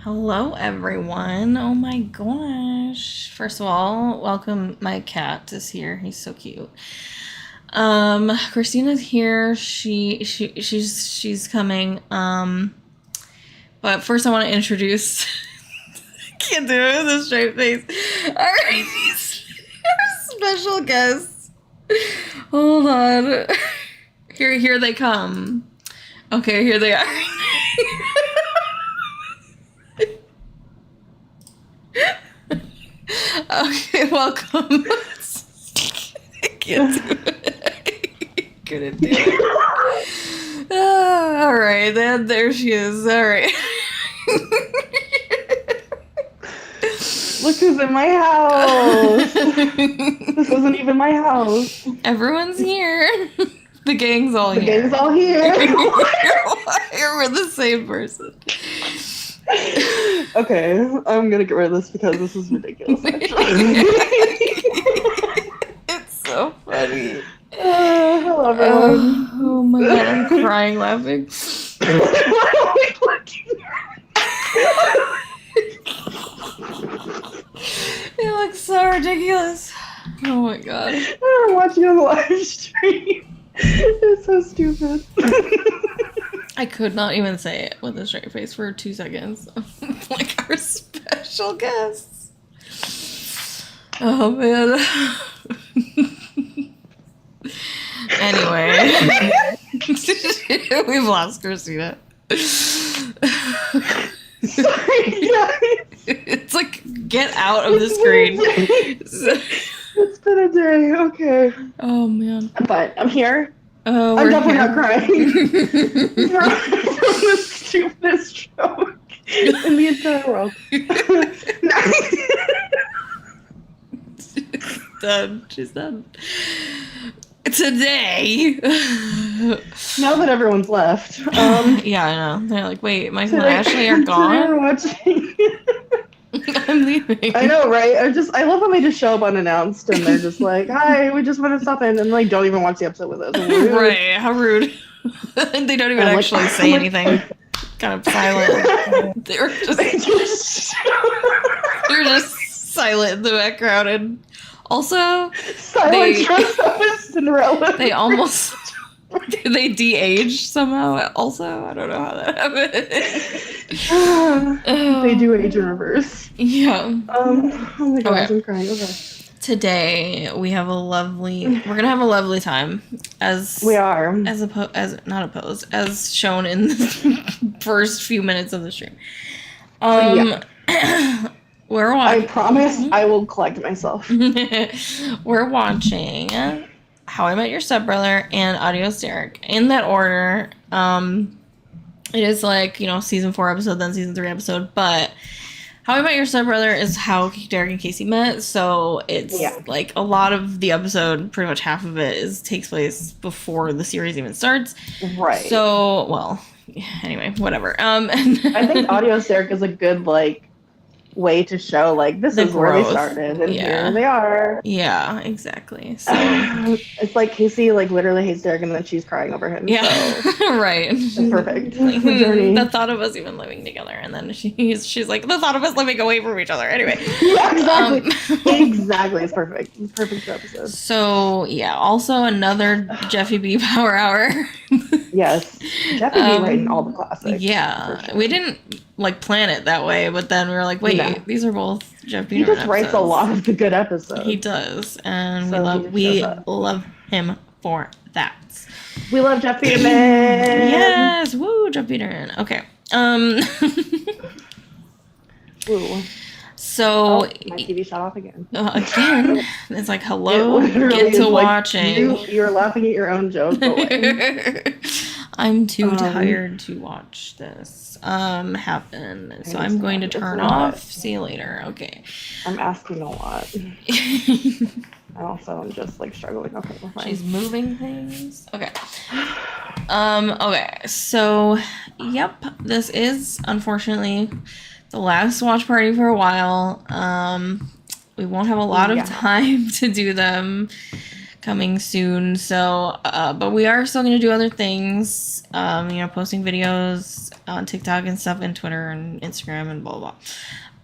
Hello, everyone. Oh my gosh. First of all, welcome. My cat is here. He's so cute. Christina's here. She's coming. But first I want to introduce I can't do it with a straight face. Our special guests. Hold on. Here they come. Okay, here they are. Okay, welcome. I can't do it. I couldn't do it. All right, then there she is. All right. Look who's in my house. This wasn't even my house. Everyone's here. The gang's all here. The gang's all here. Why are we the same person? Okay, I'm gonna get rid of this because this is ridiculous, actually. It's so funny. Hello, everyone. Oh my god, I'm crying laughing. It looks so ridiculous. Oh my god. I'm watching on the live stream. It's so stupid. I could not even say it with a straight face for 2 seconds. Like our special guests. Oh man. Anyway. We've lost Christina. Sorry, guys. It's like, get out of the screen. It's been a day, okay. Oh man. But I'm here. Oh, I'm we're definitely here. not crying from the stupidest joke in the entire world. She's done. She's done. Today. Now that everyone's left, Yeah, I know. They're like, wait, Michael and today- Ashley are today gone? we're watching. I'm leaving. I know, right? I love when they just show up unannounced and they're just like, "Hi, we just want to stop in," and like don't even watch the episode with us. Rude. Right, how rude. They don't even I'm like- actually say I'm like- anything. Kind of silent. They're just silent in the background, and also silent they- dressed up as Cinderella. they almost they de-age somehow. Also, I don't know how that happened. They do age in reverse. Yeah. Oh my gosh, Okay. I'm crying. Okay. Today we're gonna have a lovely time as We are. as shown in the first few minutes of the stream. We're I watching. promise I will collect myself. We're watching How I Met Your Stepbrother and Adios Derek in that order. It is like, season 4 episode, then season 3 episode, but How I Met Your Stepbrother is how Derek and Casey met, so it's like a lot of the episode, pretty much half of it takes place before the series even starts. Right. So, well, anyway, whatever. I think Adios Derek is a good way to show this The is where they growth. started and Yeah. here they are. Yeah, exactly. So It's like Casey literally hates Derek and then she's crying over him. yeah, So right. it's perfect. Like, The journey. the thought of us even living together, and then she's like, the thought of us living away from each other. Anyway, Yeah, exactly. Exactly. It's perfect. It's perfect episode. So yeah, also another Jeffy B Power Hour. Yes. Jeffy be writing all the classics. Yeah, for sure. we didn't plan it that way, but then we were like, wait, No. these are both Jeff He Peterman just writes a episodes. lot of the good episodes. He does, and So he we shows up. love him for that. We love Jeff Peterman. Yes, woo, Jeff Peterman. Okay. Ooh. So My TV shut off again. again, it's like, It hello, literally get is to like, watching. You're laughing at your own joke. But like, I'm too tired to watch this happen, so I'm going to it's a turn lot. off. See you later. Okay. I'm asking a lot. And also, I'm just struggling. Okay, we're fine. She's moving things. Okay. Okay. So, yep, this is unfortunately the last watch party for a while. We won't have a lot of Yeah. time to do them coming soon. So, but we are still going to do other things. Posting videos on TikTok and stuff, and Twitter and Instagram and blah blah.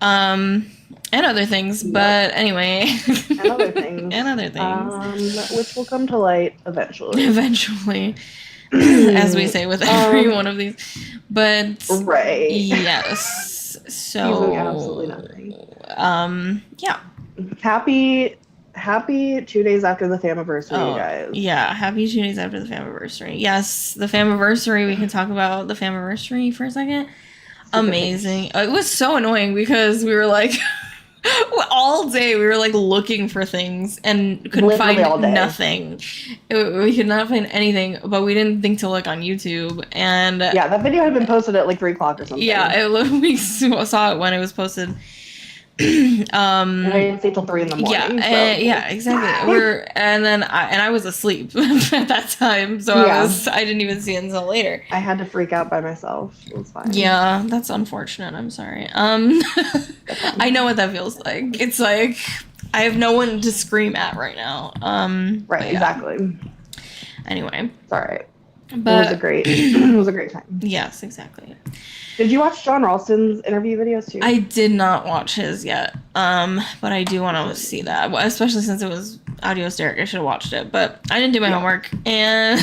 And other things. Yep. But anyway, And other things. and other things, which will come to light eventually. Eventually, as we say with every one of these. But right. yes. So Using absolutely nothing. Yeah. Happy 2 days after the famiversary, you guys. Yeah, happy 2 days after the famiversary. Yes, the famiversary. We can talk about the famiversary for a second. Amazing. It was so annoying because we were like all day we were like looking for things and couldn't Literally find nothing. We could not find anything, but we didn't think to look on YouTube. And yeah, that video had been posted at like 3:00 or something. Yeah, we saw it when it was posted. And I didn't see it till 3 a.m. Yeah, exactly. I was asleep at that time, so I didn't even see it until later. I had to freak out by myself. It was fine. Yeah, that's unfortunate. I'm sorry. I know what that feels like. It's like I have no one to scream at right now. Right, exactly. Anyway, it's all right. But it was a great time. Yes, exactly. Did you watch John Ralston's interview videos too? I did not watch his yet, but I do want to see that, especially since it was Adios Derek. I should have watched it, but I didn't do my homework. And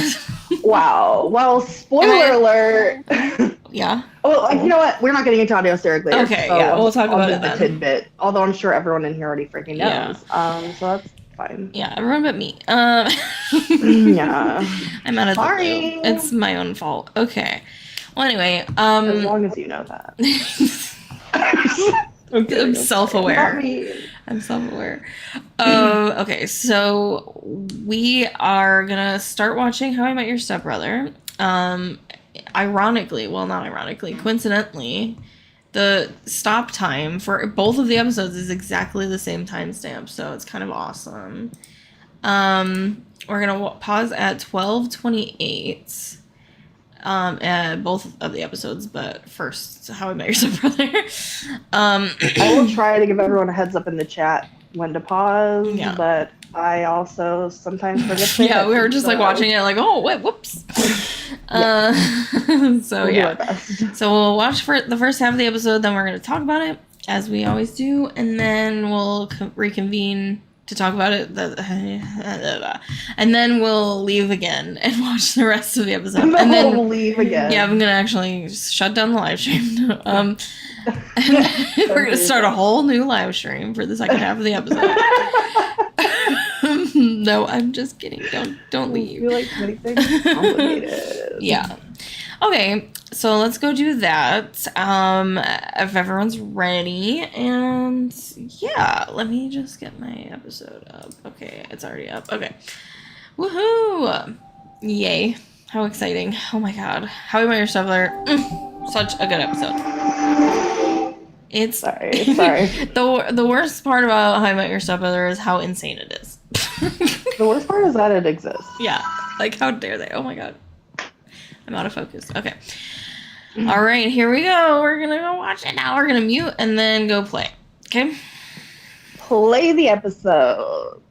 wow. Well, spoiler alert. Yeah. Well, you know what? We're not getting into Adios Derek later. Okay, so yeah, we'll talk about it then. Tidbit, although I'm sure everyone in here already freaking knows. Yeah. So that's fine. Yeah, everyone but me. Yeah. I'm out of the loop. It's my own fault. Okay. Well, anyway, as long as you know that. I'm self-aware. I'm self-aware. Okay, so we are gonna start watching How I Met Your Stepbrother. Coincidentally, the stop time for both of the episodes is exactly the same timestamp, so it's kind of awesome. We're gonna pause at 12:28. At both of the episodes, but first, How I Met Your Stepbrother. I will try to give everyone a heads up in the chat when to pause, but I also sometimes forget to Yeah, we were just like watching it like, oh, whoops. So we'll watch for the first half of the episode, then we're going to talk about it, as we always do, and then we'll reconvene to talk about it, and then we'll leave again and watch the rest of the episode. And then we'll leave again. Yeah, I'm gonna actually shut down the live stream. We're gonna start a whole new live stream for the second half of the episode. No, I'm just kidding. Don't leave. You like anything complicated? Yeah. Okay, so let's go do that. If everyone's ready, and yeah, let me just get my episode up. Okay, it's already up. Okay. Woohoo! Yay. How exciting. Oh my god. How I Met Your Stepbrother. Such a good episode. It's sorry. The worst part about How I Met Your Stepbrother is how insane it is. The worst part is that it exists. Yeah. Like, how dare they? Oh my god. I'm out of focus. Okay. All right, here we go. We're going to go watch it now. We're going to mute and then go play. Okay? Play the episode.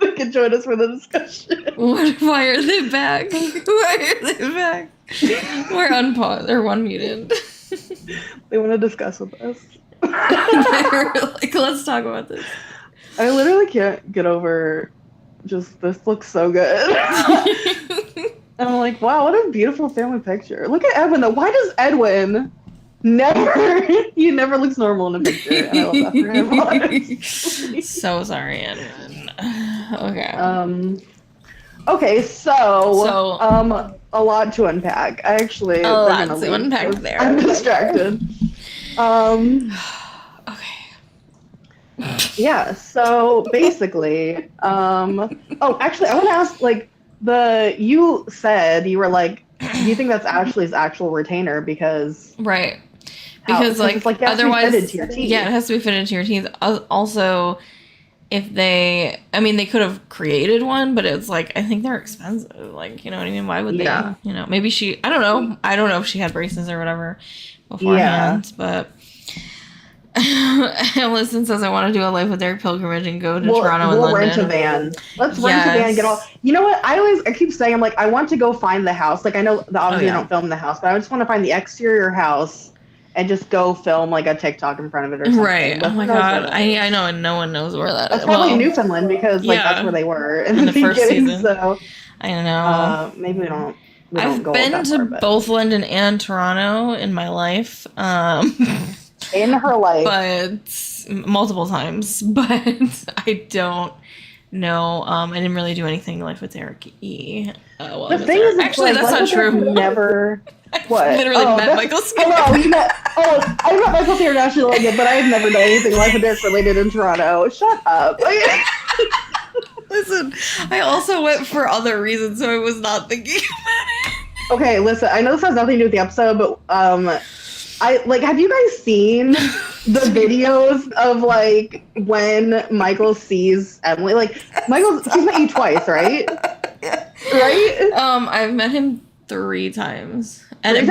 they can join us for the discussion. Why are they back? Why are they back? We're unpaused or unmuted. They want to discuss with us. They're like, let's talk about this. I literally can't get over just this looks so good. And I'm like, wow, what a beautiful family picture. Look at Edwin though. Why does Edwin he never looks normal in a picture? And I love that for him. Honestly. So sorry, Edwin. Okay. Okay, so a lot to unpack. I actually a lot to unpack there. I'm distracted. Okay. Yeah, so basically, actually I want to ask, like, you said, you were like, do you think that's Ashley's actual retainer? Because right. Because like otherwise, yeah, it has to be fitted into your teeth. Also, if they could have created one, but it's like, I think they're expensive. Like, you know what I mean? Why would they, maybe I don't know. I don't know if she had braces or whatever beforehand, but Allison says, I want to do a Life with Derek pilgrimage and go to Toronto and London. Rent a van. Let's rent a van and get all. You know what? I keep saying, I'm like, I want to go find the house. Like, I know obviously I don't film the house, but I just want to find the exterior house and just go film like a TikTok in front of it or something. Right. But oh my God. I know, and no one knows where that is. That's probably Newfoundland because that's where they were in the first season. So I know. Maybe we don't. I've been to both London and Toronto in my life. In her life, but multiple times. But I don't know. I didn't really do anything Life with Derek E. The thing is, actually, that's not true. Never. What? I literally met Michael Cera. I met Michael Cera nationally, but I have never done anything Life with Derek related in Toronto. Shut up. Listen, I also went for other reasons, so I was not thinking about it. Okay, listen, I know this has nothing to do with the episode, but have you guys seen the videos of like when Michael sees Emily? Like, he's met you twice, right? Right? I've met him 3 times. And at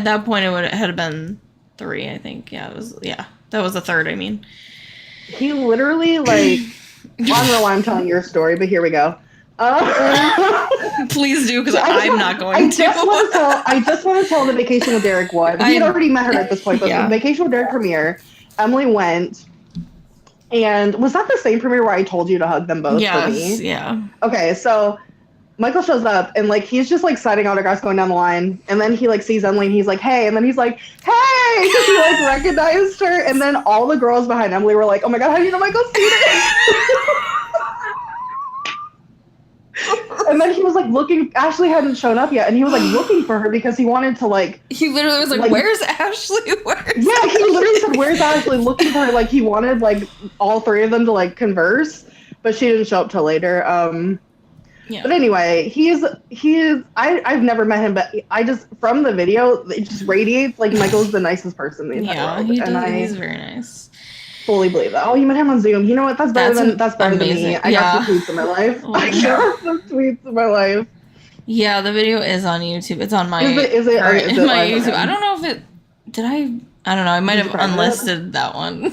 that point it had been 3, I think. Yeah, that was the 3rd, I mean. He literally, like, I don't know why I'm telling your story, but here we go. Please do, because I'm not going to. I just want to tell the Vacation with Derek one. We had already met her at this point, but the Vacation with Derek premiere, Emily went, and was that the same premiere where I told you to hug them both for me? Yeah. Okay, so Michael shows up, and, like, he's just, like, signing autographs going down the line, and then he, like, sees Emily, and he's like, hey, and then he's like, hey, because he, like, recognized her, and then all the girls behind Emily were like, oh my God, how do you know Michael Cera? And then he was like looking. Ashley hadn't shown up yet, and he was like looking for her because he wanted to like. He literally was like, "Where's Ashley? Yeah, he literally said, "Where's Ashley?" Looking for her. Like he wanted like all 3 of them to like converse, but she didn't show up till later. Yeah. But anyway, he is. I've never met him, but I just from the video, it just radiates like Michael's the nicest person in the entire world. He's very nice. Fully believe that. Oh, you met him on Zoom. You know what? That's better than me. I got some tweets in my life. I got some tweets in my life. Yeah, the video is on YouTube. It's on my is it my YouTube. I don't know if it I don't know. I might have unlisted that one.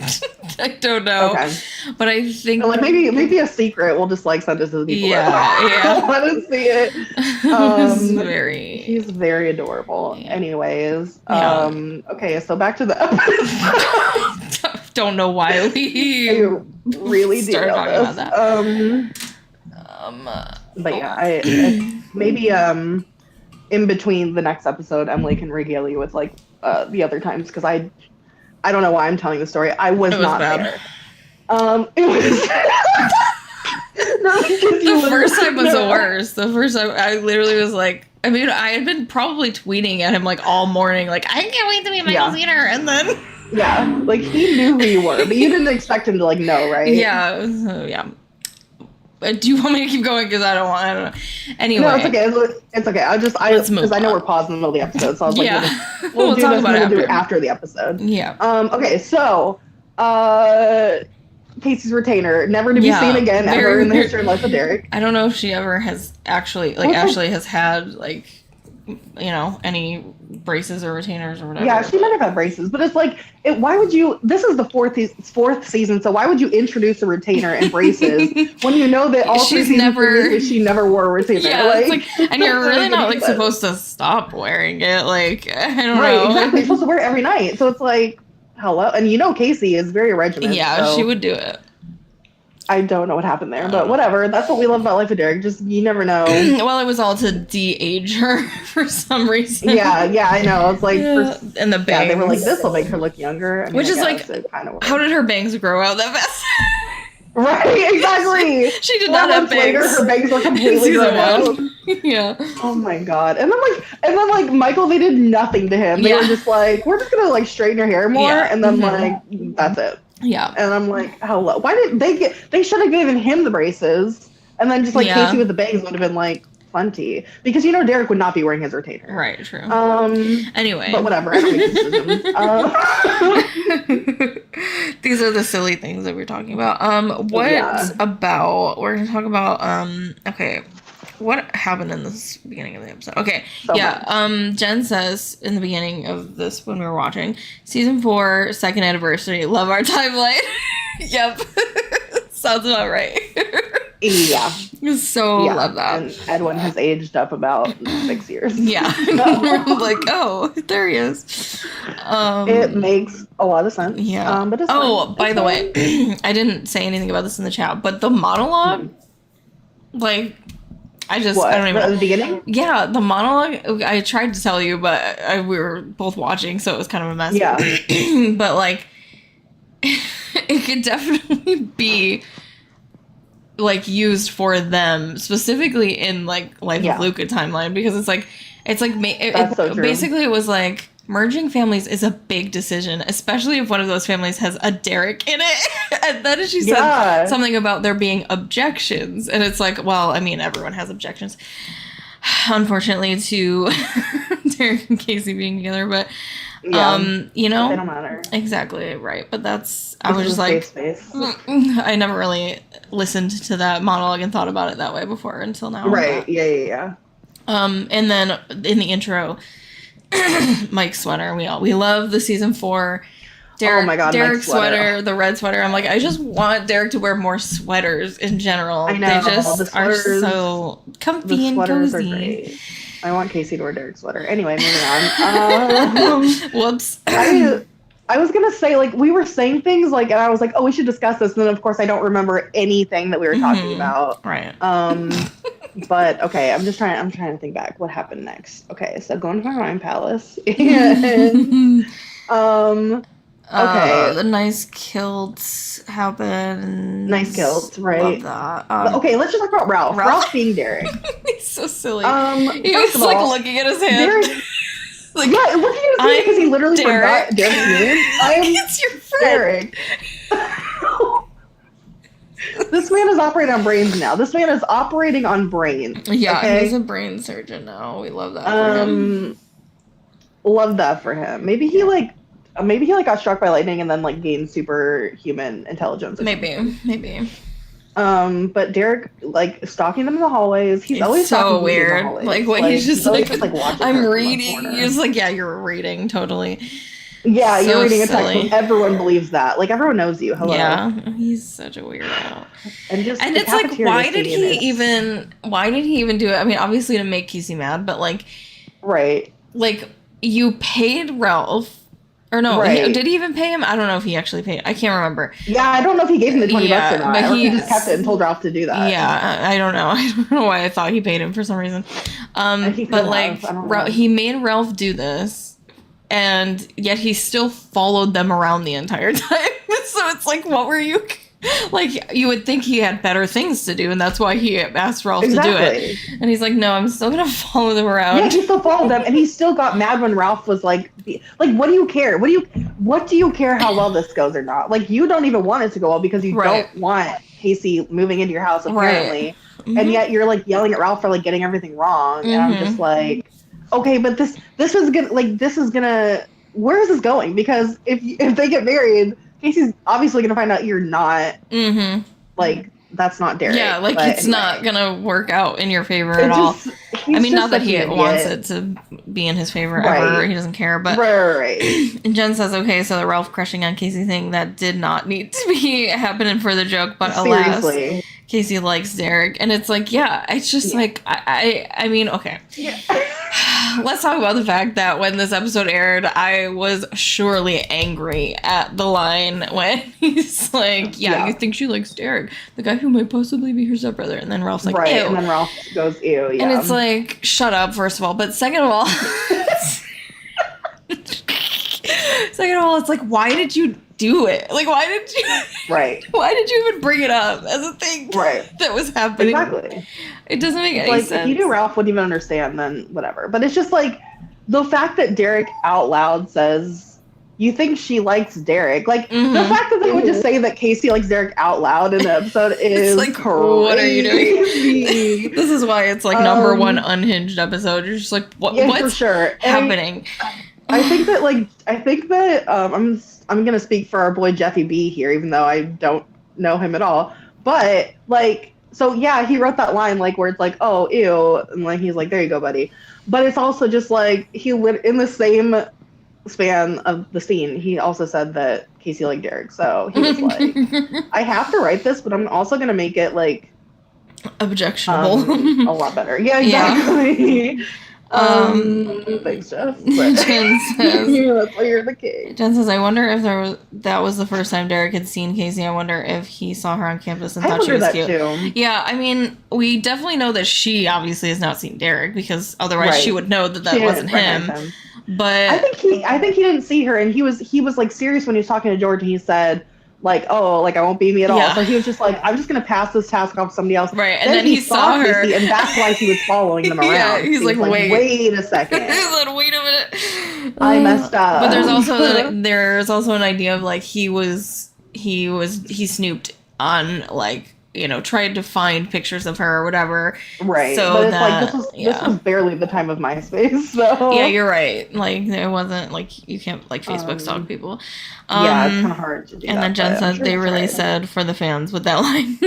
I don't know. Okay. But I think like maybe a secret. We'll just like send it to the people. Yeah. Let us see it. He's very adorable. Yeah. Anyways, yeah. Okay, so back to the episode. Don't know why we really started talking about that. But yeah, I maybe in between the next episode, Emily can regale you with like the other times because I don't know why I'm telling the story. I was not bad. there. It was. The first time was the worst. The first time I literally was like, I mean, I had been probably tweeting at him like all morning, like I can't wait to meet Michael Cera, and then. Yeah, like he knew who you were, but you didn't expect him to like know, right? Yeah, yeah. Do you want me to keep going? Because I don't know. Anyway, no, it's okay. It's okay. Because I know we're paused in the middle of the episode, so I was like, we'll do talk about it. We'll do it after the episode. Yeah. Okay. So, Casey's retainer, never to be seen again ever in the history of Life of Derek. I don't know if she ever has actually Ashley has had like any braces or retainers or whatever. Yeah, she might have had braces, but it's like, why would you? This is the fourth season, so why would you introduce a retainer and braces when you know that all She's 3 seasons never- previously she never wore a retainer? Yeah, it's like, and you're really not like supposed to stop wearing it. Like, I don't know. Right, exactly. You're supposed to wear it every night, so it's like, hello. And Casey is very regimented. Yeah, so she would do it. I don't know what happened there, but whatever. That's what we love about Life of Derek. Just, you never know. Well, it was all to de-age her for some reason. Yeah, I know. It's like, and the bangs. Yeah, they were like, this will make her look younger. I mean, which is like, how did her bangs grow out that fast? Right, exactly. She did not have bangs. Later, her bangs were completely grown out. Yeah. Oh my god. And then Michael, they did nothing to him. They were just like, we're just gonna like straighten your hair more, and then like that's it. Yeah. And I'm like, hello. Why did they should have given him the braces, and then just like Casey with the bangs would have been like plenty, because Derek would not be wearing his retainer. Right. True. Anyway, but whatever. I don't make decisions. These are the silly things that we're talking about. We're gonna talk about okay, what happened in this beginning of the episode? Okay, Jen says in the beginning of this, when we were watching season 4, 2nd anniversary, love our timeline. Yep. Sounds about right. Yeah. Love that. And Edwin has aged up about 6 years. Yeah. We're like, oh, there he is. It makes a lot of sense. Yeah. But it's by the way, I didn't say anything about this in the chat, but the monologue, like, I don't even know. At the beginning? Yeah, the monologue, I tried to tell you, but we were both watching, so it was kind of a mess. Yeah. But, like, it could definitely be, like, used for them, specifically in, like, Life of Luca timeline, because it's like basically it was like, merging families is a big decision, especially if one of those families has a Derek in it. And then she said something about there being objections. And it's like, well, I mean, everyone has objections, unfortunately, to Derek and Casey being together. But, they don't matter. Exactly, right. But I was just like, I never really listened to that monologue and thought about it that way before until now. Right, yeah. And then in the intro, Mike's sweater. We love the season 4 Derek, oh my god, Derek's sweater, the red sweater. I'm like, I just want Derek to wear more sweaters in general. I know. They just are so comfy and cozy. Are great. I want Casey to wear Derek's sweater. Anyway, moving on. Whoops. I was gonna say, like, we were saying things like, and I was like, oh, we should discuss this. And then of course I don't remember anything that we were talking about. Right. But okay, I'm trying to think back. What happened next? Okay, so going to my Rhyme Palace. And, okay. The nice kilts happen. Nice kilts, right? Love that. Okay, let's just talk about Ralph. Ralph being Derek. He's so silly. He was like looking at his hand. Derek, like, yeah, looking at his hand because he literally forgot Derek's name. It's your friend. Derek. This man is operating on brains now. This man is operating on brains. Yeah, okay? He's a brain surgeon now. We love that for him. Love that for him. Maybe he got struck by lightning and then like gained superhuman intelligence. Maybe. But Derek, like, stalking them in the hallways. He's always so weird. In the hallways. Like when he's just like I'm reading. He's like, yeah, you're reading totally. Yeah, so you're reading a silly. text. Everyone believes that. Like, everyone knows you. Hello. Yeah, he's such a weirdo. And it's like, why did he even do it? I mean, obviously to make Casey mad, but like, right? Like, you paid Ralph, or no? Right. Did he even pay him? I don't know if he actually paid. I can't remember. Yeah, I don't know if he gave him the $20 or not. But he just kept it and told Ralph to do that. Yeah, I don't know. I don't know why I thought he paid him for some reason. But like, he made Ralph do this. And yet he still followed them around the entire time. So it's like, what were you... Like, you would think he had better things to do, and that's why he asked Ralph to do it. And he's like, no, I'm still going to follow them around. Yeah, he still followed them, and he still got mad when Ralph was like, what do you care? What do you care how well this goes or not? Like, you don't even want it to go well because you don't want Casey moving into your house, apparently. Right. Mm-hmm. And yet you're, like, yelling at Ralph for, like, getting everything wrong. And I'm just like... Okay, but this is gonna. Where is this going? Because if they get married, Casey's obviously gonna find out you're not like that's not Derek. Yeah, like but it's not gonna work out in your favor at all. I mean, not that he wants it to be in his favor ever. He doesn't care. But right. And Jen says, okay, so the Ralph crushing on Casey thing, that did not need to be happening for the joke. But Seriously. alas, Casey likes Derek. And it's like, yeah, it's just like, I mean, okay. Yeah. Let's talk about the fact that when this episode aired, I was surely angry at the line when he's like, yeah, you think she likes Derek, the guy who might possibly be her stepbrother. And then Ralph's like, right. ew. And then Ralph goes, ew, yeah. And it's like, shut up, first of all. But second of all, it's like, why did you do it? Like, why did you? Right. Why did you even bring it up as a thing? Right. That was happening. Exactly. It doesn't make any sense. If you knew Ralph wouldn't even understand, then whatever. But it's just like the fact that Derek out loud says, "You think she likes Derek?" Like the fact that they would just say that Casey likes Derek out loud in the episode is like, crazy. What are you doing? This is why it's like number one unhinged episode. You're just like, what's for sure. happening? I think that I'm gonna speak for our boy Jeffy B here, even though I don't know him at all. But like, so yeah, he wrote that line like where it's like, oh ew, and like he's like, there you go, buddy. But it's also just like in the same span of the scene, he also said that Casey liked Derek. So he was like, I have to write this, but I'm also gonna make it like objectionable, a lot better. Yeah, exactly. Yeah. Thanks, Jeff. Jen says, that's why you're the king. Jen says, I wonder if that was the first time Derek had seen Casey. I wonder if he saw her on campus and thought she was cute. Too. Yeah, I mean, we definitely know that she obviously has not seen Derek because otherwise she would know that wasn't him. But I think he didn't see her, and he was like serious when he was talking to George, and he said, like, oh, like I won't be me at all. So he was just like, I'm just gonna pass this task off to somebody else. Right, and then he saw her, Casey, and that's why he was following them around. Yeah, he's like, wait a second. He's like, wait a minute, I messed up. But there's also an idea of like he snooped on like, you know, tried to find pictures of her or whatever. Right. So but it's like this was barely the time of MySpace. So yeah, you're right. Like it wasn't like you can't like Facebook stalk people. Yeah, it's kind of hard to do. And then Jen said they really said for the fans with that line.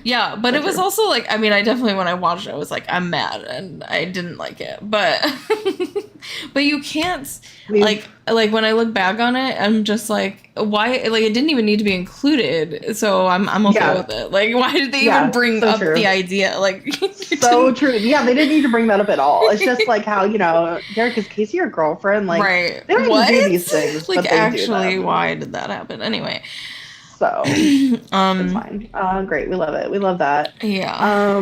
Yeah, but it was also like, I mean, I definitely when I watched it, I was like, I'm mad and I didn't like it, but but you can't like when I look back on it, I'm just like, why? Like it didn't even need to be included, so I'm okay with it. Like why did they even bring up the idea? Like so true. Yeah, they didn't need to bring that up at all. It's just like how, you know, Derek, is Casey your girlfriend? Like right. They don't even do these things. Like but they actually, do why did that happen? Anyway. So it's fine. Great. We love it. We love that. Yeah.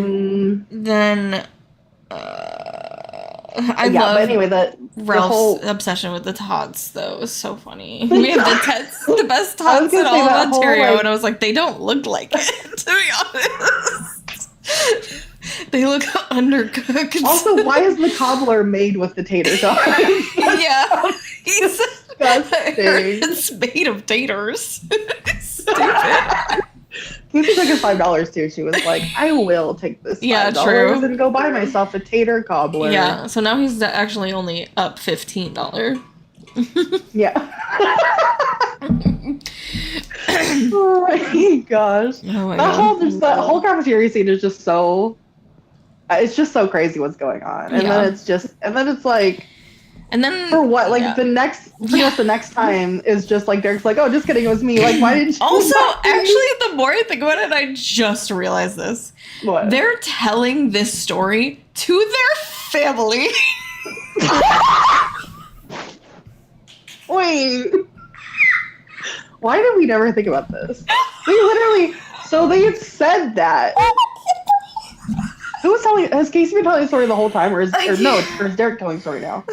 Then I love but anyway, Ralph's whole obsession with the tots though was so funny. We have the best tots in all of whole, Ontario, like, and I was like, they don't look like it, to be honest. They look undercooked. Also, why is the cobbler made with the tater tots? Yeah. He's disgusting. It's made of taters. Stupid. Casey took us $5 too. She was like, I will take this $5 and go buy myself a tater cobbler. Yeah, so now he's actually only up $15. Yeah. Oh my gosh. Oh my God. That whole cafeteria scene is just so, it's just so crazy what's going on. And then it's like, and then for what? Like the next time is just like Derek's like, oh, just kidding, it was me. Like, why didn't you? Also, actually, the more I think about it, I just realized this. What? They're telling this story to their family. Wait. Why did we never think about this? They had said that. Has Casey been telling the story the whole time, or is Derek telling the story now?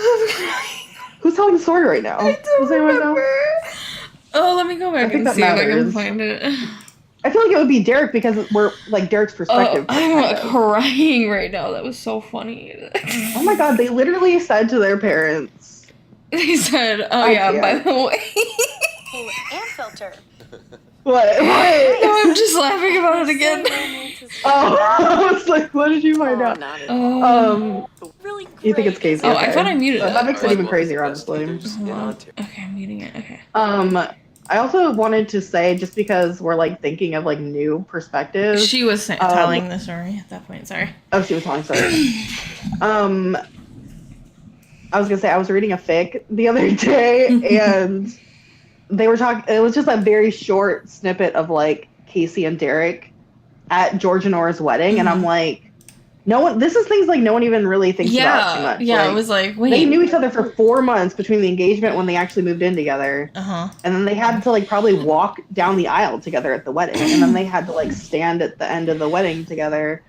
Who's telling the story right now? Does anyone know? Oh, let me go back and see if I can find it. I feel like it would be Derek because we're like Derek's perspective. I'm crying right now. That was so funny. Oh my God, they literally said to their parents. They said, "Oh yeah, by the way." And filter. What? No, I'm just laughing about it again. I was like, what did you find out? Really great. You think it's Casey? Oh, okay. I thought I muted it. That makes it even crazier, honestly. Okay, I'm muting it. Okay. I also wanted to say, just because we're like thinking of like new perspectives. She was telling the story at that point. Sorry. Oh, she was telling story. I was gonna say I was reading a fic the other day, and they were talking. It was just a very short snippet of like Casey and Derek at George and Nora's wedding, and I'm like, no one. This is things like no one even really thinks about too much. Yeah, like, it was like, wait. They knew each other for 4 months between the engagement when they actually moved in together, and then they had to like probably walk down the aisle together at the wedding, and then they had to like stand at the end of the wedding together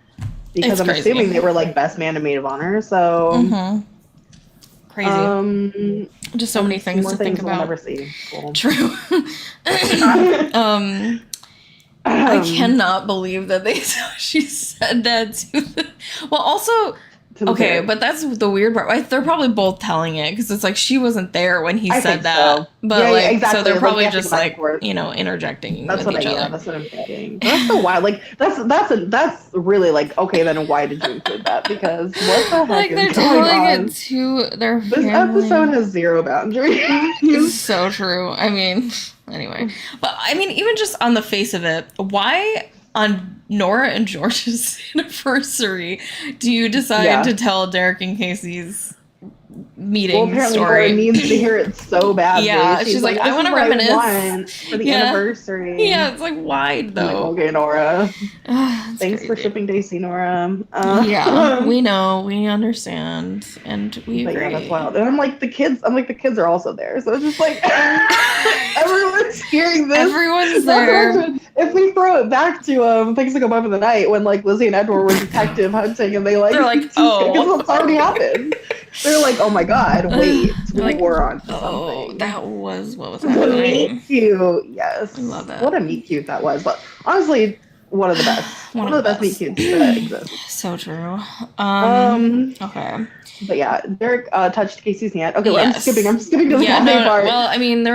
because I'm assuming they were like best man and maid of honor. So crazy. Just so many things to think about. We'll never see. Cool. True. I cannot believe that she said that to well, also, okay, but that's the weird part. They're probably both telling it because it's like she wasn't there when he said that. So. But like, exactly. So they're probably just like, interjecting with each other. Yeah, that's what I'm thinking. But that's so wild. Like that's really like, okay, then why did you include that? Because what the heck like is they're going telling on? It to their This episode has zero boundaries. It's so true. I mean, anyway, but I mean, even just on the face of it, why on Nora and George's anniversary do you decide to tell Derek and Casey's meeting apparently story? Nora needs to hear it so badly. Yeah, she's like, I want to reminisce for the anniversary. Yeah, it's like, why though? Like, okay, Nora. Thanks for shipping Daisy, Nora. Yeah, we know, we understand, and we agree. Yeah, that's wild. And I'm like, the kids are also there, so it's just like everyone's hearing this. Everyone's there. If we throw it back to Things That Go By for the Night, when like Lizzie and Edward were detective hunting, and they're like, oh, it's already happened. They're like, oh my god, wait, we were on something. Oh, that was what was happening. Meet cute, yes. I love that. What a meet cute that was. But honestly, one of the best. one of the best meet cutes that exist. So true. Okay. But yeah, Derek touched Casey's hand. Okay, well, I'm skipping to the cafe part. Well, I mean,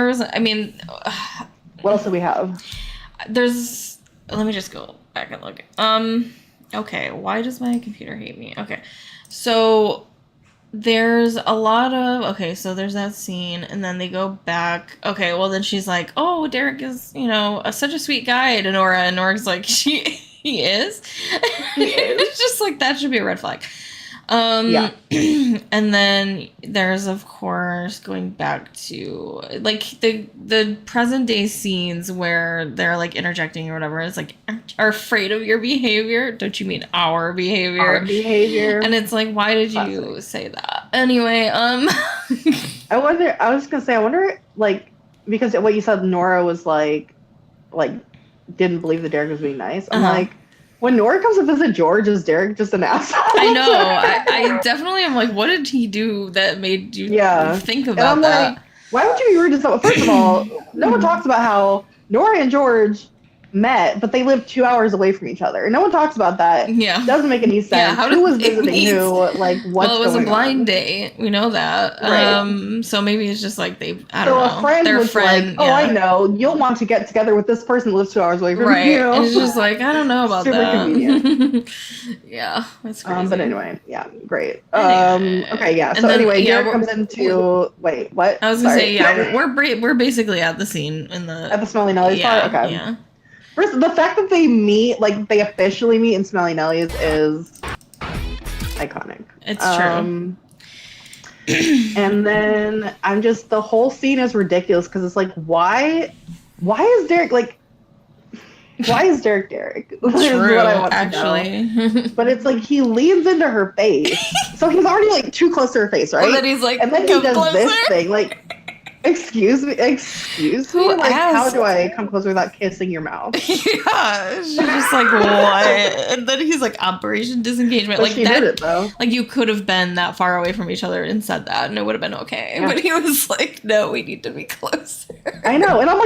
what else do we have? Let me just go back and look. Okay, why does my computer hate me? Okay, so there's a lot of, so there's that scene, and then they go back. Okay, well, then she's like, oh, Derek is, such a sweet guy to Nora, and Nora's like, he is? It's just like, that should be a red flag. And then there's, of course, going back to like the present day scenes where they're like interjecting or whatever. It's like, are afraid of your behavior. Don't you mean our behavior? Our behavior. And it's like, why did you say that? Anyway, I wonder, like, because what you said, Nora was like didn't believe that Derek was being nice. I'm like, when Nora comes to visit George, is Derek just an asshole? I know. I definitely am like, what did he do that made you think about that? Like, why would you be rude to someone? First of all, no one talks about how Nora and George met, but they lived 2 hours away from each other. No one talks about that. Yeah. Doesn't make any sense. Yeah, who was visiting who? Like, what's going on? Well, it was a blind date. We know that. Right. So maybe it's just like I don't know. A friend was like, oh, I know. You'll want to get together with this person who lives 2 hours away from you. Right. It's just like, I don't know about Super that. Convenient. Yeah. That's crazy. But anyway, yeah. Great. Okay, yeah. So anyway, Derek comes into... Wait, what? I was going to say, yeah, we're basically at the scene in the... At the Smelly Nellies part? Okay. Yeah. First, the fact that they meet, like, they officially meet in Smelly Nellies is iconic. It's true. And then the whole scene is ridiculous because it's like, why is Derek, like, why is Derek Derek? True, what I want actually. To know. But it's like, he leans into her face. So he's already, like, too close to her face, right? And then he's like, and then he does this thing, like... Excuse me. Who like, asked? how do I come closer without kissing your mouth? Yeah, she's just like, what? And then he's like, Operation Disengagement. But like she that, did it though. Like you could have been that far away from each other and said that, and it would have been okay. Yeah. But he was like, no, we need to be closer. I know, and I'm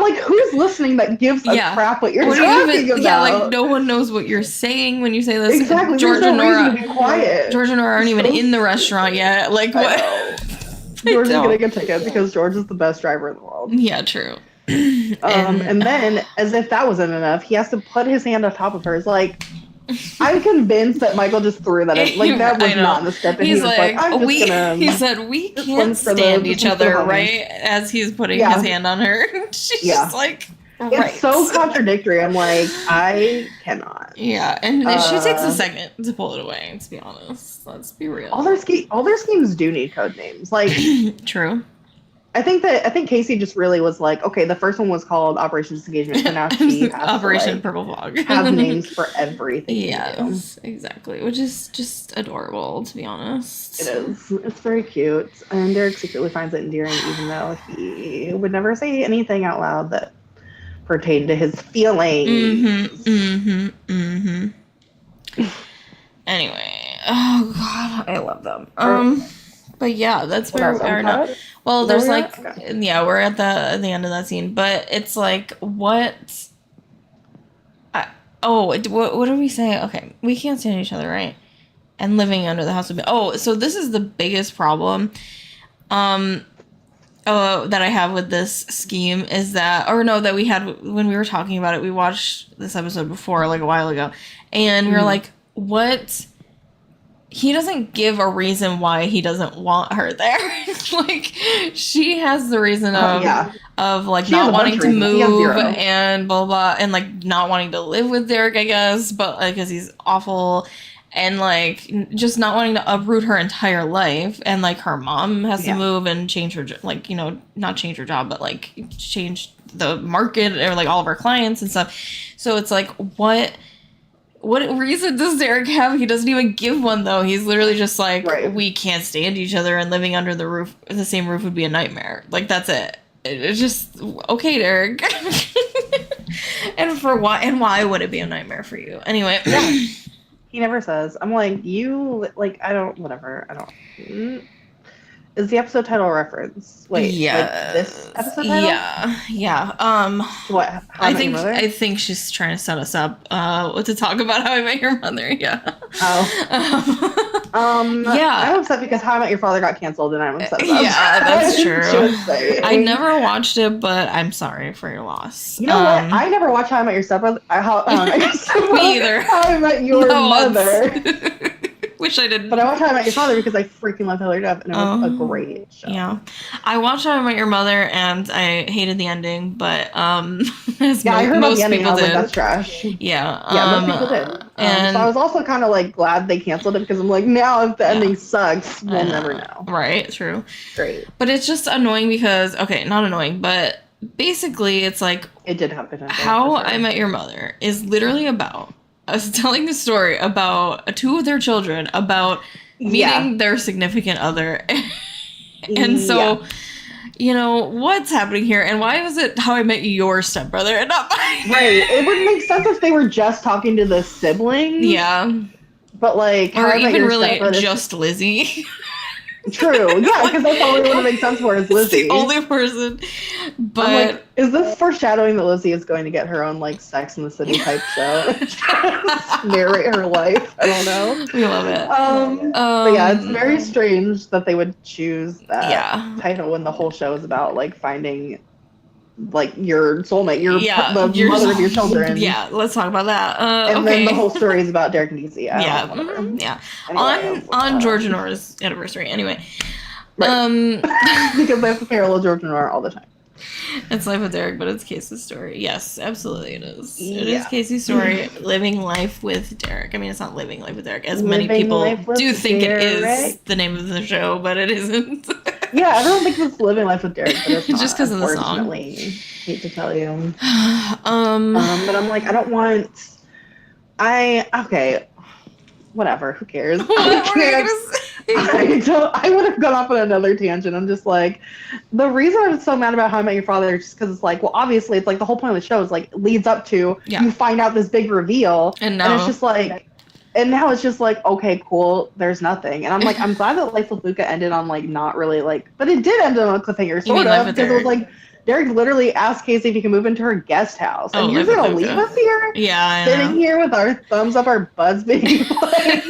like, who's listening that gives a crap what you're talking about? Yeah, like no one knows what you're saying when you say this. Exactly. George and Nora, be quiet. George and Nora aren't even in the restaurant yet. Like what? George is getting a ticket because George is the best driver in the world. Yeah, true. And then, as if that wasn't enough, he has to put his hand on top of hers. Like, I'm convinced that Michael just threw that in. Like, that was I know. not in the script. And He's he was like, I'm just we. gonna... He said we this can't one's for the- stand this each one's for the other, homies. right? As he's putting Yeah. his hand on her, she's Yeah. just like, right. It's so contradictory. I'm like, I cannot. Yeah, and she takes a second to pull it away. To be honest, let's be real. All their schemes do need code names. Like, True. I think Casey just really was like, okay, the first one was called Operation Disengagement, so now she has Operation to, like, Purple Fog. have names for everything. Yes, exactly. Which is just adorable, to be honest. It is. It's very cute, and Derek secretly finds it endearing, even though he would never say anything out loud that pertained to his feelings. Anyway, oh god, I love them. But yeah, that's where we are now. Well, there's like, yeah, we're at the end of that scene, but it's like, what did we say? Okay, we can't stand each other, right? And living under the house would be. Oh, so this is the biggest problem, that I have with this scheme is that, or no, that we had when we were talking about it. We watched this episode before, like a while ago, and we were like, what? He doesn't give a reason why he doesn't want her there. Like, she has the reason of like not wanting to move and blah blah, and like not wanting to live with Derek, I guess, but like because he's awful, and like just not wanting to uproot her entire life, and like her mom has to move and change her, like, you know, not change her job, but like change the market or like all of her clients and stuff. So it's like, what reason does Derek have? He doesn't even give one, though. He's literally just like, we can't stand each other, and living under the same roof would be a nightmare. Like, that's it. It's just, okay, Derek. And why would it be a nightmare for you? Anyway. He never says. I'm like, whatever. I don't. Is the episode title a reference? Wait, like this episode title? Yeah. What? I think she's trying to set us up to talk about How I Met Your Mother. Yeah. Oh. Yeah. I'm upset because How I Met Your Father got canceled, and I'm upset about yeah, that's true. I never. never watched it, but I'm sorry for your loss. You know what? I never watched How I Met Your Stepbrother. Me either. How I Met Your Mother. Wish I didn't. But I watched How I Met Your Father because I freaking love Hillary Duff, and it was a great show. Yeah, I watched How I Met Your Mother, and I hated the ending, but as I heard most the ending, people I was did. like, that's trash. Yeah, most people did. And so I was also kind of like glad they canceled it, because I'm like, now if the ending sucks, we'll never know. Right, true. Great. But it's just annoying because, okay, not annoying, but basically it's like, it did have potential. How I Met Your Mother is literally about us telling the story about two of their children, about meeting their significant other. And so, you know, what's happening here? And why was it How I Met Your Stepbrother and not mine? Right. It would make sense if they were just talking to the siblings. Yeah. But like, or even really just Lizzie. True. Yeah, because that's all it would make sense for is Lizzie. It's the only person. But I'm like, is this foreshadowing that Lizzie is going to get her own like Sex in the City type show? Just narrate her life. I don't know. We love it. But yeah, it's very strange that they would choose that title when the whole show is about like finding like your soulmate, the mother of your children. Yeah, let's talk about that. And then the whole story is about Derek and Deasy. Yeah. Anyway, on George and Nora's anniversary. Anyway, because they have to parallel George and Nora all the time. It's Life with Derek, but it's Casey's story. Yes, absolutely it is. It is Casey's story, living life with Derek. I mean, it's not living life with Derek, as many people do think Derek. It is the name of the show, but it isn't. Yeah, everyone thinks it's living life with Derek, but it's not. Just because of the song. Hate to tell you. But I'm like, I don't want. Okay, whatever. Who cares? I would have gone off on another tangent. I'm just like, the reason I'm so mad about How I Met Your Father is just because it's like, well, obviously, it's like the whole point of the show is like leads up to you find out this big reveal, and it's just like. And now it's just like, okay, cool, there's nothing. And I'm like, I'm glad that Life with Luca ended on like not really like, but it did end on a cliffhanger, sort of, because it was like, Derek literally asked Casey if he can move into her guest house. And you're going to leave us here? Yeah, sitting here with our thumbs up our butts being like...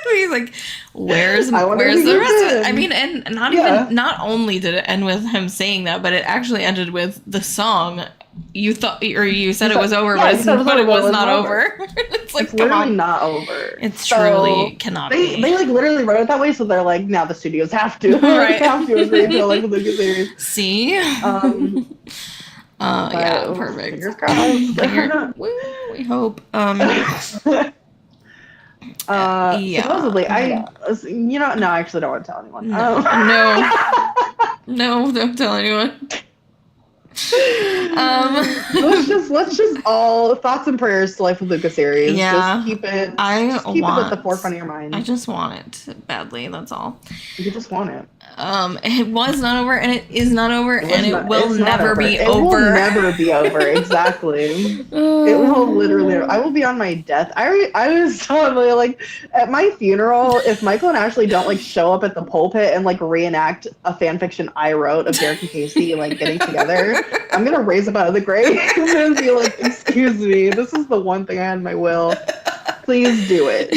He's like, where's the rest of it? I mean, and not only did it end with him saying that, but it actually ended with the song. You thought, or you said it was over, but it was not over. It's like, It's come literally on. not over. It So truly cannot they be. like literally wrote it that way, so they're like, now the studios have to Right. have to agree to a Life with Lucas series. See? But Yeah, perfect. fingers crossed. Woo, we hope. Yeah. Supposedly, no, I actually don't want to tell anyone. No, don't tell anyone. Let's just all thoughts and prayers to Life with Lucas series. Yeah, Just keep it. I Just keep it at the want. forefront of your mind. I just want it badly. That's all. You just want it. It was not over, and it is not over, and it will It's not never over. be It over. will never be over. Exactly. It will literally. I will be on my death. I was totally like at my funeral. If Michael and Ashley don't like show up at the pulpit and like reenact a fan fiction I wrote of Derek and Casey like getting together, I'm gonna raise up out of the grave and be like, "Excuse me, this is the one thing I had in my will. Please do it."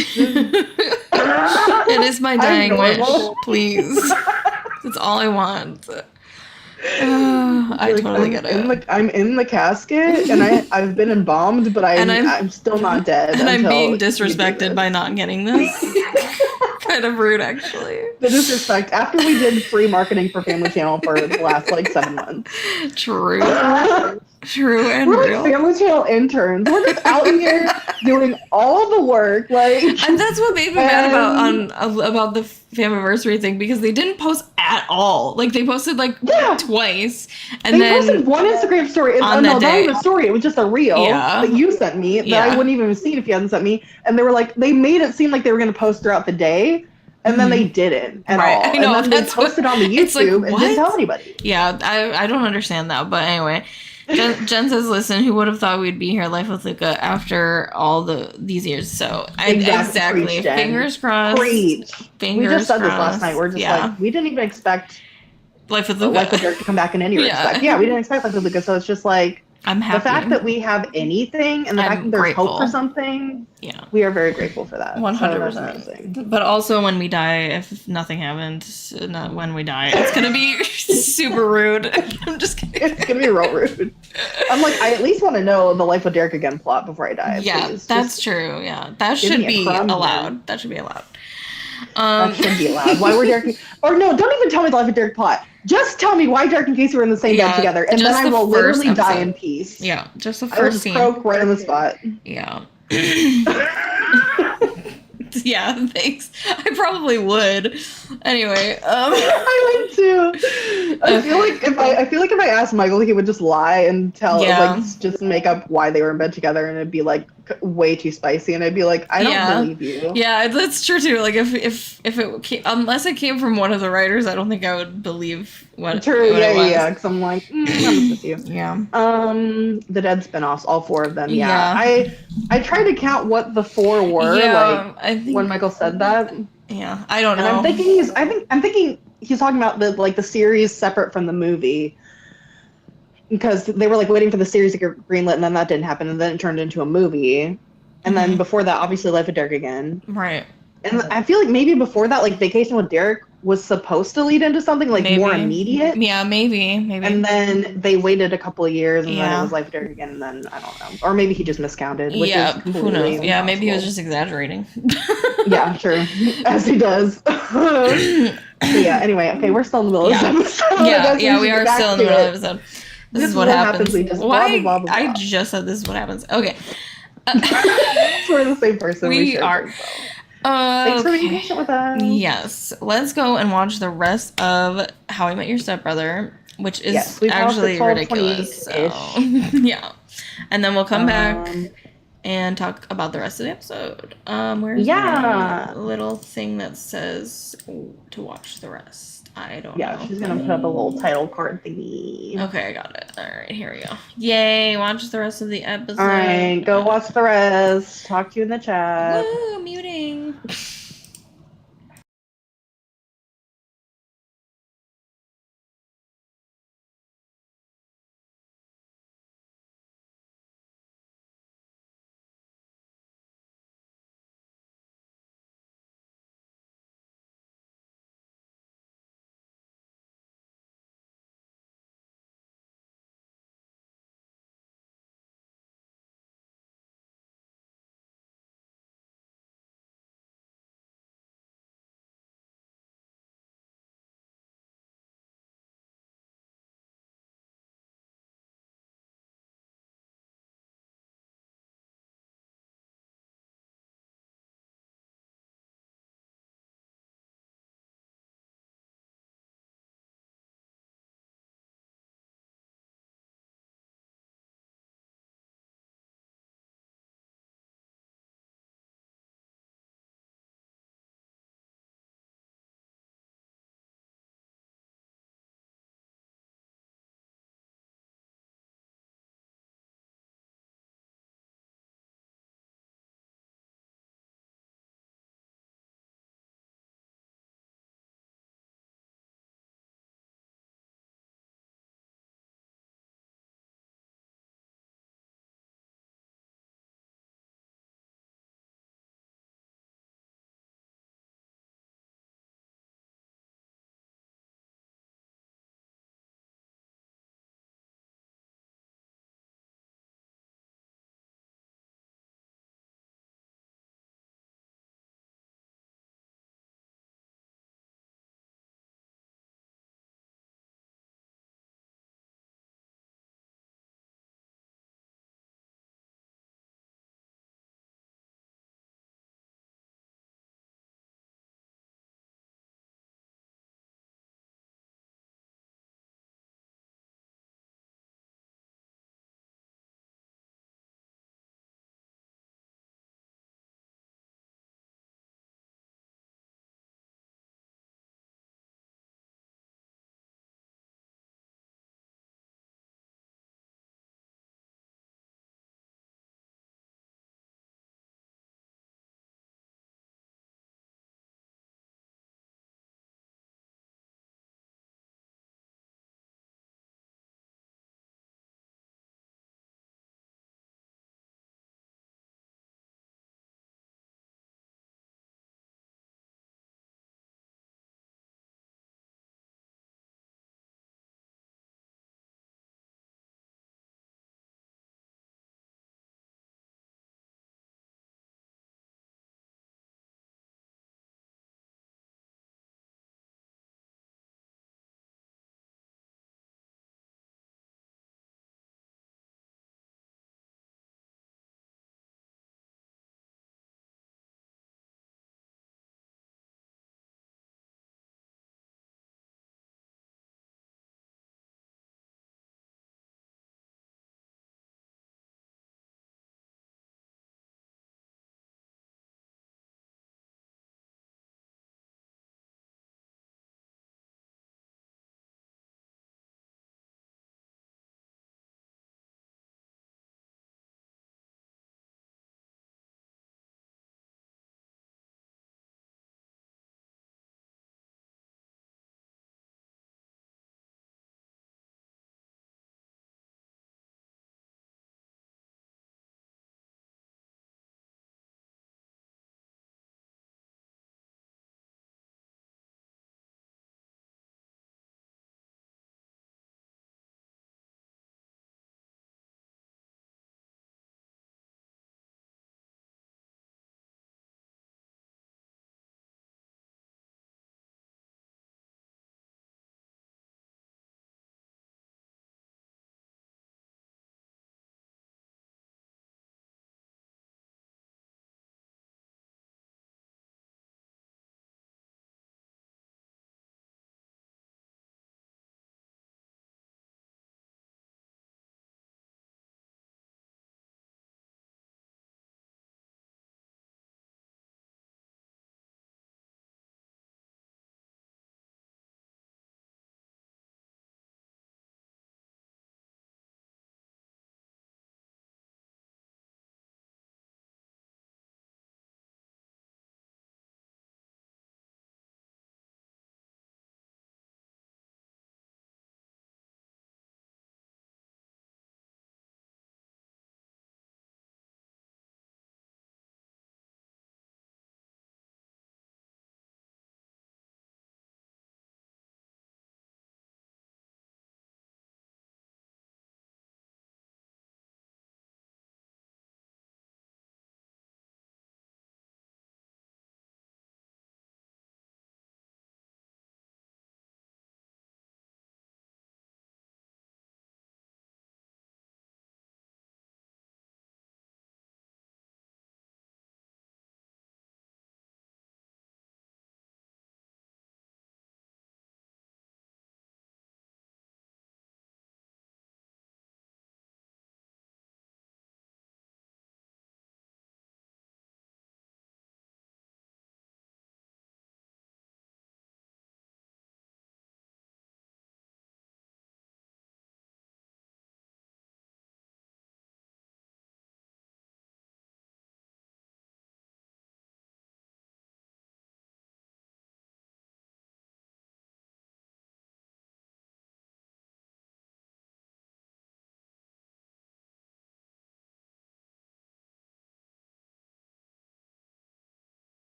It is my dying wish. normal. Please. That's all I want. I Like, totally get it. I'm in the casket, and I've been embalmed, but I'm still not dead. And I'm until being you do disrespected this. by not getting this. Kind of rude, actually. The disrespect after we did free marketing for Family Channel for the last like 7 months. True. True and We're real. like Family Channel interns. We're just out here doing all the work, like. And that's what made me mad about the Famiversary thing, because they didn't post at all. Like they posted like twice, and they then posted one Instagram story. Not even a story. It was just a reel that you sent me that I wouldn't even have seen if you hadn't sent me. And they were like, they made it seem like they were going to post throughout the day, and then they didn't at all. I know, and then they posted on the YouTube and didn't tell anybody. Yeah, I don't understand that, but anyway. Jen says, "Listen, who would have thought we'd be here, Life with Luca, after all these years?" So exactly. Preach, Fingers crossed. Preach. Fingers we just said crossed. this last night. We're just like, we didn't even expect Life with Luca to come back in any respect. Yeah, we didn't expect Life with Luca, so it's just like, I'm happy. The fact that we have anything and the fact that there's hope for something, we are very grateful for that. 100%. So but also when we die, if nothing happens, not when we die, it's going to be super rude. I'm just kidding. It's going to be real rude. I'm like, I at least want to know the Life with Derek again plot before I die. Yeah, please. that's true. Yeah, that should be allowed. That should be allowed. That should be allowed. Why were Derek... Or no, don't even tell me the Life with Derek plot. Just tell me why Derek and Casey were in the same bed together, and then I will literally die in peace. Yeah, just the first scene. I will croak right on the spot. Yeah. Yeah, thanks. I probably would. Anyway, I would too. I feel like if I asked Michael, he would just lie and tell, like, just make up why they were in bed together, and it'd be like way too spicy, and I'd be like, I don't believe you. Yeah, that's true too. Like if it came, unless it came from one of the writers, I don't think I would believe what. True. What it was. Yeah. Because I'm like, I'm with you. Yeah. The Dead spinoffs, all 4 of them. Yeah. I tried to count what the 4 were. Yeah, like I think, when Michael said that. Yeah, I don't know. And I'm thinking he's talking about the series separate from the movie. Because they were like waiting for the series to get greenlit, and then that didn't happen, and then it turned into a movie, and then before that, obviously, Life of Derek again. Right. And I feel like maybe before that, like Vacation with Derek was supposed to lead into something like more immediate. Yeah, maybe. And then they waited a couple of years, and then it was Life of Derek again, and then I don't know, or maybe he just miscounted. Which is who knows? Yeah, maybe he was just exaggerating. Yeah, sure, as he does. Yeah. Anyway, okay, we're still in the middle of this episode. Yeah, we are still in the middle of the episode. This is what happens. We just Why? blah, blah, blah, blah. I just said this is what happens. Okay. We're the same person. We are. Thanks for being patient with us. Yes. Let's go and watch the rest of How I Met Your Stepbrother, which is actually ridiculous. So, yeah. And then we'll come back and talk about the rest of the episode. Where's my little thing that says to watch the rest? I don't know. Yeah, she's going to put up a little title card thingy. Okay, I got it. All right, here we go. Yay, watch the rest of the episode. All right, go watch the rest. Talk to you in the chat. Woo, muting.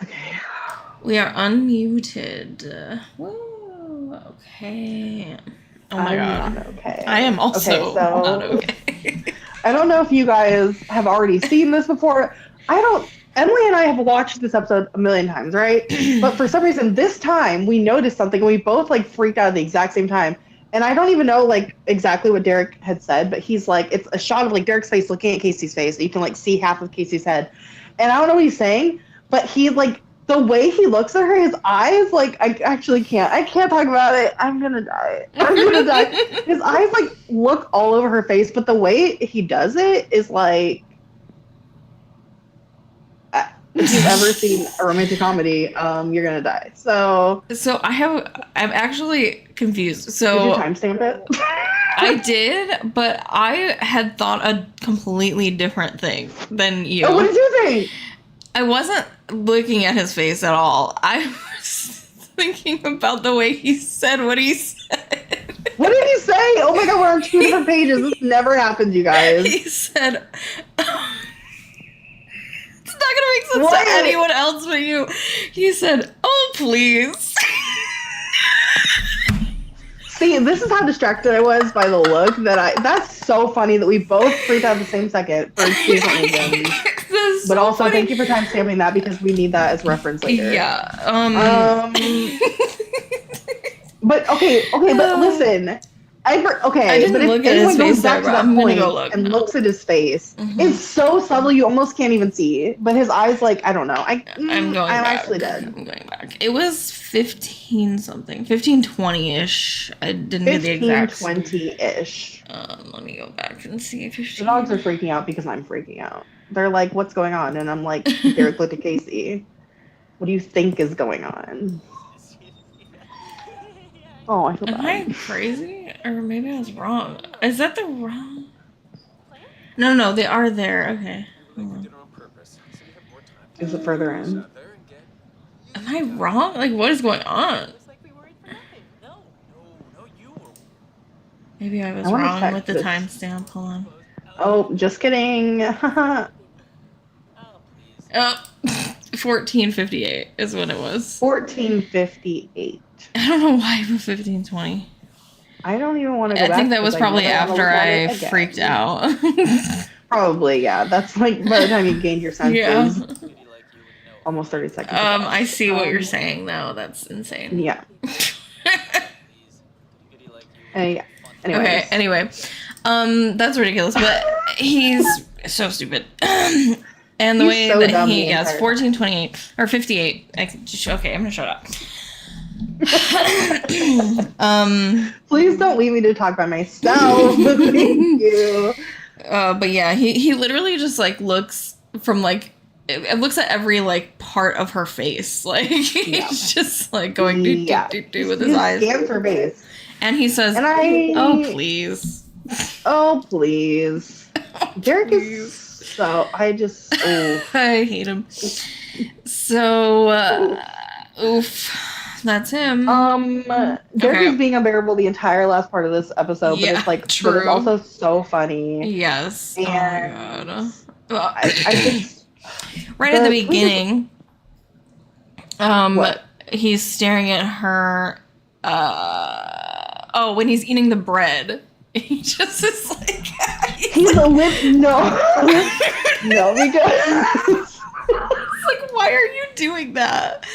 Okay. We are unmuted. Woo, okay. Oh my god. Not okay. I am also Okay, so not okay. I don't know if you guys have already seen this before. Emily and I have watched this episode a million times, right? But for some reason, this time we noticed something and we both like freaked out at the exact same time. And I don't even know like exactly what Derek had said, but he's like, it's a shot of like Derek's face looking at Casey's face. So you can like see half of Casey's head. And I don't know what he's saying, but he like, the way he looks at her, his eyes, like, I actually can't. I can't talk about it. I'm gonna die. I'm gonna die. His eyes, like, look all over her face, but the way he does it is like, if you've ever seen a romantic comedy, you're gonna die. So I'm actually confused. So did you timestamp it? I did, but I had thought a completely different thing than you. Oh, what did you think? I wasn't looking at his face at all. I was thinking about the way he said what he said. What did he say? Oh my god, we're on 2 different pages. This never happened, you guys. He said, it's not going to make sense What? to anyone else but you. He said, oh, please. See, this is how distracted I was by the look that's so funny that we both freaked out at the same second for different reasons. But So also, funny. thank you for timestamping that because we need that as reference later. Yeah. But okay, but listen. I didn't but if look at his anyone goes face back there, to but that I'm gonna point go look and now. looks at his face, Mhm. it's so subtle you almost can't even see. But his eyes, like, I don't know. I'm I'm back. actually dead. I'm going back. It was 15 something. 15-20-ish. I didn't get the exact. 20-ish. Let me go back and see. The dogs are freaking out because I'm freaking out. They're like, what's going on? And I'm like, Derek, look at Casey. What do you think is going on? Oh, I feel Am bad. I crazy? Or maybe I was wrong. Is that the wrong? No, they are there. Okay. Hold on. Is it further in? Am I wrong? Like, what is going on? Maybe I was I wanna wrong check with the this. timestamp. Hold on. Oh, just kidding. Oh, 14:58 is what it was. 14:58. I don't know why I put 15:20. I don't even want to go I back. think that was because probably never wanna after look at I it again. freaked out. Probably, yeah. That's like by the time you gained your senses, Yeah. almost 30 seconds. ago. I see what you're saying though. That's insane. Yeah. Yeah. Anyways. Okay, anyway. That's ridiculous, but he's so stupid. And the He's way so that dumb he, the yes, entire 14:28 or 58. Okay, I'm gonna shut up. Please don't leave me to talk by myself. Thank you. But yeah, he literally just like looks from like it looks at every like part of her face, like Yeah. he's just like going do Yeah. He with his eyes, scans her face. and he says, And "Oh please, Oh, please. Derek please." is so. I just. Oh. I hate him. So, oof, that's him. Derek Okay. is being unbearable the entire last part of this episode, but Yeah, it's like, true. but it's also so funny. Yes. And Oh my god. Well, I just. right at the the- beginning, What? he's staring at her. When he's eating the bread, he just is like. He's a lip. No. No, because. It's like, why are you doing that?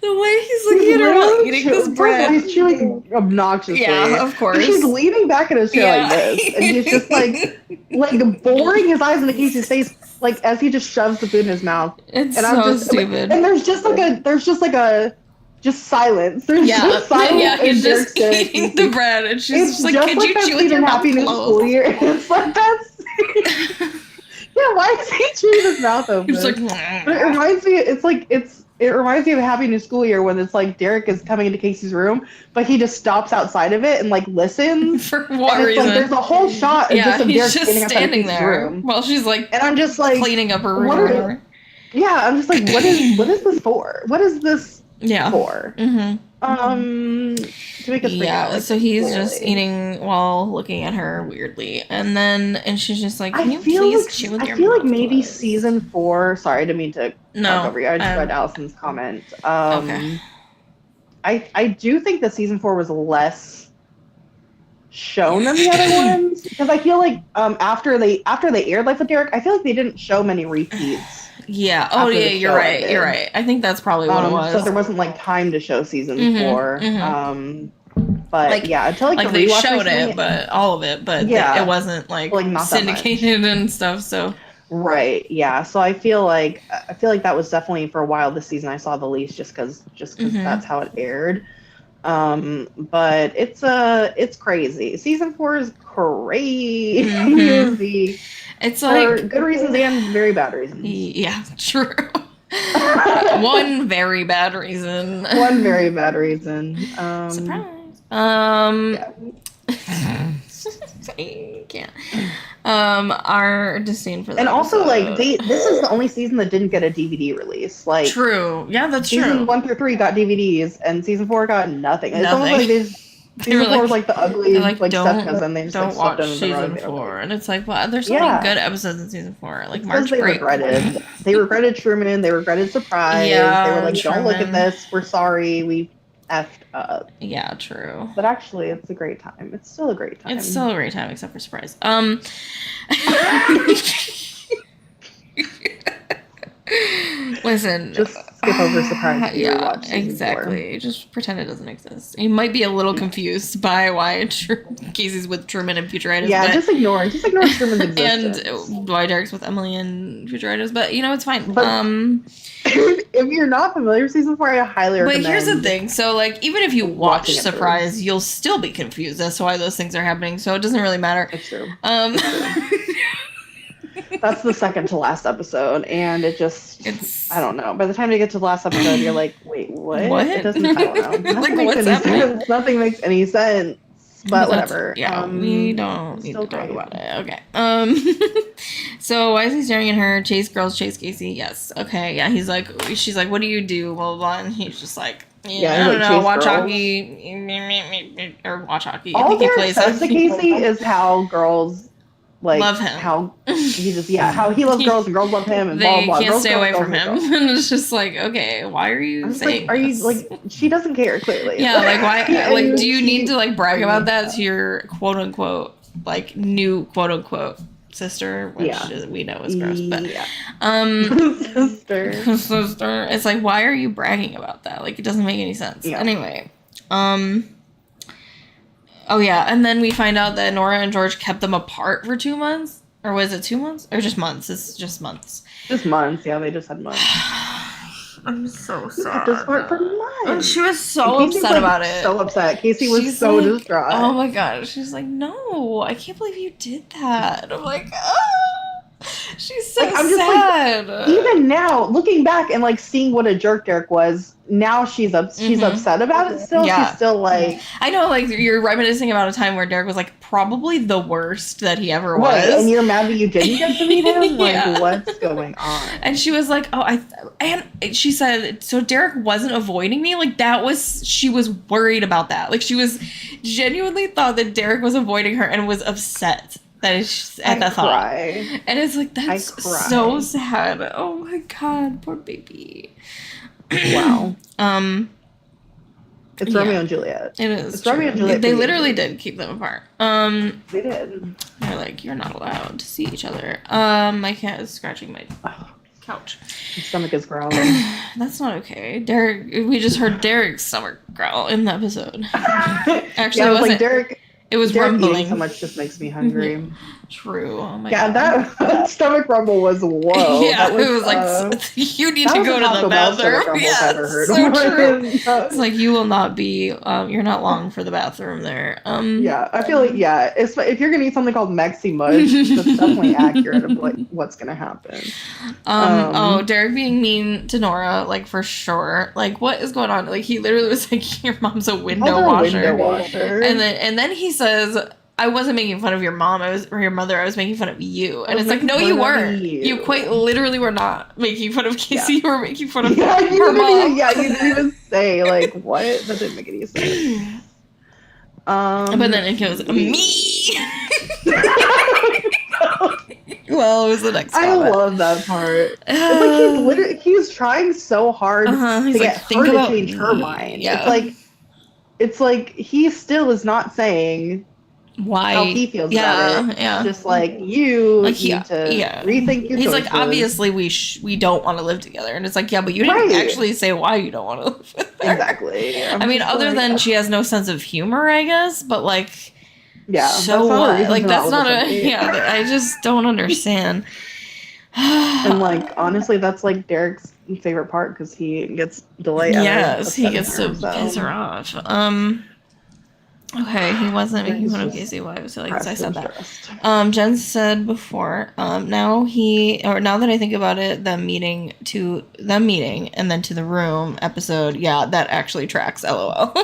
The way he's looking at her while eating this bread. He's chewing obnoxiously. Yeah, of course. She's leaning back in his chair Yeah. like this, and he's just like boring his eyes into Casey's face, like as he just shoves the food in his mouth. It's And so I'm just stupid. And there's just silence. There's just silence. Yeah, he's and just Derek eating staring. the bread, and she's It's just like, just "Could like you that chew with scene your in mouth Happy New School closed?" Year. It's like that's. Yeah, why is he chewing his mouth open? He's like, But it reminds me. It reminds me of Happy New School Year when it's like Derek is coming into Casey's room, but he just stops outside of it and like listens. for And what it's reason? like there's a whole shot of Yeah, just of Derek he's just standing outside of standing Casey's there room. while she's like And I'm just like cleaning up her room. what or are- whatever. Yeah, I'm just like, what is this for? What is this Yeah. for? Mm-hmm. To make us freak out, Yeah, like, so he's just slowly. eating while looking at her weirdly. And she's just like, can I you feel please like chew with I your feel like mouth maybe closed? season 4. Sorry, I didn't mean to talk No. over you. I just read Allison's comment. Okay. I do think that season 4 was less shown than the other ones because I feel like after they aired Life with Derek, I feel like they didn't show many repeats. Yeah. Oh, after yeah, the you're show right. ended. You're right. I think that's probably what it was. So there wasn't like time to show season 4. But Like- yeah, until like the they rewatch showed recently, it, but all of it, but Yeah. it wasn't like Like, not that much. syndicated and stuff. So right, yeah. So I feel like that was definitely for a while this season I saw the least just because that's how it aired. But it's crazy. Season 4 is crazy. it's For like good reasons and very bad reasons. yeah, true. One very bad reason. One very bad reason. Surprise. Yeah. I can't. Our disdain for that. And also, like, episode. this is the only season that didn't get a DVD release. Like, True. Yeah, that's season true. 1 through 3 got DVDs, and season 4 got nothing. It's almost Nothing. like they season 4 was like the ugly, they're like don't step-cousin. They just don't like swept watch under the rug. season 4, and it's like, well, there's so many good episodes in season 4. Like March Because break. they regretted Truman. They regretted Surprise. Yeah, they were like, don't look at Truman. this. We're sorry. We effed up. Yeah, true. But actually, it's a great time. It's still a great time. It's still a great time, except for Surprise. Listen. Just skip over Surprise. If you Yeah, watch season 4. exactly. Just pretend it doesn't exist. You might be a little confused by why Casey's with Truman and Futuritis. Yeah, but, just ignore Truman's existence. and why Derek's with Emily and Futuritis. But it's fine. But- if you're not familiar with season 4, I highly recommend. But here's the thing. So, like, even if you watch watching it Surprise, you'll still be confused as to why those things are happening. So it doesn't really matter. It's true. It's That's the second to last episode, and it just, I don't know. By the time you get to the last episode, you're like, wait, what? What? It doesn't, I don't know. Nothing Like, makes what's any happening? sense. Nothing makes any sense. But whatever. Yeah, we don't need to still talk great. about it. Okay. So why is he staring at her? Chase girls, chase Casey. Yes. Okay. Yeah. She's like, what do you do? Blah, blah, blah. And he's just like, Yeah, I he's don't like, know. chase Watch girls. hockey. Or watch hockey. I All think he Derek plays says to hockey. Casey is how girls like Love him. How he just how he loves girls and girls love him and blah They blah blah. can't Girls, stay girls, away girls, from him. girls. And it's just like, okay, why are you I'm just saying like, are you this? like she doesn't care clearly. Yeah, like why? And Like, do you she- need to like brag about that to your quote unquote like new quote unquote sister, which Yeah. we know is gross, but Yeah. sister. Sister. It's like, why are you bragging about that? Like, it doesn't make any sense. Yeah. Anyway, oh yeah, and then we find out that Nora and George kept them apart for 2 months, or was it 2 months, or just months? It's just months. Just months. Yeah, they just had months. I'm so Kept sorry. us apart for months. And she was so And Casey's, upset like, about it. So upset. Casey was She's so like, distraught. Oh my god. She's like, no, I can't believe you did that. I'm like, ah. She's so Like, I'm just like, sad. Even now, looking back and like seeing what a jerk Derek was, now she's Mhm. upset about it still. Yeah. She's still like, I know, like, you're reminiscing about a time where Derek was like probably the worst that he ever was. right, and you're mad that you didn't get to meet him? Like, Yeah. what's going on? And she was like, and she said, so Derek wasn't avoiding me? Like, she was worried about that. Like, she was genuinely thought that Derek was avoiding her and was upset at that thought. Cry. And it's like, that's cry. so sad. Oh my god, poor baby. Wow. It's Yeah. Romeo and Juliet. It is. It's Romeo and true. Juliet They for you. literally did keep them apart. They did. They're like, you're not allowed to see each other. My cat is scratching my Oh, couch. my stomach is growling. That's not okay. We just heard Derek's stomach growl in the episode. Actually, Yeah, I it was wasn't. like, Derek It was eating rumbling. so much just makes me hungry. True. Oh my Yeah, god. that stomach rumble was whoa. Yeah, that was, it was like you need that to was go a to Taco the Bell stomach bathroom. rumble Yeah, I've ever heard. so true. That- It's like you will not be. You're not long for the bathroom there. yeah, I feel like if you're gonna eat something called Maxi Mush, that's definitely accurate of like what's gonna happen. Oh, Derek being mean to Nora, like for sure. Like, what is going on? Like, he literally was like, "Your mom's a window Called her a washer," window washer. and then he says, I wasn't making fun of your mom. Or your mother. I was making fun of you. And was it's like, no, making you fun of weren't. you. You quite literally were not making fun of Casey. Yeah. You were making fun of Yeah, her mom. you didn't even say, like, what? That didn't make any sense. But then it goes, me! Well, it was the next I comment. love that part. It's like he's trying so hard to He's get like, think her to about change her me. mind. Yeah. It's like he still is not saying Why? how he feels about it. Yeah. It's just like you Like, need to rethink your He's choices. like, obviously we don't want to live together. And it's like, yeah, but you didn't actually say why you don't want to live with her. Exactly. I mean, other than she has no sense of humor, I guess, but like, yeah, so what? Like, that's not I just don't understand. And like, honestly, that's like Derek's favorite part because he gets delay. Yes, he gets to piss her off. Okay, he wasn't making fun of Casey. Why was it like I said that? Jen said before. Now that I think about it, them meeting and then to the room episode. Yeah, that actually tracks. LOL.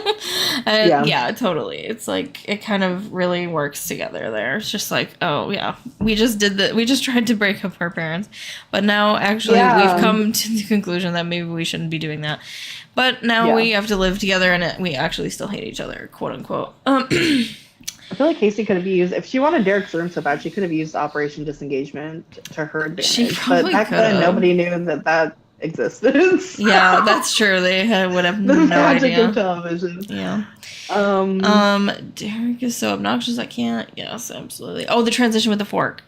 Yeah, totally. It's like it kind of really works together there. It's just like, oh yeah, we just tried to break up our parents, but now actually we've come to the conclusion that maybe we shouldn't be doing that. But now we have to live together, and we actually still hate each other, quote unquote. I feel like Casey could have used, if she wanted Derek's room so bad, she could have used Operation Disengagement to her advantage. She probably but back then, nobody knew that existed. Yeah, that's true. They would have no idea. Of television. Yeah. Derek is so obnoxious. I can't. Yes, absolutely. Oh, the transition with the fork.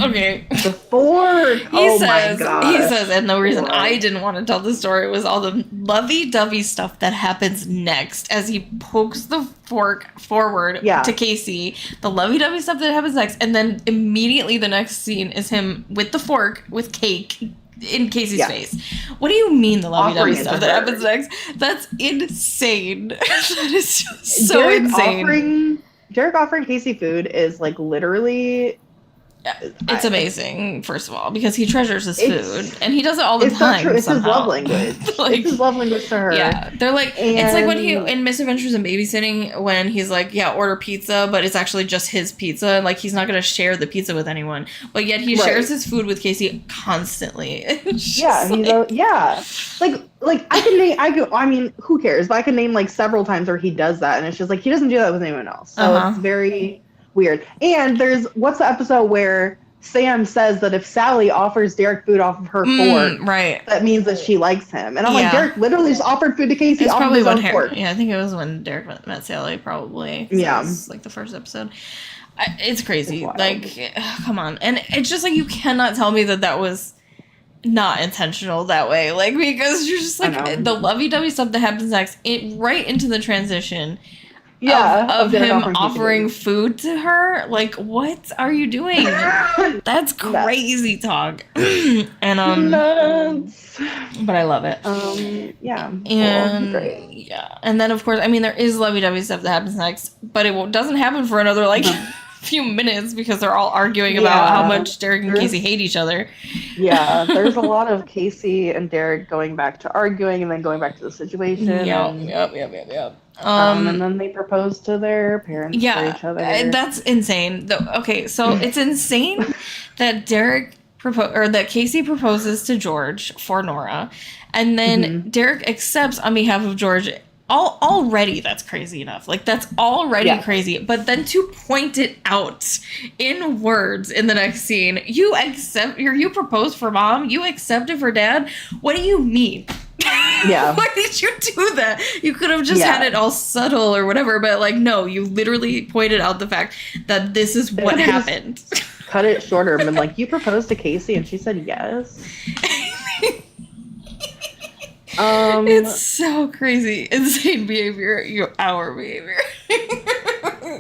Okay. The fork. My god. He says, and the reason I didn't want to tell the story was all the lovey-dovey stuff that happens next as he pokes the fork forward to Casey. The lovey-dovey stuff that happens next, and then immediately the next scene is him with the fork with cake in Casey's face. What do you mean the lovey-dovey stuff that happens next? That's insane. That is just so insane. Derek offering Casey food is like literally... It's amazing, first of all, because he treasures his food, and he does it all the time. It's his love language. Like, it's his love language to her. Yeah, they're like, it's like when he, in Misadventures in Babysitting, when he's like, yeah, order pizza, but it's actually just his pizza, and like, he's not going to share the pizza with anyone, but yet he shares his food with Casey constantly. Yeah, like, I mean, who cares? But I can name like several times where he does that, and it's just like, he doesn't do that with anyone else. So it's very... weird. And what's the episode where Sam says that if Sally offers Derek food off of her fork, that means that she likes him. And I'm like, Derek literally just offered food to Casey off of his own fork. Yeah, I think it was when Derek met Sally, probably. Yeah. It was like the first episode. It's crazy. Like, come on. And it's just like, you cannot tell me that was not intentional that way. Like, because you're just like, the lovey-dovey stuff that happens next, right into the transition. Of him offering food to her. Like, what are you doing? That's crazy talk. And nuts. But I love it. And then of course, I mean, there is lovey-dovey stuff that happens next, but it doesn't happen for another like few minutes because they're all arguing about how much Derek and Casey hate each other. Yeah, there's a lot of Casey and Derek going back to arguing and then going back to the situation. Yep. And then they propose to their parents for each other. That's insane. Okay, so it's insane that that Casey proposes to George for Nora, and then Derek accepts on behalf of George. Already that's crazy enough. Like, that's already crazy. But then to point it out in words in the next scene, you proposed for mom, you accepted for dad. What do you mean? Yeah. Why did you do that? You could have just had it all subtle or whatever, but like, no, you literally pointed out the fact that this is what happened. Cut it shorter and been like, you proposed to Casey and she said yes. It's so crazy. Insane behavior. Our behavior.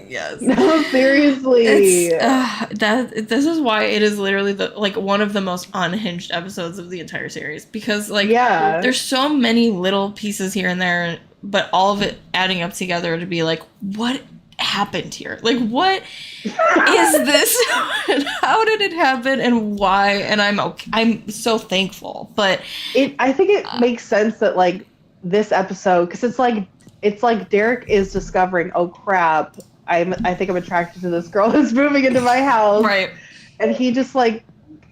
Yes. No, seriously. This is why it is literally one of the most unhinged episodes of the entire series. Because there's so many little pieces here and there, but all of it adding up together to be like, what happened here? Like, what is this? How did it happen and why? And I'm so thankful, but I think it makes sense that like this episode, because it's like Derek is discovering, oh crap, I think I'm attracted to this girl who's moving into my house. Right. And he just like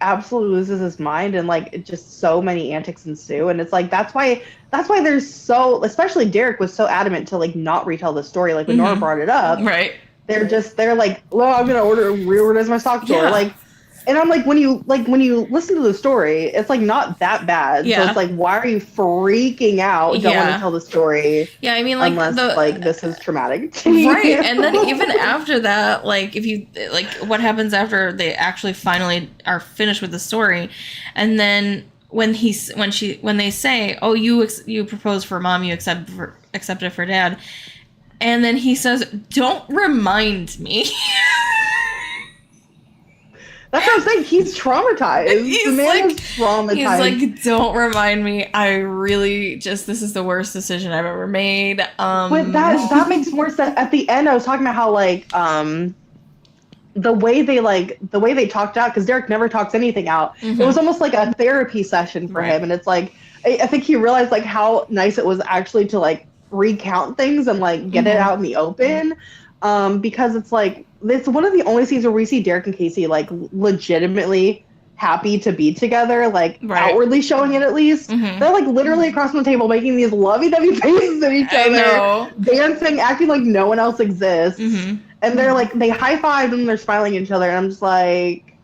absolutely loses his mind, and like it just so many antics ensue, and it's like that's why there's so, especially Derek was so adamant to like not retell the story, like when Nora brought it up. Right. They're like, well, I'm gonna reorganize my stock drawer. Yeah. Like, and I'm like, when you listen to the story, it's like not that bad. Yeah. So it's like, why are you freaking out? Don't want to tell the story. Yeah, I mean, like, unless like this is traumatic to you. Right. And then even after that, like, if you like, what happens after they actually finally are finished with the story, and then when they say, oh, you proposed for mom, you accepted for dad, and then he says, don't remind me. That's what I'm saying. He's traumatized. The man is traumatized. He's like, don't remind me. I really this is the worst decision I've ever made. But that makes more sense. At the end, I was talking about how like the way they talked out, because Derek never talks anything out. Mm-hmm. It was almost like a therapy session for him, and it's like I think he realized like how nice it was actually to like recount things and like get it out in the open, because it's like it's one of the only scenes where we see Derek and Casey like legitimately happy to be together, like outwardly showing it at least. They're like literally across the table making these lovey-dovey faces at each other, dancing, acting like no one else exists. And they're like, they high-five and they're smiling at each other, and I'm just like,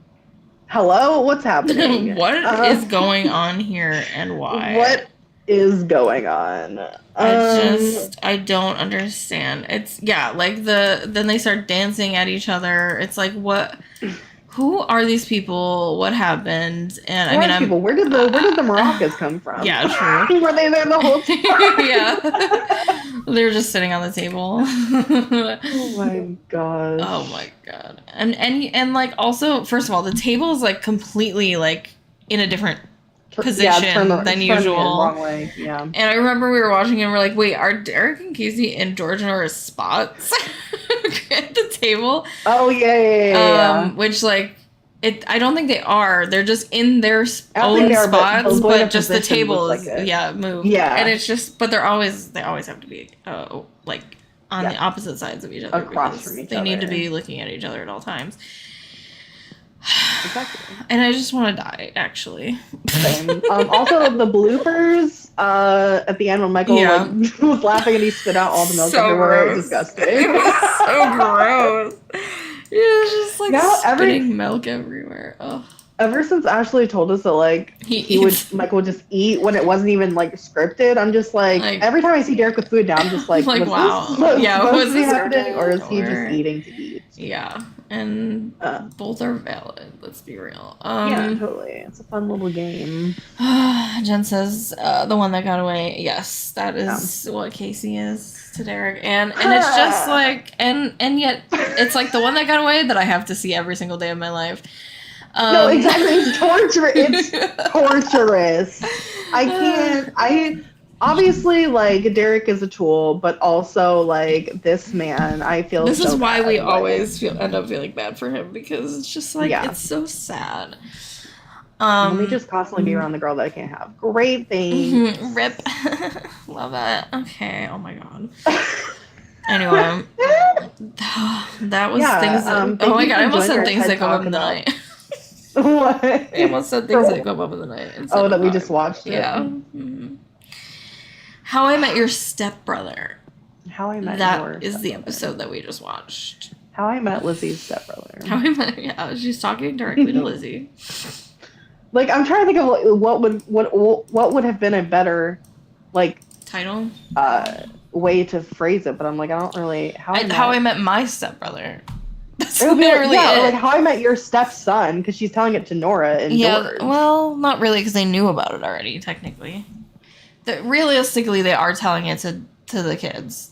hello? What's happening? What is going on here, and why? What is going on? I don't understand. It's like then they start dancing at each other. It's like, what? Who are these people? What happened? And where did the maracas come from? Yeah, true. Were they there the whole time? Yeah, they're just sitting on the table. Oh my gosh. Oh my god. And like also, first of all, the table is like completely like in a different position than usual. Wrong way. Yeah. And I remember we were watching and we're like, wait, are Derek and Casey in George and Nora's spots at the table? Oh yeah. Which like I don't think they are. They're just in their own spots, but just the table is moved. Yeah. And it's just, but they always have to be like on the opposite sides of each other, across from each other. They need to be looking at each other at all times. Exactly. And I just want to die, actually. Same. Also, the bloopers at the end when Michael was laughing and he spit out all the milk everywhere. Disgusting. It was so gross. It was just like spitting milk everywhere. Ugh. Ever since Ashley told us that like Michael would just eat when it wasn't even like scripted, I'm just like every time I see Derek with food now, I'm just like wow. Was this happening, or is he just eating to eat? Yeah. And both are valid. Let's be real. Yeah, totally. It's a fun little game. Jen says the one that got away. Yes, that is what Casey is to Derek, and it's just like and yet it's like the one that got away that I have to see every single day of my life. No, exactly. It's torture. It's torturous. I can't. Obviously, like, Derek is a tool, but also, like, this man, I feel this so is why bad, we always end up feeling bad for him, because it's just, like, it's so sad. Let me just constantly be around the girl that I can't have. Great thing. Rip. Love it. Okay. Oh, my God. Anyway. That was things that... oh, my God. I almost said things that go up in the night. What? I almost said things that go up in the night. Oh, that we just watched it? Yeah. Mm-hmm. How I Met Your Stepbrother. How I Met That is the episode that we just watched. How I Met Lizzie's Stepbrother. How I Met, she's talking directly to Lizzie. Like, I'm trying to think of what would have been a better, like, title? Way to phrase it, but I'm like, I don't really... How I Met My Stepbrother. That's literally it. Like How I Met Your Stepson, because she's telling it to Nora and George. Well, not really, because they knew about it already, technically. Realistically, they are telling it to the kids.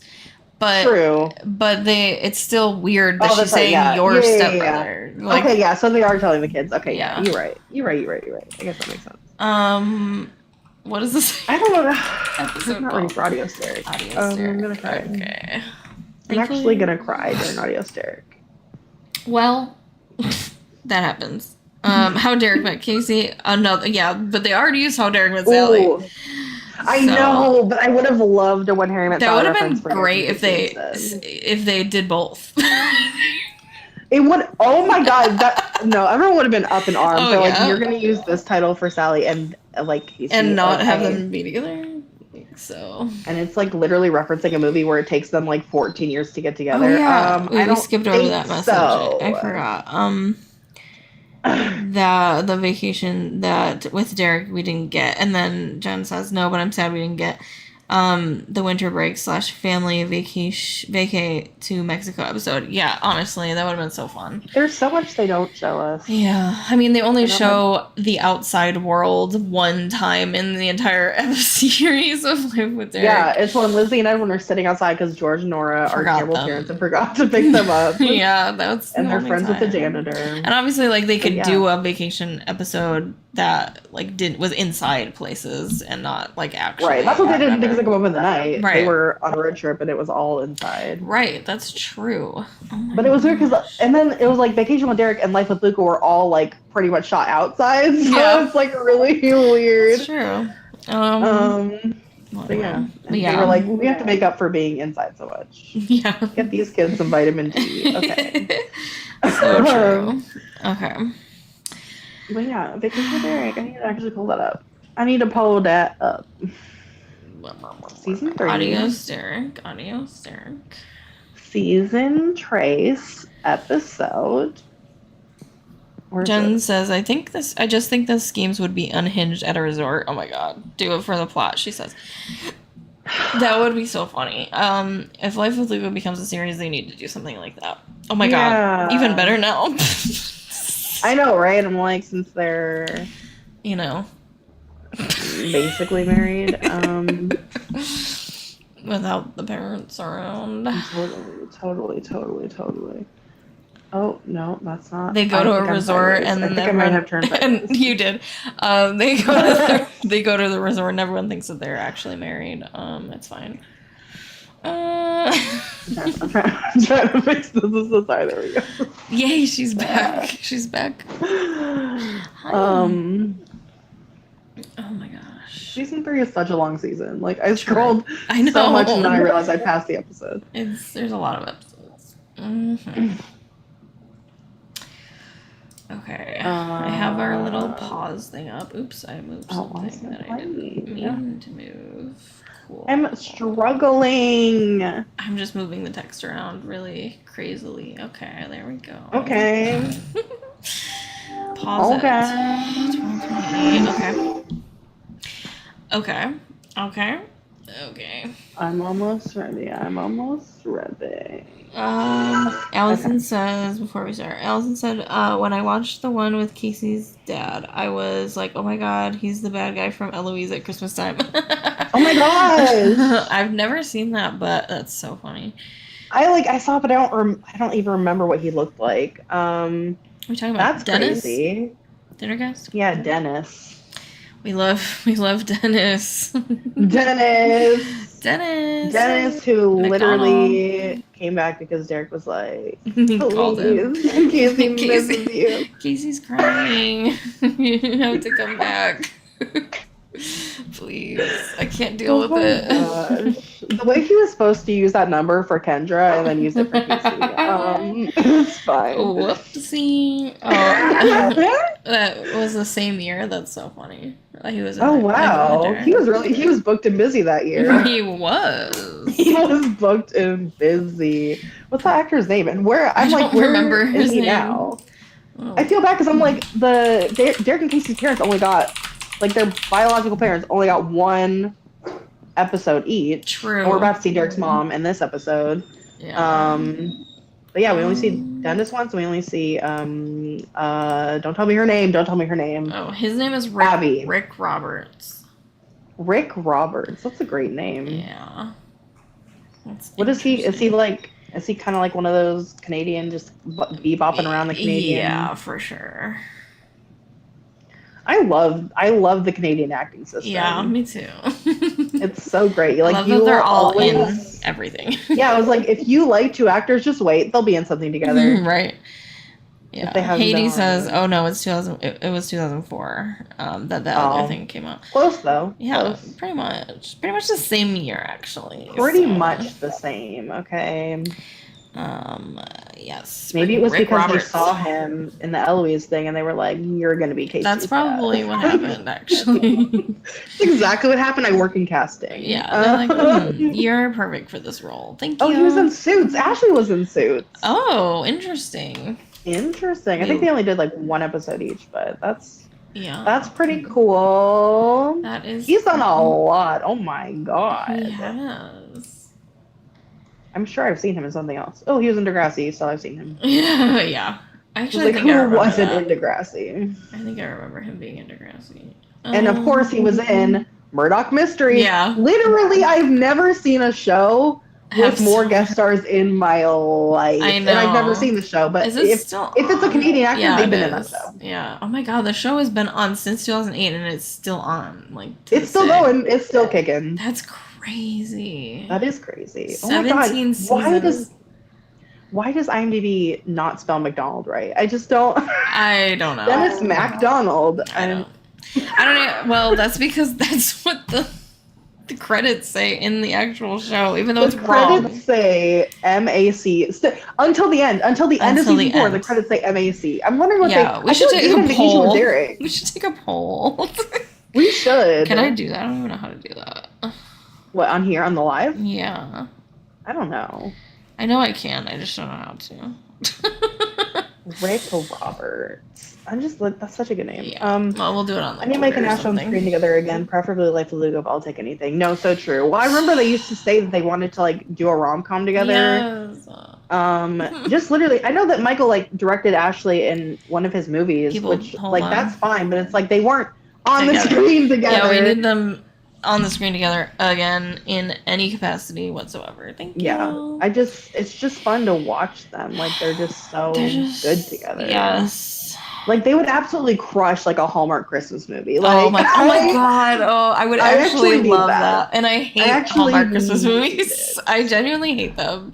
But, true. But it's still weird that she's saying your stepbrother. Yeah. Like, okay, so they are telling the kids. Okay, yeah. You're right. I guess that makes sense. What is this? I don't know. Episode I'm not ready for Adios Derek. I'm gonna cry. Okay. I'm actually gonna cry during Adios Derek. Well, that happens. How Derek Met Casey. Another, but they already used How Derek Met Sally. I So, know, but I would have loved a When Harry Met that Sally would have reference been for great Derek instead. if they did both. It would. Oh my god, that no, everyone would have been up in arms. Oh They're like, yeah, you're gonna use this title for Sally and like and Casey. not Like have I, them be together. So. and it's like literally referencing a movie where it takes them like 14 years to get Oh together. yeah, I we don't skipped over think that message. I so. forgot. The vacation that with Derek we didn't get, and then Jen says no, but I'm sad we didn't get the winter break / family vacation vacay to Mexico episode. Yeah, honestly, that would have been so fun. There's so much they don't show us. Yeah, I mean they only And I'm show the outside world one time in the entire series of Live with Derek. Yeah, it's when Lizzie and Edwin are sitting outside because George and Nora are Forgot terrible them. parents and forgot to pick them up. Yeah, that's And the they're only friends with the time. janitor. And obviously, like they could yeah. do a vacation episode that like was inside places and not like actually. Right, that's what they did in whatever. Things That Come Up in the Night. Right. They were on a road trip and it was all inside. Right, that's true. Oh my But it was weird because, gosh. and then it was like Vacation with Derek and Life with Luca were all like pretty much shot outside. So Yeah. it's like really weird. It's true. But yeah. But yeah. They were like, we have to make up for being inside so much. Yeah. Get these kids some vitamin D. Okay. So true. Okay. But yeah, Vacation with Derek. I need to actually pull that up. I need to pull that up. Season 3. Adios, Derek. Adios, Derek. Season Trace episode. Where's Jen it? says, I just think the schemes would be unhinged at a resort. Oh my god. Do it for the plot, she says. That would be so funny. If Life with Luca becomes a series, they need to do something like that. Oh my god. Even better now. I know, right? I'm like, since they're You know. basically married, Without the parents around. totally. Oh no, that's not. They go to a resort and I then think I might have turned and backwards. you did. They go to the resort and everyone thinks that they're actually married. It's fine. I'm trying to fix this. Sorry, there we go. Yay, she's back. She's back. Oh my gosh. Season 3 is such a long season. Like I scrolled I know. so much and then I realized I passed the episode. There's a lot of episodes. Mm-hmm. Okay. I have our little pause thing up. Oops, I moved why is something it that I didn't playing? mean to move. Cool. I'm struggling. I'm just moving the text around really crazily. Okay, there we go. Okay. Pause Okay. it. 12:28. Okay. I'm almost ready. Allison says, before we start, Allison said, when I watched the one with Casey's dad, I was like, oh my god, he's the bad guy from Eloise at Christmas time. Oh my gosh! I've never seen that, but that's so funny. I saw it, but I don't even remember what he looked like. Are we talking about That's Dennis? crazy. Dinner guest? Yeah, Dennis. We love Dennis. Dennis, who literally came back because Derek was like, He called him. Casey misses you. Casey's crying. You have to come back. Please. I can't deal with it. Gosh. The way he was supposed to use that number for Kendra and then use it for Casey, it's fine. Whoopsie. Oh, that was the same year. That's so funny. He was. Oh wow, he was booked and busy that year. He was. He was booked and busy. What's that actor's name? And where I don't remember where his is he name. now? Oh. I feel bad because I'm like Derek and Casey's parents only got their biological parents only got one episode each. True. And we're about to see Derek's mom in this episode. Yeah. But yeah, we only see Dennis once. And we only see don't tell me her name. Oh, his name is Rick. Abby. Rick Roberts. Rick Roberts. That's a great name. Yeah. That's What is he? Is he interesting. Is he kind of like one of those Canadian, just bebopping around the Canadian? Yeah, for sure. I love the Canadian acting system. Yeah, me too. It's so great. I Like love you that they're all always, in everything. Yeah, I was like, if you like two actors, just wait. They'll be in something together. Right. Yeah. If they haven't Haiti been says, already. "Oh no, it's 2000. It was 2004. That the other thing came out." Close though. Yeah, Close. pretty much the same year actually. Pretty So, much the same. Okay. yes. Maybe it was Rick because they Roberts. saw him in the Eloise thing and they were like, "You're gonna be Casey's That's probably dad." what happened actually. That's exactly what happened. I work in casting. Yeah, they're like, "You're perfect for this role. Thank you." Oh, he was in Suits. Ashley was in Suits. Oh, interesting. Interesting. I think they only did like one episode each, but that's pretty cool. That is. He's done a lot. Oh my god. He has. I'm sure I've seen him in something else. Oh, he was in Degrassi, so I've seen him. Yeah. Actually, Like, I think I who remember wasn't that. in Degrassi? I think I remember him being in Degrassi. And of course, he was in Murdoch Mysteries. Yeah. Literally, I've never seen a show with Have more so- guest stars in my life. I And I've never know. seen the show, but Is it if still it's a on? Canadian actor, Yeah, they've it been in that is. show. Yeah. Oh my god, the show has been on since 2008 and it's still on. Like to It's this still day. going. It's still kicking. That's crazy. That is crazy. Oh my 17 god. seasons. Why does IMDb not spell McDonald right? I just don't. I don't know. Dennis MacDonald. I don't know. Well, that's because that's what the credits say in the actual show, even though The it's wrong. credits say MAC until the end. Until the end of Until the season 4, the end. credits say MAC. I'm wondering what Yeah, they. we I should feel like take even a Vacation with poll. Derek. We should take a poll. We should. Can I do that? I don't even know how to do that. What, on here on the live? Yeah. I don't know. I know I can. I just don't know how to. Rick Roberts. I'm just like, that's such a good name. Yeah. Well, we'll do it on the I need to make an Twitter or Ash on something. screen together again, preferably Life of Lugo, but I'll take anything. No, so true. Well, I remember they used to say that they wanted to like do a rom-com together. Yes. Just literally, I know that Michael like directed Ashley in one of his movies, People, which hold like on. that's fine, but it's like they weren't on the Together. screen together. Yeah, we need them on the screen together again in any capacity whatsoever. Thank you. Yeah, it's just fun to watch them. Like they're just so They're just good together. Yes. Like they would absolutely crush like a Hallmark Christmas movie. Like oh my god! Oh, I would I actually actually need love that. that. And I hate actually Hallmark Christmas need movies. it. I genuinely hate them.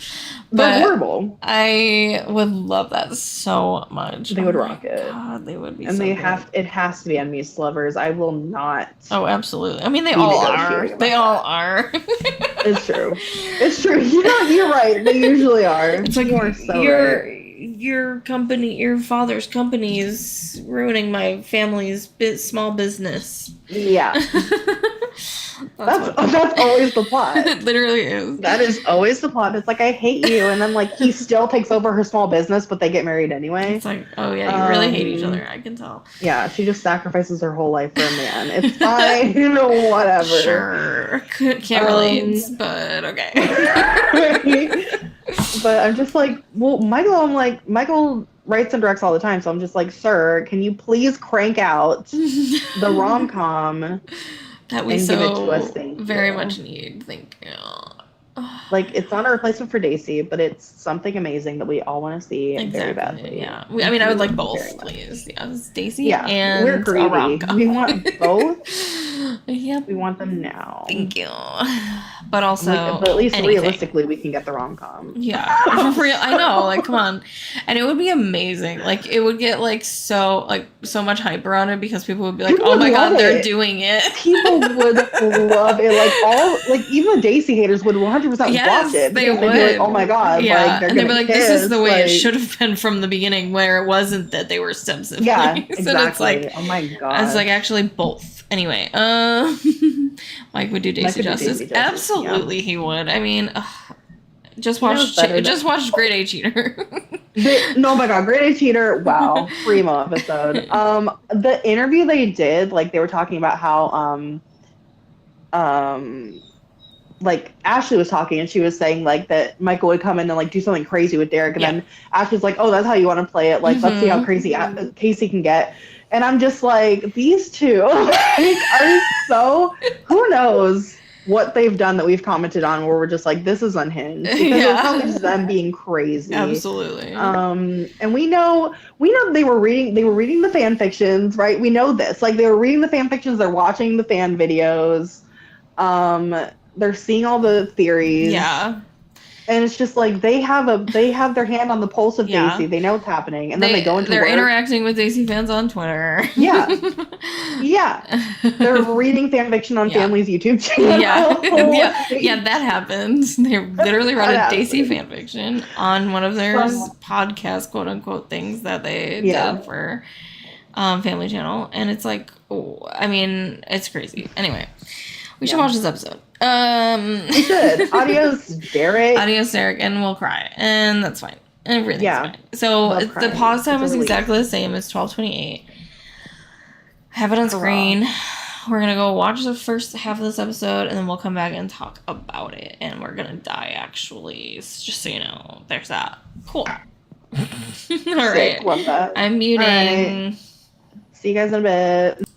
They're But horrible. I would love that so much. They would Oh rock my it. God, they would be. And so they good. it has to be enemies to lovers. I will not. Oh, absolutely. I mean, they be all are. negotiating They about all are. It's true. It's true. You're right. They usually are. It's like you are so your right. your company, your father's company is ruining my family's small business. Yeah. That's That's always the plot. it literally is. That is always the plot. It's like, I hate you, and then like he still takes over her small business, but they get married anyway. It's like, oh yeah, you really hate each other. I can tell. Yeah, she just sasacrifices her whole life for a man. It's fine, whatever. Sure, can't relate, but okay. But I'm just like, well, Michael writes and directs all the time, so I'm just like, sir, can you please crank out the rom-com? That we and so give it to us, thank very you. much need. Thank you. Like, it's not a replacement for Daisy, but it's something amazing that we all want to see very badly. Yeah. I mean, I would like Very both, much. please. Yeah, Stacy Yeah, and we're a greedy. rom-com. We want both. Yep. We want them now. Thank you. But also, But at least anything. realistically, we can get the rom-com. Yeah, for real. I know. Like, come on, and it would be amazing. Like, it would get like so much hype around it because people would be like, People "Oh would my god, love they're it. doing it." People would love it. Like even the Daisy haters would 100% Yes, watch it. they because they'd would. be like, oh my god, Yeah, like they're and they'd gonna be like, "This is kiss," the way it like- should have been from the beginning, where it wasn't that they were step siblings." Yeah, And exactly. it's like, oh my god. it's like actually both. Anyway, Mike would do Mike Daisy would do justice. Daisy justice, Absolutely, he would. I mean, just knows watch, better than- just watch Grade A Cheater. No, my god, Great A Cheater, wow, primo episode. The interview they did, like they were talking about how like Ashley was talking and she was saying like that Michael would come in and like do something crazy with Derek, and then Ashley's like, oh, that's how you want to play it, like let's see how crazy Casey can get. And I'm just like, these two like, are so, who knows what they've done that we've commented on where we're just like, this is unhinged, because it's not just them being crazy. Absolutely. And we know they were reading the fan fictions, right? We know this. Like, they were reading the fan fictions, they're watching the fan videos, they're seeing all the theories. Yeah. And it's just like they have their hand on the pulse of Yeah. Daisy. They know what's happening, and then they go into they're work. interacting with Daisy fans on Twitter. Yeah. Yeah. They're reading fanfiction on Yeah. Family's YouTube channel. yeah, that happened. They literally wrote a Daisy fanfiction on one of their podcast, quote unquote, things that they did for Family Channel, and it's like, oh, I mean, it's crazy. Anyway, we should watch this episode. We should. Adios, Derek. Adios, Derek, and we'll cry, and that's fine. Everything's fine. So the pause time is exactly the same. It's 12:28. Have it on screen. We're gonna go watch the first half of this episode, and then we'll come back and talk about it. And we're gonna die, actually. Just so you know, there's that. Cool. All right. Love that. I'm muting. Right. See you guys in a bit.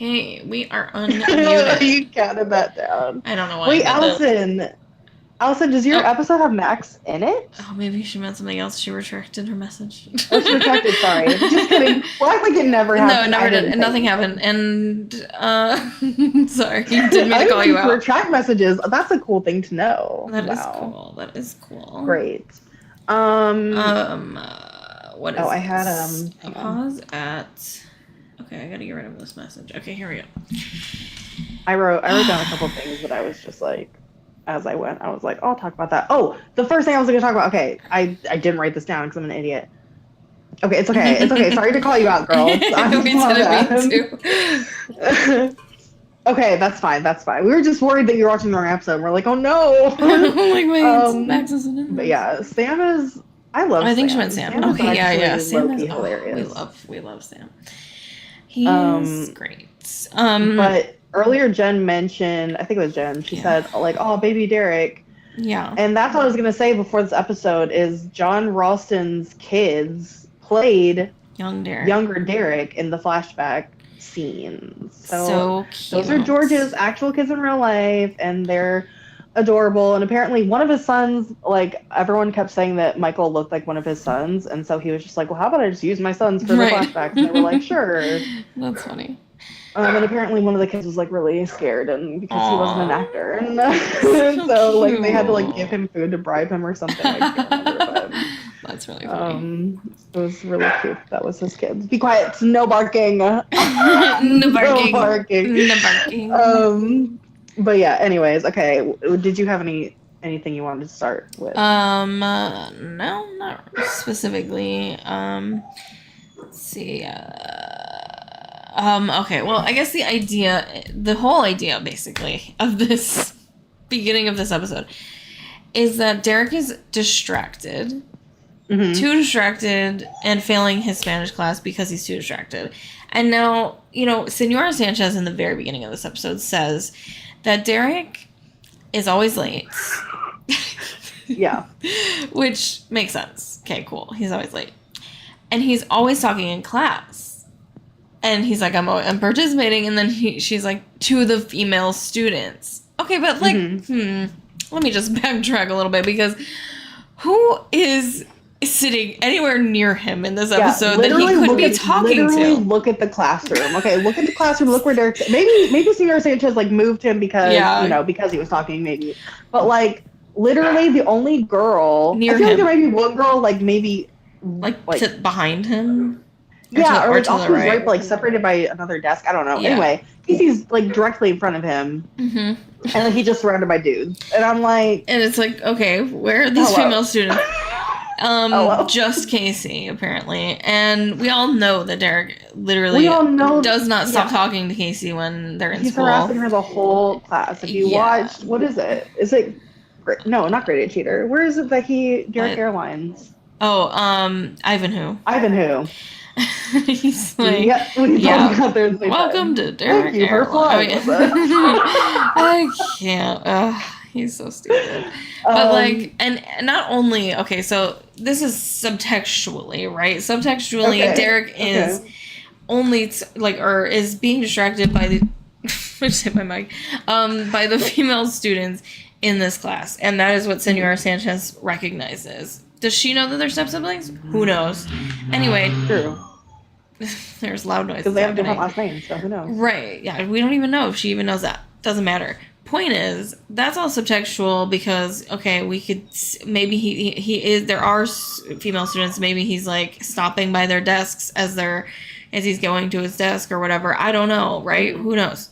Okay, we are unmuted. You counted that down. I don't know why. Wait, I did that. Allison, does your episode have Max in it? Oh, maybe she meant something else. She retracted her message. Oh, she retracted. Sorry. Just kidding. Well, I think it never happened. No, it never did. Nothing happened. And sorry, didn't mean to call you out. Retract messages. That's a cool thing to know. That is cool. That is cool. Great. What is? I had a pause at. Okay, I gotta get rid of this message. Okay, here we go. I wrote down a couple things that I was just like, as I went, I was like, I'll talk about that. Oh, the first thing I was going to talk about. Okay, I didn't write this down because I'm an idiot. Okay, it's okay. It's okay. Sorry to call you out, girls. Me too. Okay, that's fine. That's fine. We were just worried that you were watching the wrong episode. We're like, oh no. Like, wait, Max isn't in. But yeah, Sam is. I love. I think Sam. she meant Sam. Sam Okay, yeah. Sam is hilarious. We love Sam. He's great. But earlier Jen mentioned, I think it was Jen, she said, like, oh, baby Derek. Yeah. And that's what I was going to say before this episode is John Ralston's kids played younger Derek in the flashback scenes. So cute. Those are George's actual kids in real life, and they're adorable. And apparently one of his sons, like, everyone kept saying that Michael looked like one of his sons, and so he was just like, well, how about I just use my sons for the flashbacks? And they were like, sure. That's funny. And apparently one of the kids was like really scared, and because he wasn't an actor, and so like they had to like give him food to bribe him or something. I can't remember, but, that's really funny. It was really cute. That was his kids. Be quiet. No barking. No barking. No barking. No barking. But yeah. Anyways, okay. Did you have anything you wanted to start with? No, not specifically. Let's see. Okay, well, I guess the whole idea, basically, of this beginning of this episode is that Derek is distracted, too distracted, and failing his Spanish class because he's too distracted. And now, Senora Sanchez in the very beginning of this episode says that Derek is always late. Yeah. Which makes sense. Okay, cool. He's always late. And he's always talking in class. And he's like, I'm participating, and then she's like, to the female students. Okay, but like, let me just backtrack a little bit, because who is sitting anywhere near him in this episode that he could be talking to? Look at the classroom. Okay, look at the classroom. Look where Derek. Maybe Senora Sanchez like moved him because because he was talking, maybe. But like, literally, the only girl near I feel him. Like there might be one girl like maybe like behind him. Or like off to his right, but like separated by another desk. I don't know. Yeah. Anyway, Casey's like directly in front of him, and like he's just surrounded by dudes. And I'm like, and it's like, okay, where are these female students? Just Casey apparently, and we all know that Derek literally does not stop talking to Casey when they're in school. He's harassing her the whole class. If you watch, what is it? Is it? No, not Great Eight Cheater. Where is it that Derek Airlines? Oh, Ivanhoe. He's like, welcome to Derek Airlines. I can't. He's so stupid. But like, and not only, okay, so this is subtextually, right? Subtextually, Derek is only is being distracted by the, I just hit my mic, by the female students in this class, and that is what Senora Sanchez recognizes. Does she know that they're step-siblings? Who knows? Anyway. True. There's loud noises. Because they have different last names, so who knows? Right, yeah. We don't even know if she even knows that. Doesn't matter. Point is, that's all subtextual because, okay, we could, maybe he is, there are female students, maybe he's like stopping by their desks as he's going to his desk or whatever. I don't know, right? Who knows?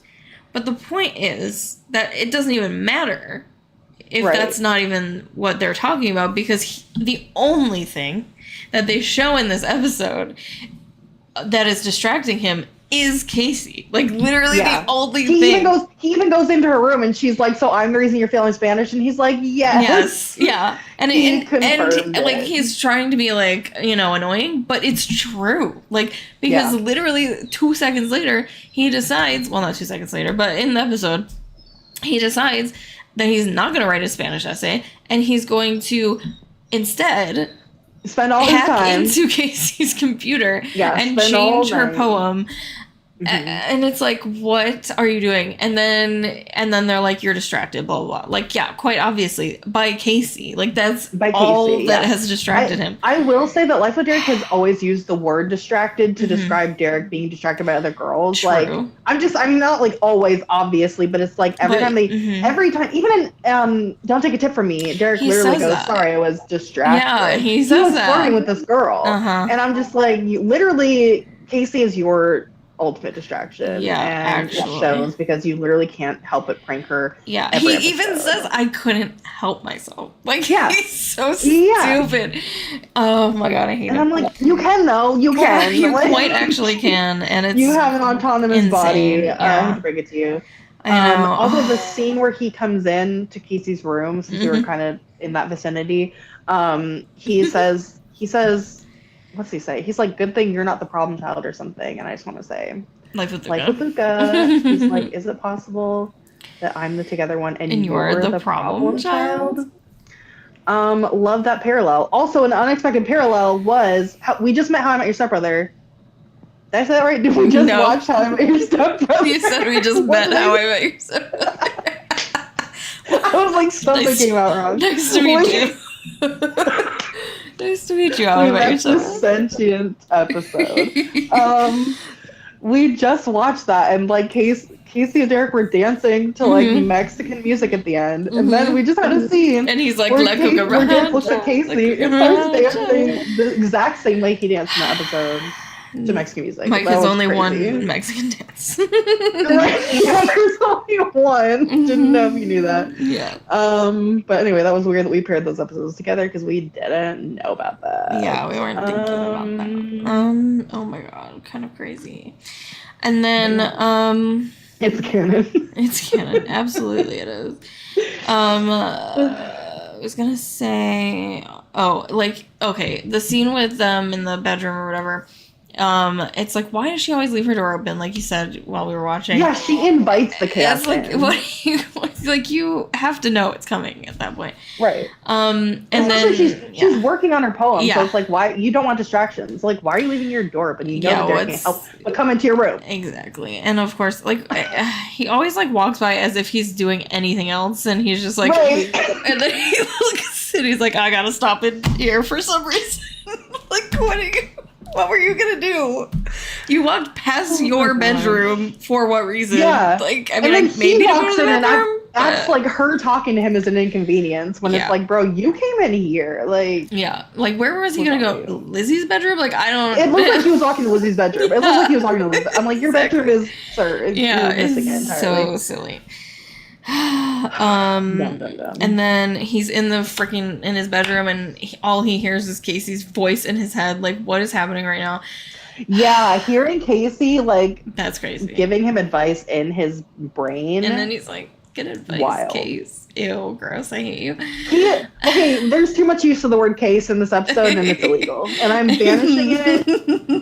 But the point is that it doesn't even matter if that's not even what they're talking about, because the only thing that they show in this episode that is distracting him is Casey. Like, literally the only thing. He even goes into her room and she's like, so I'm the reason you're failing Spanish? And he's like, yes. Yeah. And like, he's trying to be like, annoying, but it's true. Like, because literally 2 seconds later, he decides, well, not 2 seconds later, but in the episode, he decides that he's not going to write a Spanish essay, and he's going to instead spend all his time into Casey's computer and change her poem And it's like, what are you doing? And then they're like, you're distracted, blah, blah, blah. Like, yeah, quite obviously by Casey. Like, that's all that has distracted him. I will say that Life with Derek has always used the word distracted to describe Derek being distracted by other girls. True. Like, I'm not like always, obviously, but it's like every time, even in Don't Take a Tip from Me, Derek literally goes, sorry, I was distracted. Yeah, he says that. Flirting with this girl. And I'm just like, literally, Casey is your ultimate distraction. Yeah, and actually. it shows because you literally can't help but prank her. Yeah, he even says, I couldn't help myself. Like, he's so stupid. Oh my god, I hate him. And I'm like, you can though, you can. You quite actually can, and it's you have an autonomous body. Yeah. I have to bring it to you. I know. Also, the scene where he comes in to Casey's room, since we were kind of in that vicinity, he says, what's he say? He's like, good thing you're not the problem child or something. And I just want to say, Life with Luca. He's like, is it possible that I'm the together one and you're the problem child? Love that parallel. Also, an unexpected parallel was we just met How I Met Your Stepbrother. Did I say that right? Did we just watch How I Met Your Stepbrother? You said we just met How I Met Your Stepbrother. I was like, something came out wrong. Nice to meet you. Nice to meet you. How I Met Your Stepbrother. Sentient episode. We just watched that, and like Casey and Derek were dancing to like Mexican music at the end, and then we just had a scene. And he's like, "La cucaracha." Casey starts dancing the exact same way he danced in the episode to Mexican music. Mike, there's only one Mexican dance. Yeah, there's only one. Didn't know if you knew that. Yeah. But anyway, that was weird that we paired those episodes together because we didn't know about that. Yeah, we weren't thinking about that. Oh my god, kind of crazy. And then it's canon. It's canon. Absolutely, it is. I was gonna say, okay, the scene with them in the bedroom or whatever. It's like, why does she always leave her door open? Like you said while we were watching. Yeah, she invites the chaos. It's like, what you like? You have to know it's coming at that point, right? And then she's working on her poem, so it's like, why you don't want distractions? Like, why are you leaving your door open? You know that can't help but come into your room. Exactly, and of course, like he always like walks by as if he's doing anything else, and he's just like, and then he looks and he's like, I gotta stop in here for some reason. Like, what were you gonna do? You walked past your bedroom for what reason? Yeah. Like, I mean, maybe to go to the bathroom. That's like her talking to him is an inconvenience when it's like, bro, you came in here. Like, yeah. Like, where was he gonna go? Lizzie's bedroom? Like, I don't. It looked like he was walking to Lizzie's bedroom. It looked like he was walking to Lizzie's. I'm like, your bedroom is, sir. It's so silly. And then he's in his bedroom, and all he hears is Casey's voice in his head. Like, what is happening right now? Yeah, hearing Casey, like, that's crazy, giving him advice in his brain, and then he's like, "Get advice, Case." Ew, gross. I hate you. Okay, there's too much use of the word case in this episode, and it's illegal. And I'm banishing it.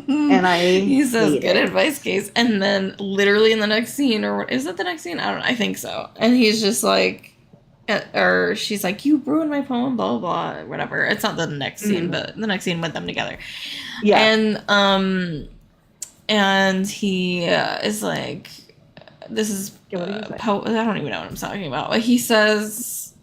And he says, "Good advice, Case." And then literally in the next scene, or what is that the next scene? I don't know. I think so. And he's just like, or she's like, "You ruined my poem," blah, blah, blah, whatever. It's not the next scene, but the next scene with them together. Yeah. And he is like, this is I don't even know what I'm talking about. He says,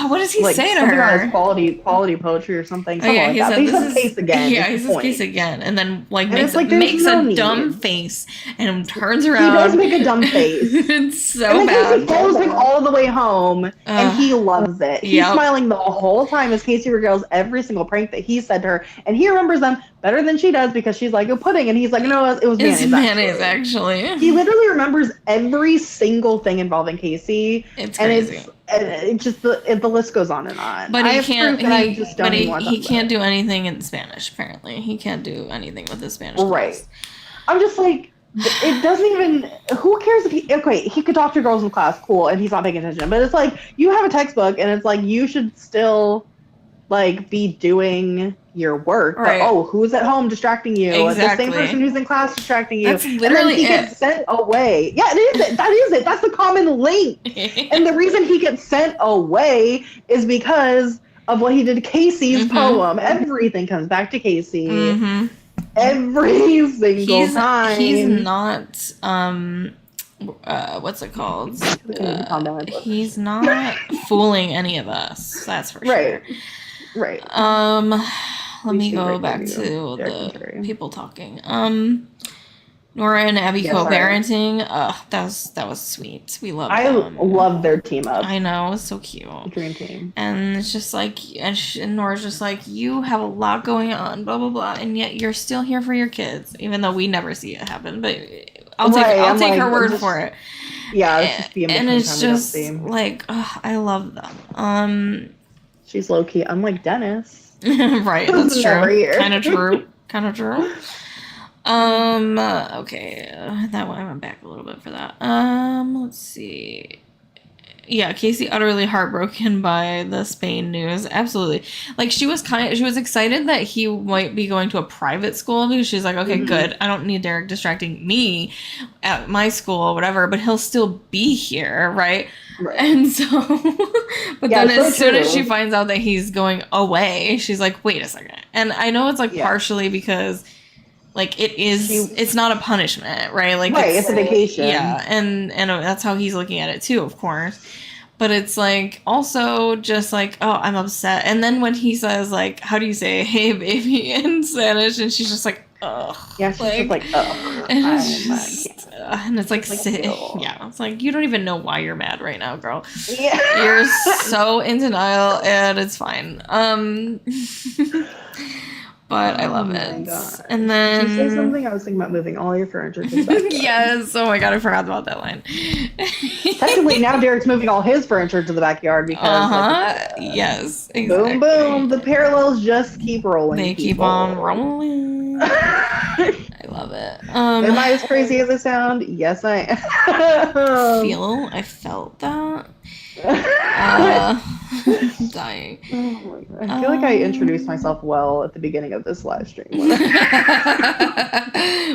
what does he say to her? Quality poetry or something. He says case again. Yeah, he says case again, and then makes a dumb face and turns around. He does make a dumb face. It's so bad. He follows him all the way home, and he loves it. He's smiling the whole time as Casey regales every single prank that he said to her, and he remembers them better than she does because she's like, a pudding, and he's like, no, it was mayonnaise. It's mayonnaise, actually. He literally remembers every single thing involving Casey. It's crazy. And it just the list goes on and on. But he can't. He can't do anything in Spanish. Apparently, he can't do anything with the Spanish. Right. Class. I'm just like, it doesn't even. Who cares if he could talk to girls in class, cool, and he's not paying attention. But it's like you have a textbook, and it's like you should still, like, be doing your work. Right. But, who's at home distracting you? Exactly. The same person who's in class distracting you. That's literally and then he gets sent away. Yeah, it is it. That is it. That's the common link. And the reason he gets sent away is because of what he did to Casey's poem. Everything comes back to Casey. every single time. He's not what's it called? He's not fooling any of us. That's for sure. Right. Let me go back to the people talking. Nora and Abby co-parenting. That was sweet. We love them. I love their team up. I know, it's so cute. Dream team. And it's just like, and Nora's just like, you have a lot going on, blah blah blah, and yet you're still here for your kids, even though we never see it happen. But I'll take her word for it. Yeah, it's just and it's just like, I love them. She's low key. I'm like Dennis. Right, that's true. Kind of true. Okay, that one I went back a little bit for that. Let's see. Yeah, Casey utterly heartbroken by the Spain news. Absolutely. Like she was excited that he might be going to a private school because she's like, okay, good. I don't need Derek distracting me at my school, whatever, but he'll still be here, right? And so, but then as soon as she finds out that he's going away, she's like, wait a second. And I know it's like partially because like it's not a punishment, right? Like it's a vacation. Yeah, and that's how he's looking at it too, of course. But it's like also just like, oh, I'm upset. And then when he says like, how do you say hey baby in Spanish? And she's just like, ugh. Yeah, she's just like, ugh. And it's like yeah, it's like you don't even know why you're mad right now, girl. Yeah. You're so in denial and it's fine. But I love it. And then did you say something? I was thinking about moving all your furniture to the backyard. Yes. Oh my god, I forgot about that line. Technically, now Derek's moving all his furniture to the backyard because. Yes. Exactly. Boom, boom. The parallels just keep rolling. They keep on rolling. I love it. Am I as crazy as I sound? Yes, I am. I felt that. Dying. Oh my god. I feel like I introduced myself well at the beginning of this live stream.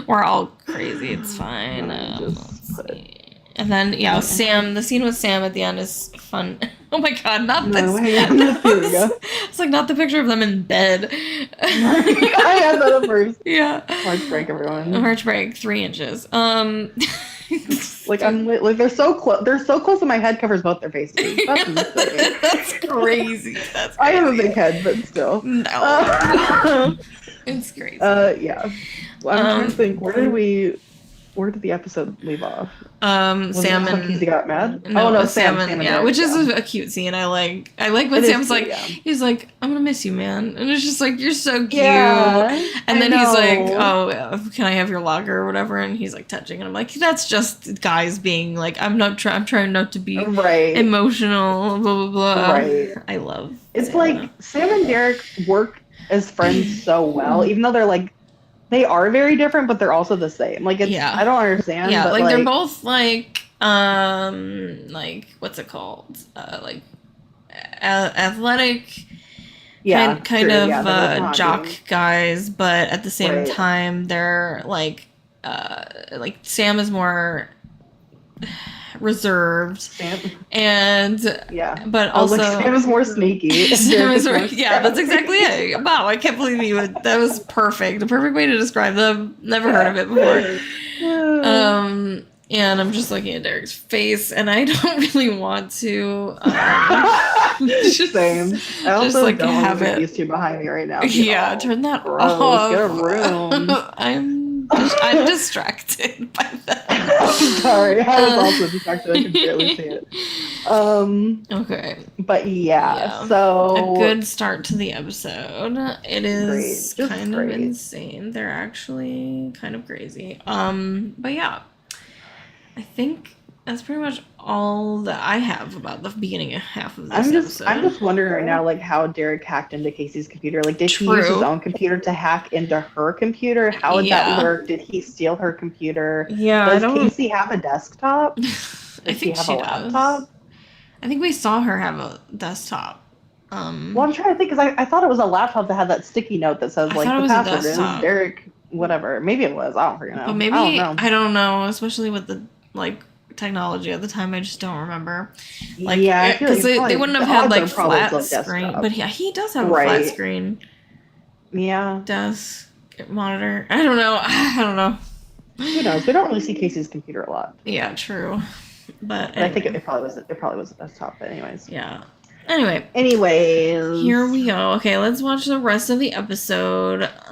We're all crazy. It's fine. Let's see. And then Sam. The scene with Sam at the end is fun. Oh my god, not this. Here we go. It's like not the picture of them in bed. I had that at first. Yeah. March break, everyone. March break, 3 inches. Like I'm like they're so close. They're so close that my head covers both their faces. That's insane. That's crazy. That's crazy. I have a big head, but still. No. It's crazy. Yeah. Well, I'm trying to think. Where did the episode leave off? Sam and he got mad. No, Sam and Derek, which is a cute scene. I like when Sam's like, he's like, I'm gonna miss you, man, and it's just like you're so cute. Yeah, and then he's like, oh, can I have your locker or whatever? And he's like touching, and I'm like, that's just guys being like, I'm trying not to be emotional, blah blah blah. Right. I love. It's Sam. Like Sam and Derek work as friends so well, even though they're like. They are very different, but they're also the same. Like, it's, I don't understand. Yeah, but like they're both like what's it called? Like athletic, kind of jock guys, but at the same time, they're like Sam is more reserved, and but also Sam is more sneaky. That's exactly it. Wow, I can't believe you would. That was perfect. The perfect way to describe them. Never heard of it before. And I'm just looking at Derek's face, and I don't really want to. Same. I also don't have it. These two behind me right now. Yeah, turn that off. Get a room. I'm distracted by that. I'm sorry, I was also distracted. I could barely see it. Okay. But so a good start to the episode. It is kind of insane. They're actually kind of crazy. But yeah, I think that's pretty much all that I have about the beginning half of this episode. I'm just wondering right now, like, how Derek hacked into Casey's computer. Like, did he use his own computer to hack into her computer? How would that work? Did he steal her computer? Yeah, Does Casey have a desktop? I think she does. Laptop? I think we saw her have a desktop. Well, I'm trying to think, because I thought it was a laptop that had that sticky note that says, like, the password is Derek, whatever. Maybe it was. I don't freaking know. But maybe, I don't know, especially with the, like, technology at the time. I just don't remember. Like, because they wouldn't have had like flat screen. But yeah, he does have a flat screen. Yeah, desk monitor. I don't know. I don't know. Who knows? We don't really see Casey's computer a lot. Yeah, true. But I think anyway. it probably was a desktop, but anyways. Yeah. Anyway. Anyways. Here we go. Okay, let's watch the rest of the episode. Hold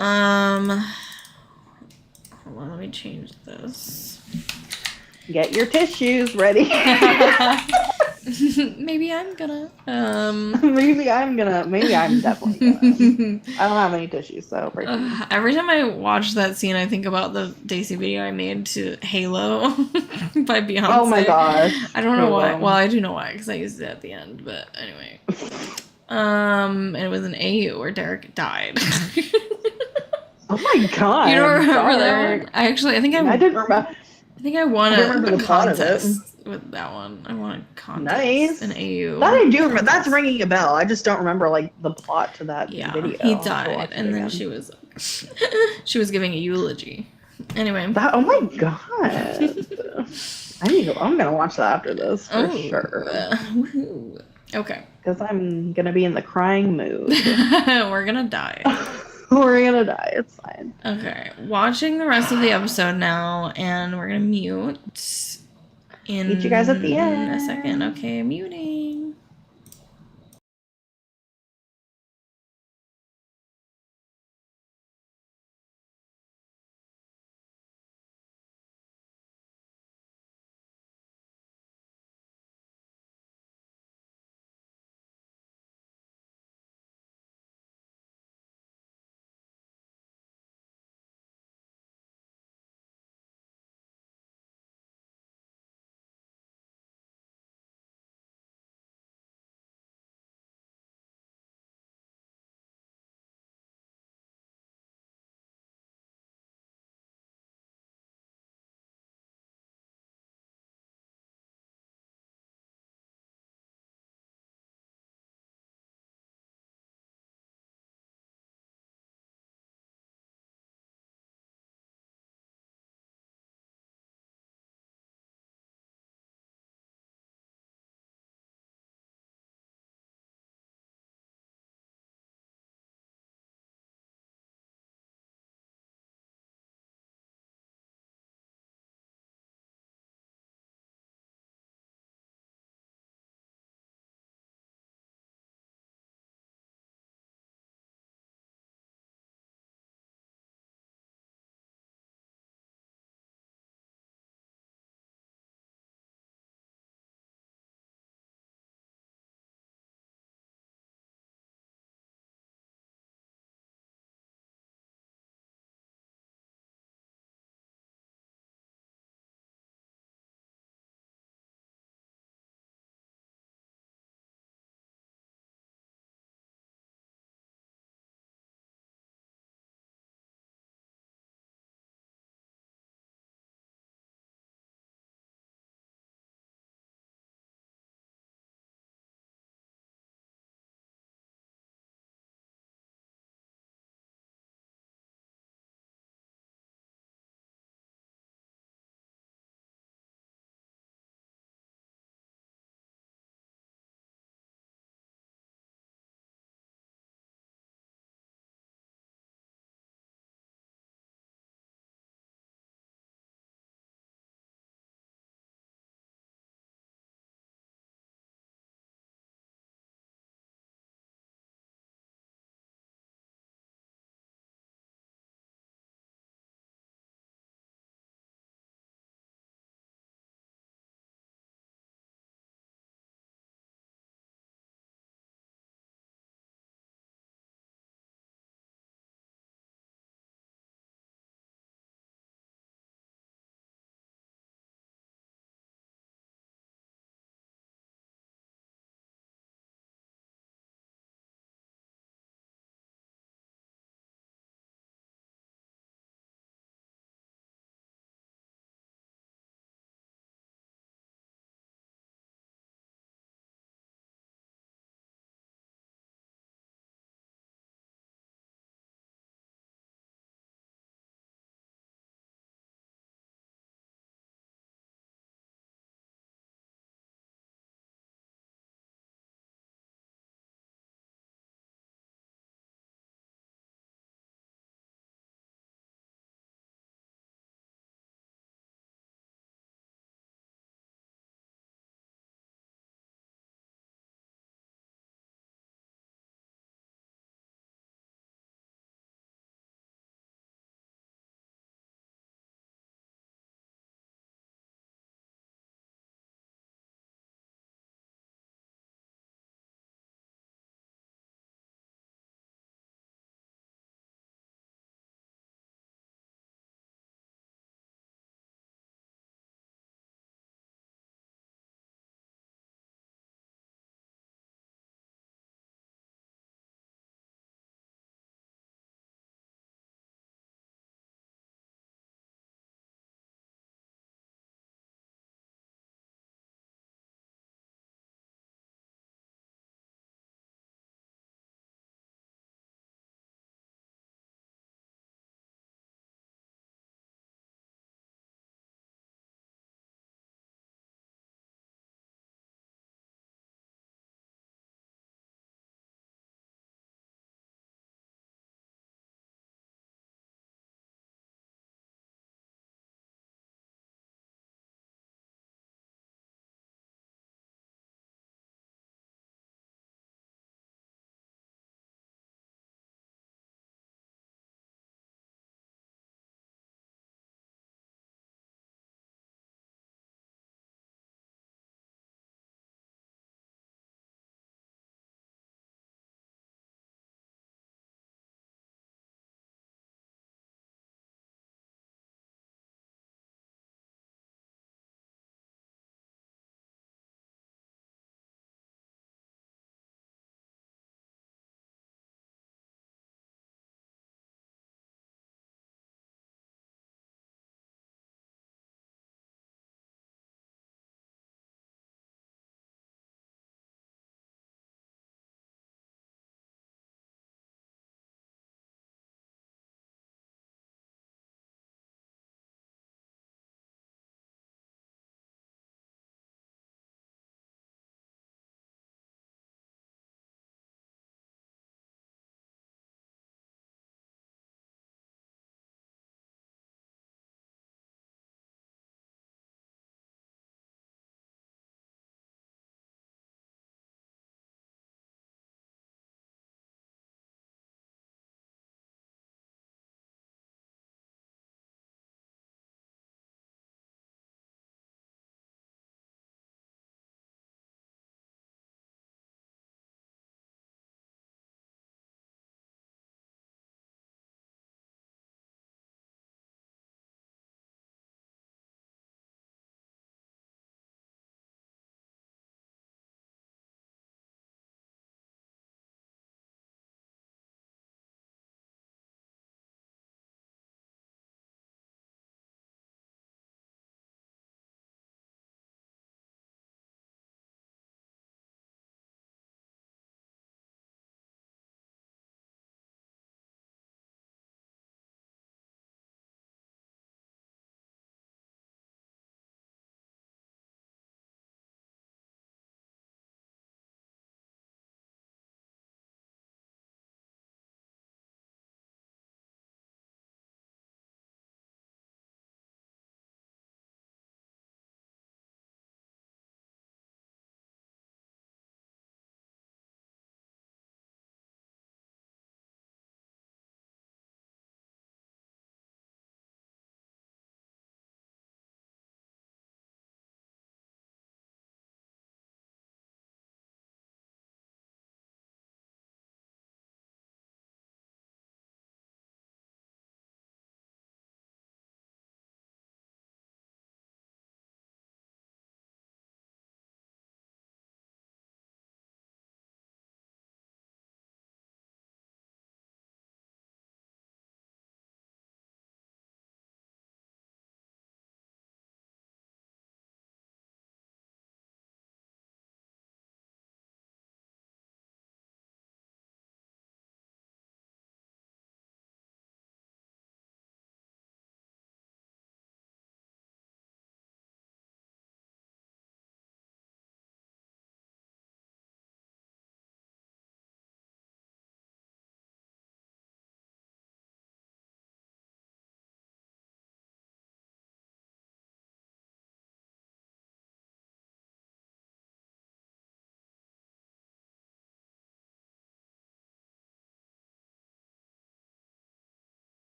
on, let me change this. Get your tissues ready. Maybe I'm gonna. Maybe I'm definitely gonna. I don't have any tissues, so break me. Every time I watch that scene, I think about the Daisy video I made to Halo by Beyonce. Oh my gosh. I don't know why. Well, I do know why, because I used it at the end, but anyway. And it was an AU where Derek died. Oh my god. You don't remember that one? I think I didn't remember. I think I won remember a the plot of it. contest with that one. I won a contest. Nice. An AU. That I do remember. That's ringing a bell. I just don't remember like the plot to that video. He died, and then she was giving a eulogy. Anyway. Oh my god. I'm gonna watch that after this for sure. Woohoo. Okay. Because I'm gonna be in the crying mood. We're gonna die. We're gonna die. It's fine. Okay. Watching the rest of the episode now, and we're gonna mute. Meet you guys at the end. A second. Okay, muting.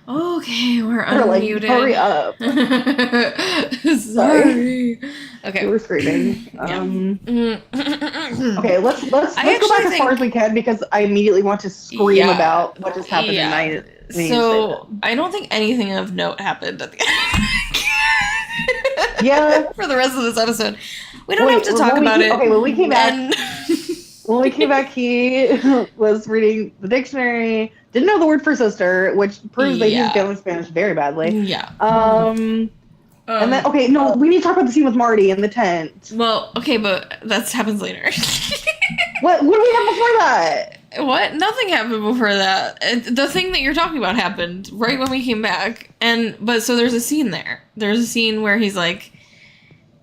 Okay, we're They're like, unmuted. hurry up. Sorry. Okay. You were screaming. Yeah. Okay, let's go back as far as we can because I immediately want to scream about what just happened in night. So I don't think anything of note happened at the end. Yeah. For the rest of this episode, we don't have to talk about it. Okay, when we came back, he was reading the dictionary. Didn't know the word for sister, which proves that he's failing Spanish very badly. Yeah. And then, okay, no, we need to talk about the scene with Marty in the tent. Well, okay, but that happens later. What do we have before that? What? Nothing happened before that. The thing that you're talking about happened right when we came back. So there's a scene there. There's a scene where he's like,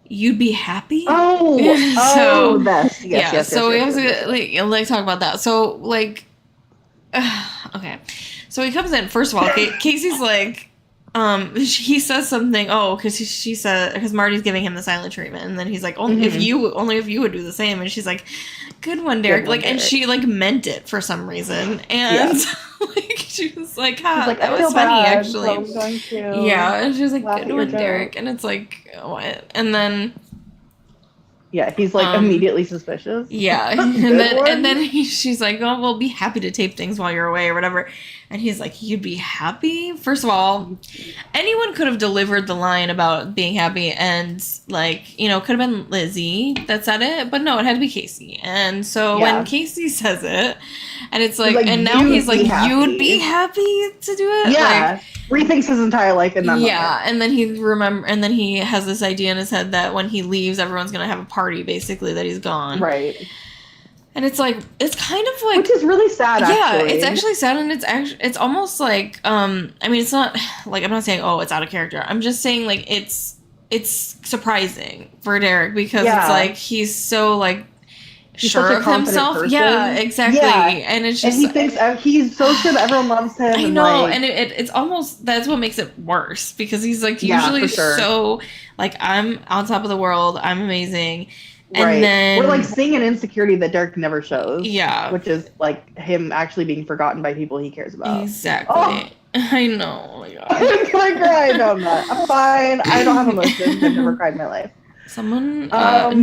"You'd be happy?" Oh, yes. So we have to like talk about that. So like, okay. So he comes in. First of all, Casey's like, he says something. Oh, because she said because Marty's giving him the silent treatment, and then he's like, only if you would do the same. And she's like, "Good one, Derek." And she like meant it for some reason, and like she was like, "Ha, that was funny, actually." So I'm going to and she was like, "Good one, Derek," and it's like, what? And then. Yeah, he's like immediately suspicious. Yeah, and then she's like, "Oh, we'll be happy to tape things while you're away or whatever." And he's like, "You'd be happy?" First of all, anyone could have delivered the line about being happy, and like could have been Lizzie that said it, but no, it had to be Casey. And so when Casey says it, and it's like and now he's like, "You'd be happy to do it?" Yeah. Rethinks his entire life in that moment. And then he has this idea in his head that when he leaves, everyone's gonna have a party, basically, that he's gone. Right. And it's like it's kind of like which is really sad. Yeah, it's actually sad, and it's almost like I mean, it's not like I'm not saying it's out of character. I'm just saying like it's surprising for Derek because it's like he's so like. He's sure of himself. Person. Yeah, exactly. Yeah. And it's just and he thinks he's so sure that everyone loves him. I know, and it's almost that's what makes it worse because he's like usually so like I'm on top of the world, I'm amazing. And then we're like seeing an insecurity that Derek never shows. Yeah. Which is like him actually being forgotten by people he cares about. Exactly. Oh. I know. Oh my god. I'm gonna cry. No, I'm not. I'm fine. I don't have emotions. I've never cried in my life. Someone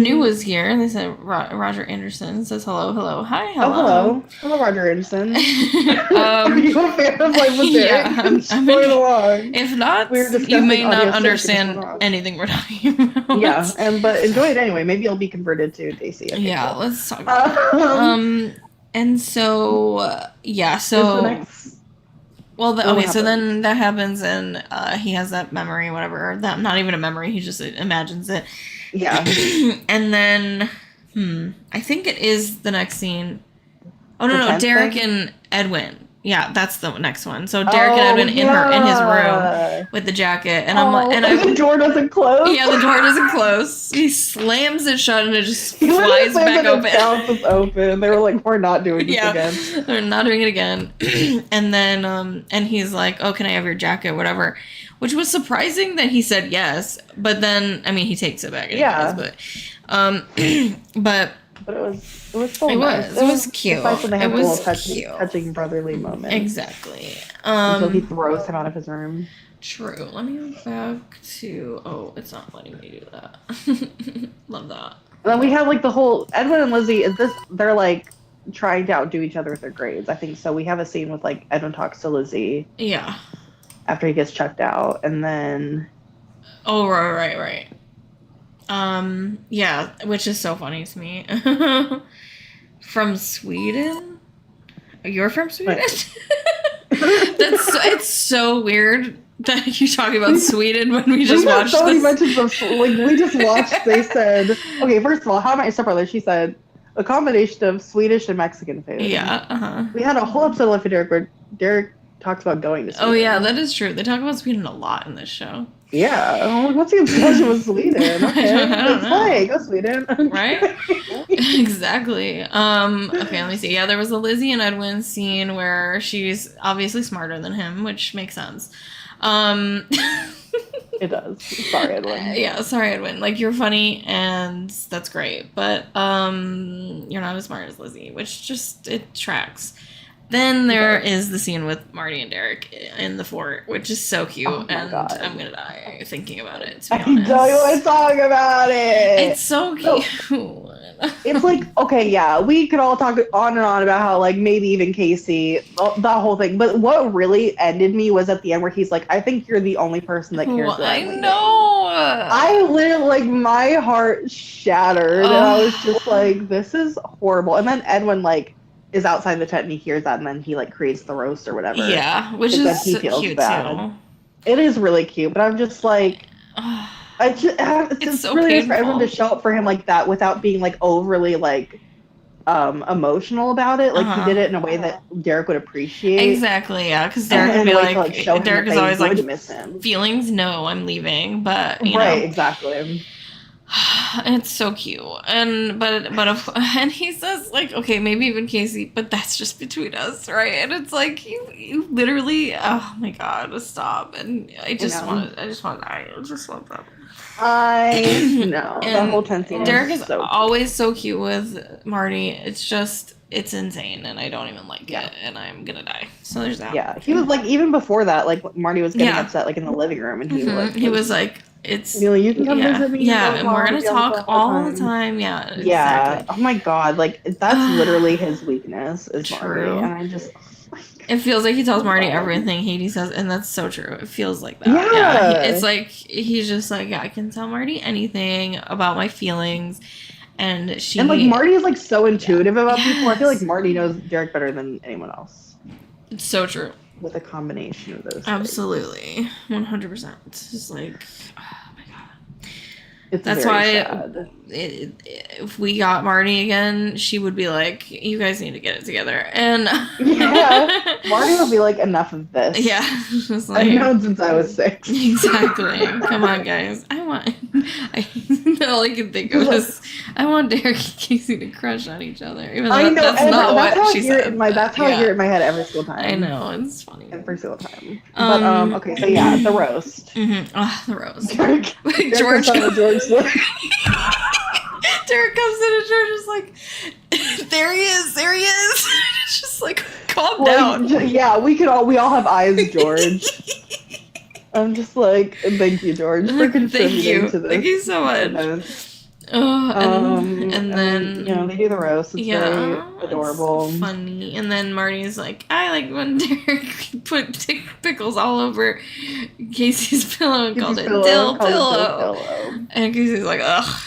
new was here, and they said Roger Anderson says hello. Hi, hello. Hello, Roger Anderson. Are you a fan of Life with Derek? I'm along. If not, you may not understand anything we're talking about. Yeah, but enjoy it anyway. Maybe you'll be converted to Daisy. Yeah, cool. Let's talk about it. And so so then that happens, and he has that memory, whatever. That not even a memory. He just imagines it. Yeah. And then, I think it is the next scene. Oh no, Derek and Edwin. Yeah, that's the next one. So Derek and Edwin in his room with the jacket, and I'm like, and the door doesn't close. Yeah, the door doesn't close. He slams it shut, and it just flies back open. It bounces open. They were like, "We're not doing this again." They're not doing it again. And then, and he's like, "Oh, can I have your jacket, whatever?" Which was surprising that he said yes, but then I mean he takes it back. Anyways, but it was so nice. It was cute. It was cute. Touching brotherly moment. Exactly. Until he throws him out of his room. True. Let me go back to. Oh, it's not letting me do that. Love that. And then we have like the whole Edwin and Lizzie. They're like trying to outdo each other with their grades. I think so. We have a scene with like Edwin talks to Lizzie. Yeah. After he gets checked out, and then. Oh right. Yeah, which is so funny to me. From Sweden? You're from Sweden? It's so weird that you talk about Sweden when we just watched so this. We just watched, they said, okay, first of all, How I Met Your Stepbrother, she said, a combination of Swedish and Mexican food. Yeah, We had a whole episode of Life with Derek where Derek talks about going to Sweden. Oh yeah, that is true. They talk about Sweden a lot in this show. Yeah. I'm like, what's the obsession with Sweden? Okay. It's fine. Go Sweden. Right? Exactly. Okay, let me see. Yeah, there was a Lizzie and Edwin scene where she's obviously smarter than him, which makes sense. It does. Sorry, Edwin. Yeah, sorry, Edwin. Like, you're funny, and that's great, but you're not as smart as Lizzie, which just, it tracks. Then there is the scene with Marty and Derek in the fort, which is so cute, Oh my and God. I'm gonna die thinking about it. To be I honest, don't want to talk about it. it's so cute. It's like, okay, yeah, we could all talk on and on about how, like, maybe even Casey, that whole thing. But what really ended me was at the end where he's like, I think you're the only person that cares that I I'm leaving. know. I literally, like, my heart shattered. And I was just like, this is horrible. And then Edwin, like, is outside the tent and he hears that. And then he, like, creates the roast or whatever. Yeah, which Because is then he feels cute bad. too. It is really cute. But I'm just like, it's so really nice for everyone to painful. show up for him like that without being like overly like emotional about it. Like he did it in a way that Derek would appreciate. Exactly, yeah, because Derek would And be a way like, to, show him Derek that is they always would like, miss him. feelings, no, I'm leaving, but you Right, know, exactly. it's so cute, and and he says like, okay, maybe even Casey, but that's just between us, right? And it's like you literally, oh my God, stop! And I just want to die. I just love that. I know. The And whole tent scene Derek is so always so cute with Marty. It's insane, and I don't even like it, and I'm gonna die. So there's that. Yeah, he was like, even before that, like Marty was getting upset like in the living room, and he was like, it's you know, you can come visit me. Yeah, and we're gonna talk all the time. Yeah, Yeah. exactly. Oh my God, like that's literally his weakness is Marty, True. and I just. It feels like he tells Marty everything Haiti says, and that's so true. It feels like that. Yeah. It's like he's just like, yeah, I can tell Marty anything about my feelings, and like Marty is like so intuitive about people. I feel like Marty knows Derek better than anyone else. It's so true. With a combination of those. Absolutely, 100%. It's just like, oh my God. It's That's very why sad. If we got Marty again, she would be like, you guys need to get it together. And yeah, Marty would be like, enough of this. Yeah, just like, I've known since I was 6. Exactly. Come on, guys. All I can think of is I want Derek and Casey to crush on each other. Even though I know, that's and not that's what how she I hear it said. in my. That's how I hear it in my head every single time. I know, it's funny. Every single time. But okay, so yeah, the roast. Oh, the roast. Derek George. Derek comes in and George is like, there he is. It's just like, calm down. Yeah, we all have eyes, George. I'm just like, thank you, George, for contributing to this. Thank you so much. And then you know, they do the roast. It's very adorable. It's funny. And then Marty's like, I like when Derek put pickles all over Casey's pillow and called it dill pillow. And Casey's like, ugh.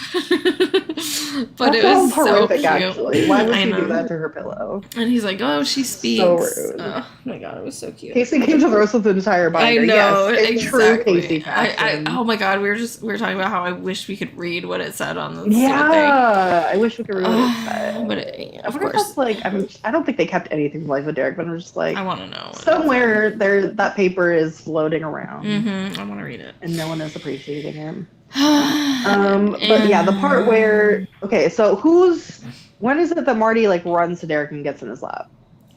But it was so cute. Actually. Why would she do that to her pillow? And he's like, oh, she speaks. So rude. Oh my God, it was so cute. Casey came to the roast with an entire binder. I know, yes, exactly. True Casey fashion. Oh my God, we were talking about how I wish we could read what it said on the thing. I wish we could read what it said. But of course, that's like, I don't think they kept anything from Life of Derek, but I'm just like, I want to know. Somewhere there, that paper is floating around. I want to read it, and no one is appreciating it. But yeah, the part where so when is it that Marty like runs to Derek and gets in his lap?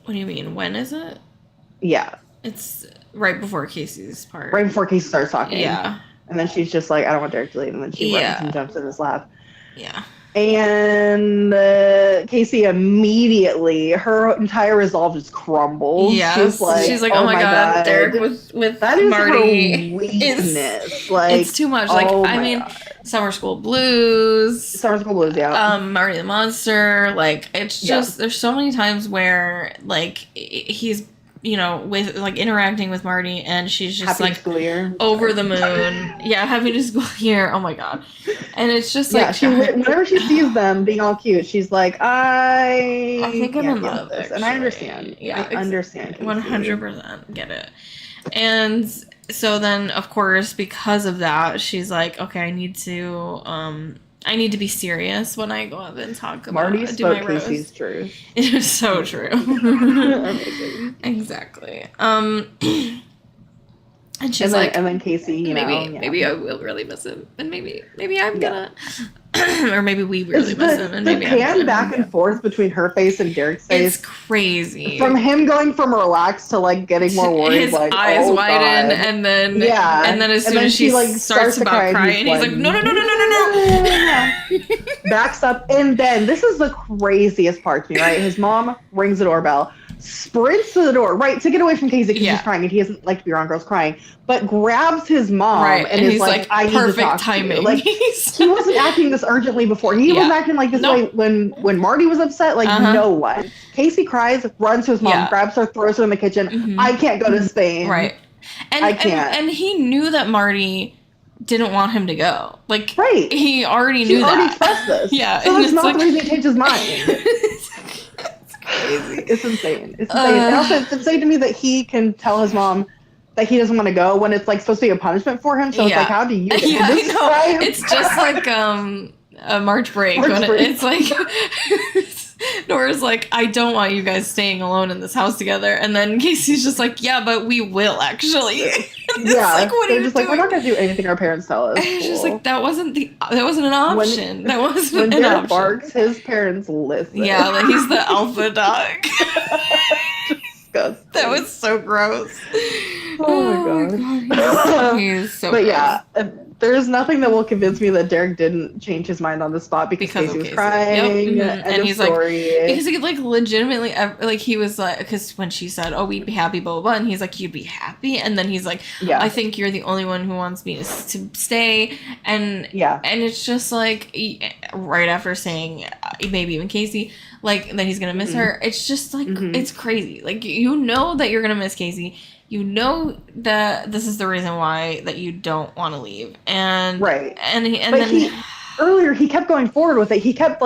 What do you mean? When is it? Yeah, it's right before Casey's part. Right before Casey starts talking. Yeah. And then she's just like, I don't want Derek to leave, and then she runs and jumps in his lap. Yeah. And Casey immediately, her entire resolve just crumbles. Yeah, she's like, oh my God, Derek with that is Marty her weakness. Like, it's too much. Like, I mean, God. Summer School Blues, yeah. Marty the Monster. Like, it's just there's so many times where like he's, you know, with like interacting with Marty, and she's just happy like school year. Over the moon. Yeah, happy to school year. Oh my God. And it's just like whenever she sees them being all cute, she's like, I think I'm in love this. And I understand. Yeah, I understand. 100% get it. And so then, of course, because of that, she's like, okay, I need to be serious when I go up and talk about Marty spoke Casey's truth. It is so true. Amazing. Exactly. And she's and then Casey, maybe I will really miss him, and maybe I'm gonna, or maybe we really miss him, and maybe the pan back and forth between her face and Derek's face. It's crazy. From him going from relaxed to like getting more worried, his like eyes widen, God. and then as soon as she like starts about crying, he's like, no. Backs up, and then this is the craziest part to me, right? His mom rings the doorbell. sprints to the door, right, to get away from Casey because Yeah. she's crying and he doesn't like to be around girls crying, but grabs his mom Right. and is he's like, I need to perfect talk timing. to you. Like, he wasn't acting this urgently before. He wasn't acting like this way when Marty was upset. Like, no one. Casey cries, runs to his mom, grabs her, throws her in the kitchen. I can't go to Spain. Right. And I can't. And he knew that Marty didn't want him to go. Like, right. He already knew he already that. expressed this. Yeah. So that's it's not like, the reason he changed his mind. it's crazy. It's insane. It's insane. And also, it's insane to me that he can tell his mom that he doesn't want to go when it's like supposed to be a punishment for him. So it's like, how do you get this right? It's just like a March break. It's like Nora's like, I don't want you guys staying alone in this house together, and then Casey's just like, yeah, but we will actually. Yeah, like, what they're are you just doing? like, we're not gonna do anything our parents tell us. And it's just like that wasn't an option. That wasn't when an Derek option. barks, his parents listen. Yeah, like he's the alpha dog. Disgusting. That was so gross. Oh my god. He's so But gross. yeah, there's nothing that will convince me that Derek didn't change his mind on the spot because Casey was crying. Yep. And he's story. like, because he like legitimately, like he was like, because when she said, "Oh, we'd be happy," blah blah blah, and he's like, "You'd be happy," and then he's like, yeah. "I think you're the only one who wants me to stay," and yeah, and it's just like right after saying maybe even Casey, like that he's gonna miss her. It's just like it's crazy. Like you know that you're gonna miss Casey. You know that this is the reason why that you don't want to leave, and right, earlier he kept going forward with it. He kept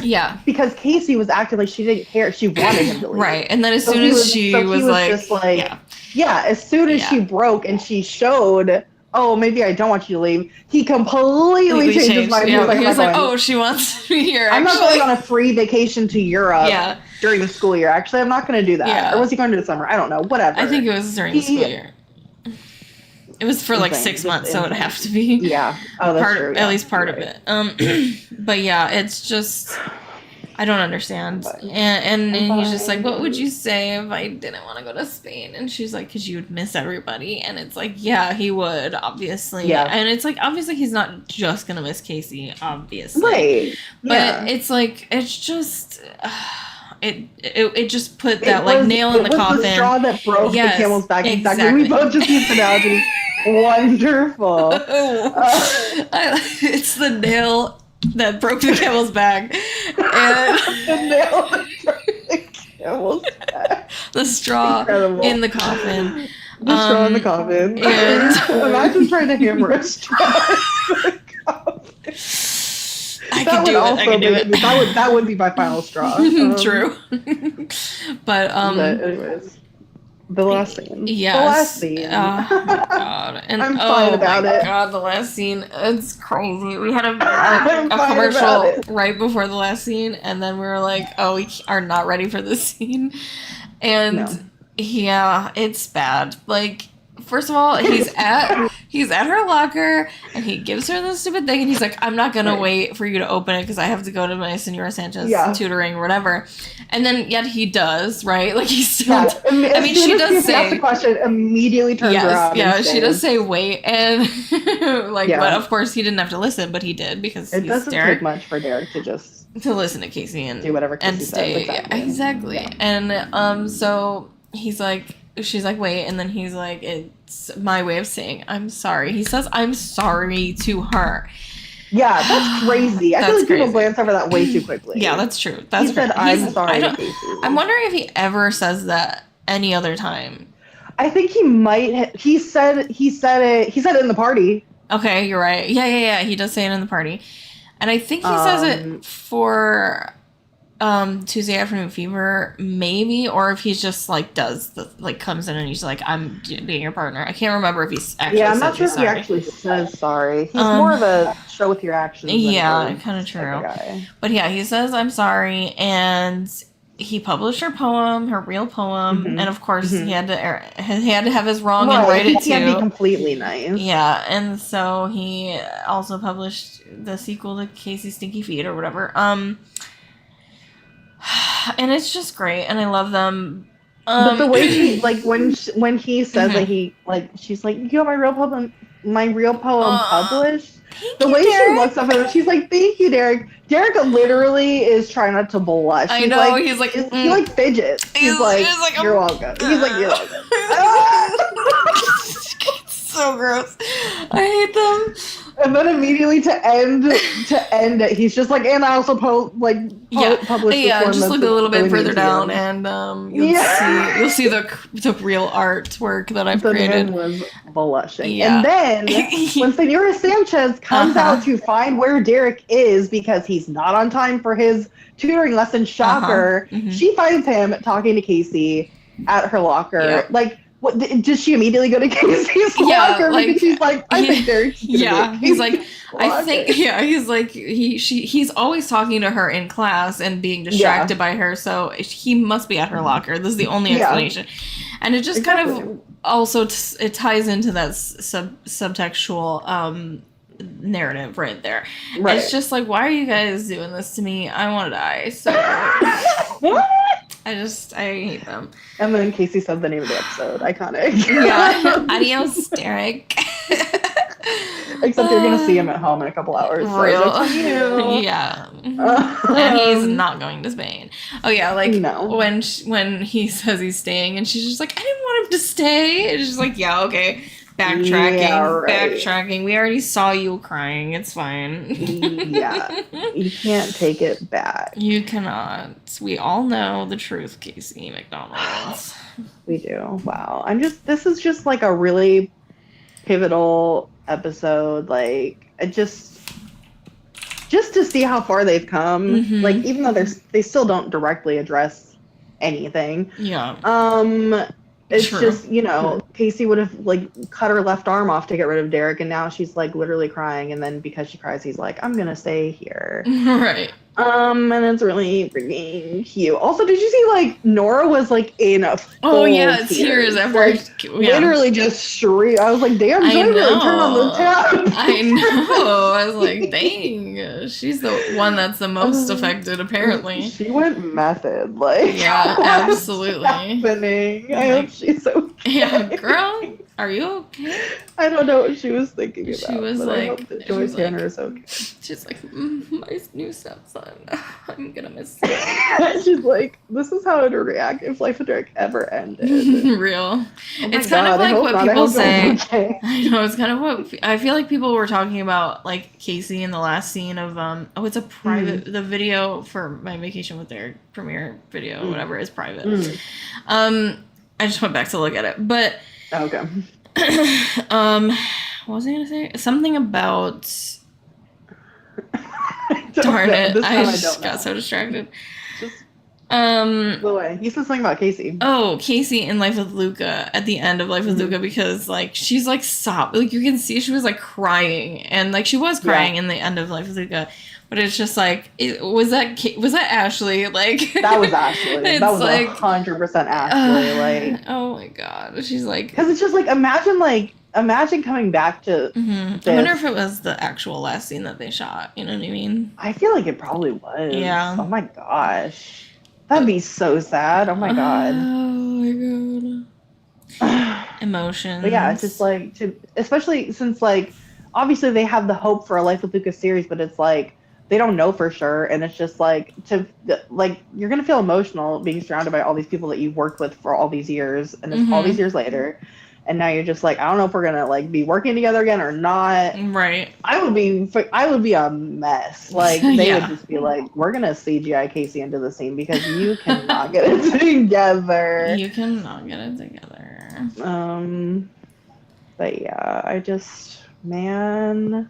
yeah, because Casey was acting like she didn't care. She wanted him to leave, right, and then as soon as she was like, just like, yeah, as soon as she broke and she showed, oh, maybe I don't want you to leave, he completely changed his mind. Yeah. He was like, oh, she wants me here. I'm not going on a free vacation to Europe. Yeah. During the school year. Actually, I'm not going to do that. Yeah. Or was he going to the summer? I don't know. Whatever. I think it was during the school year. It was for like 6 months, so it'd have to be. Yeah. Oh, that's true. At least part of it. But yeah, it's just I don't understand. And he's just like, what would you say if I didn't want to go to Spain? And she's like, because you would miss everybody. And it's like, yeah, he would, obviously. Yeah. And it's like, obviously, he's not just gonna miss Casey, obviously. Right. But it's like, it's just. It just put that like nail in the coffin. The straw that broke the camel's back. Exactly. We both just used analogies. Wonderful. It's the nail that broke the camel's back, and the nail that broke the camel's back. The straw Incredible. in the coffin. The straw in the coffin. And imagine trying to hammer a straw in the coffin. I can do it. That would be my final straw. True. But anyways, the last scene. Yes. The last scene. Oh my god. And I'm fine about it. God, the last scene. It's crazy. We had a commercial right before the last scene, and then we were like, "Oh, we are not ready for this scene." And yeah, it's bad. Like, first of all, he's at her locker and he gives her this stupid thing and he's like, I'm not gonna wait for you to open it because I have to go to my Senora Sanchez tutoring or whatever. And then yet he does, right? Like he's still I mean she does say the question, immediately turns around. Yeah, she does say wait and like but of course he didn't have to listen, but he did because it doesn't take much for Derek to just listen to Casey and do whatever Casey and stay. says. Exactly. Yeah. And so he's like she's like, wait, and then he's like, it's my way of saying I'm sorry. He says I'm sorry to her. Yeah, that's crazy. I feel like people glance over that way too quickly. Yeah, that's true. That's he said I'm sorry to Casey. I'm wondering if he ever says that any other time. I think he might. He said it. He said it in the party. Okay, you're right. Yeah. He does say it in the party, and I think he says it for Tuesday Afternoon Fever, maybe, or if he's just like does the like comes in and he's like, I'm being your partner. I can't remember if he's actually. Yeah, I'm not sure if he actually says sorry. He's more of a show with your actions. Yeah, kind of true. But yeah, he says I'm sorry, and he published her poem, her real poem, and of course he had to have his wrong and write it too. He can't be completely nice. Yeah, and so he also published the sequel to Casey's Stinky Feet or whatever. And it's just great, and I love them. But the way she, like, when he says that he, like, she's like, you got my real poem, my real poem published. Thank The you, way Derek. she looks up at him, she's like, "Thank you, Derek." Derek literally is trying not to blush. I know, he's like, he like fidgets. He's like, "You're welcome." He's like, "You're welcome." So gross. I hate them. And then immediately to end it, he's just like, and I also published this one just that's look a little bit really further mean to down, you. and Yeah. you'll see the real artwork that I've The created. man was blushing. Yeah. And then when Senora Sanchez comes out to find where Derek is because he's not on time for his tutoring lesson, shocker, she finds him talking to Casey at her locker. Yep. Like, what, does she immediately go to Casey's locker? like, Because she's like, I think Derek's gonna be at he's like, Casey's locker. he's like, he's always talking to her in class and being distracted by her, so he must be at her locker. This is the only explanation. And it just kind of also it ties into that subtextual narrative right there. Right. It's just like, why are you guys doing this to me? I want to die. So I hate them. And then Casey said the name of the episode. Iconic. Yeah. Adios, Derek. Except you're gonna see him at home in a couple hours. So Real. good for you. Yeah. And he's not going to Spain. Oh yeah, like when he says he's staying, and she's just like, I didn't want him to stay. And she's like, yeah, okay. Backtracking. We already saw you crying. It's fine. Yeah. You can't take it back. You cannot. We all know the truth, Casey McDonald's. We do. Wow. This is just like a really pivotal episode. Like, just to see how far they've come. Like, even though they still don't directly address anything. Yeah. It's just, Casey would have like cut her left arm off to get rid of Derek, and now she's like literally crying, and then because she cries, he's like, I'm gonna stay here. Right. And it's really freaking cute. Also, did you see like Nora was like in a tears after literally just shriek. I was like, damn, Joy really turned on the tap. I know. I was like, dang, she's the one that's the most affected apparently. She went method, like, yeah, absolutely. Happening. I hope she's okay. Yeah, girl, are you okay? I don't know what she was thinking about. She was but like, I hope that Joy Tanner is okay. She's like, my new stepson. I'm gonna miss him. She's like, this is how I'd react if Life of Derek ever ended. Real. It's God, kind of like what people say. Okay. I know, it's kind of what I feel like people were talking about, like Casey in the last scene of it's a private the video for My Vacation with Derek premiere video, whatever, is private. I just went back to look at it, but okay. what was I gonna say? Something about darn it! I just got so distracted. Just the way you said something about Casey. Oh, Casey in Life with Luca at the end of Life with Luca, because like she's like like you can see she was like crying, and like she was crying in the end of Life with Luca. But it's just like, was that Ashley? Like that was Ashley. That was like 100% Ashley. Like, oh my god, she's like, because it's just like imagine coming back to. I wonder if it was the actual last scene that they shot. You know what I mean? I feel like it probably was. Yeah. Oh my gosh, that'd be so sad. Oh my god. Oh my god. Emotions. But yeah, it's just like especially since like obviously they have the hope for a Life with Lucas series, but it's like they don't know for sure, and it's just like you're gonna feel emotional being surrounded by all these people that you've worked with for all these years, and it's all these years later, and now you're just like, I don't know if we're gonna like be working together again or not. Right. I would be a mess. Like they would just be like, we're gonna CGI Casey into the scene because you cannot get it together. You cannot get it together. But yeah, man.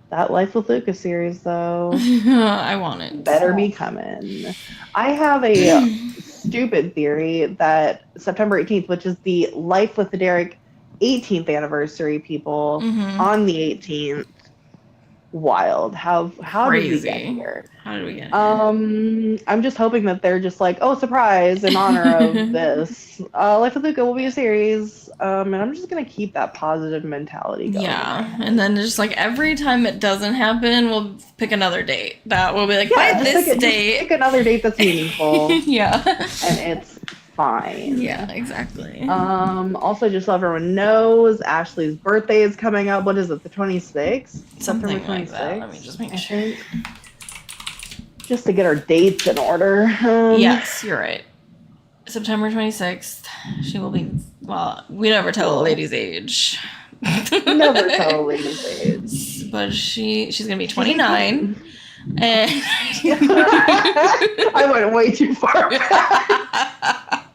That Life with Lucas series, though. I want it. Better be coming. I have a stupid theory that September 18th, which is the Life with Derek 18th anniversary, people, on the 18th. Wild. How did we get here? How did we get here? I'm just hoping that they're just like, oh, surprise, in honor of this. Life with Luca will be a series. And I'm just gonna keep that positive mentality going. Yeah. And then just like every time it doesn't happen, we'll pick another date. That will be like, by this date. Just pick another date that's meaningful. Yeah. And it's fine. Yeah, exactly. Also, just so everyone knows, Ashley's birthday is coming up. What is it? The 26th? Something September like that. 26th, Let me just make I sure. think. Just to get our dates in order. Yes, you're right. September 26th. She will be. Well, we never tell a lady's age. Never tell a lady's age. But she's gonna be 29. And I went way too far back.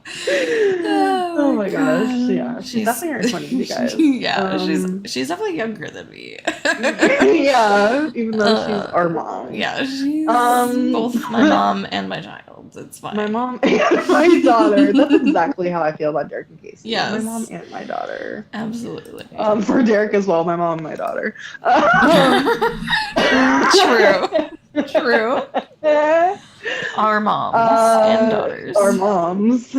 Oh my gosh. Yeah. She's definitely in her 20s, you guys. Yeah, she's definitely younger than me. Yeah, even though she's our mom. Yeah, she's both my mom and my child. It's fine. My mom and my daughter. That's exactly how I feel about Derek and Casey. Yes. My mom and my daughter. Absolutely. For Derek as well, my mom and my daughter. True. Our moms and daughters. Our moms.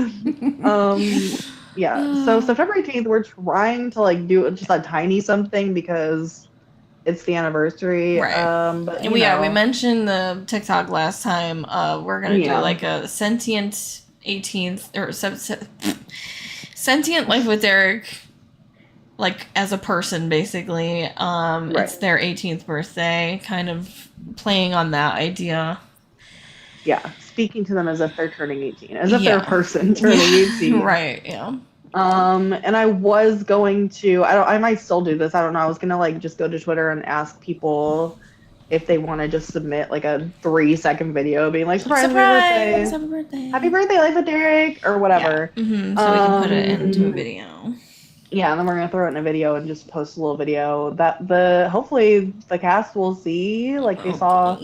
Yeah. So September 18th, we're trying to like do just a tiny something because it's the anniversary. Right. But And we mentioned the TikTok last time. We're gonna do like a sentient 18th or sentient life with Derek, like as a person, basically. It's their 18th birthday, kind of playing on that idea. Yeah, speaking to them as if they're turning 18, as if they're a person turning 18. Right. Yeah. And I was going to, I might still do this. I don't know. I was gonna like just go to Twitter and ask people if they want to just submit like a 3-second video being like, surprise, happy birthday, happy birthday, Life with Derek, or whatever. Yeah. Mm-hmm. So we can put it into a video. Yeah, and then we're gonna throw it in a video and just post a little video that hopefully the cast will see, like they saw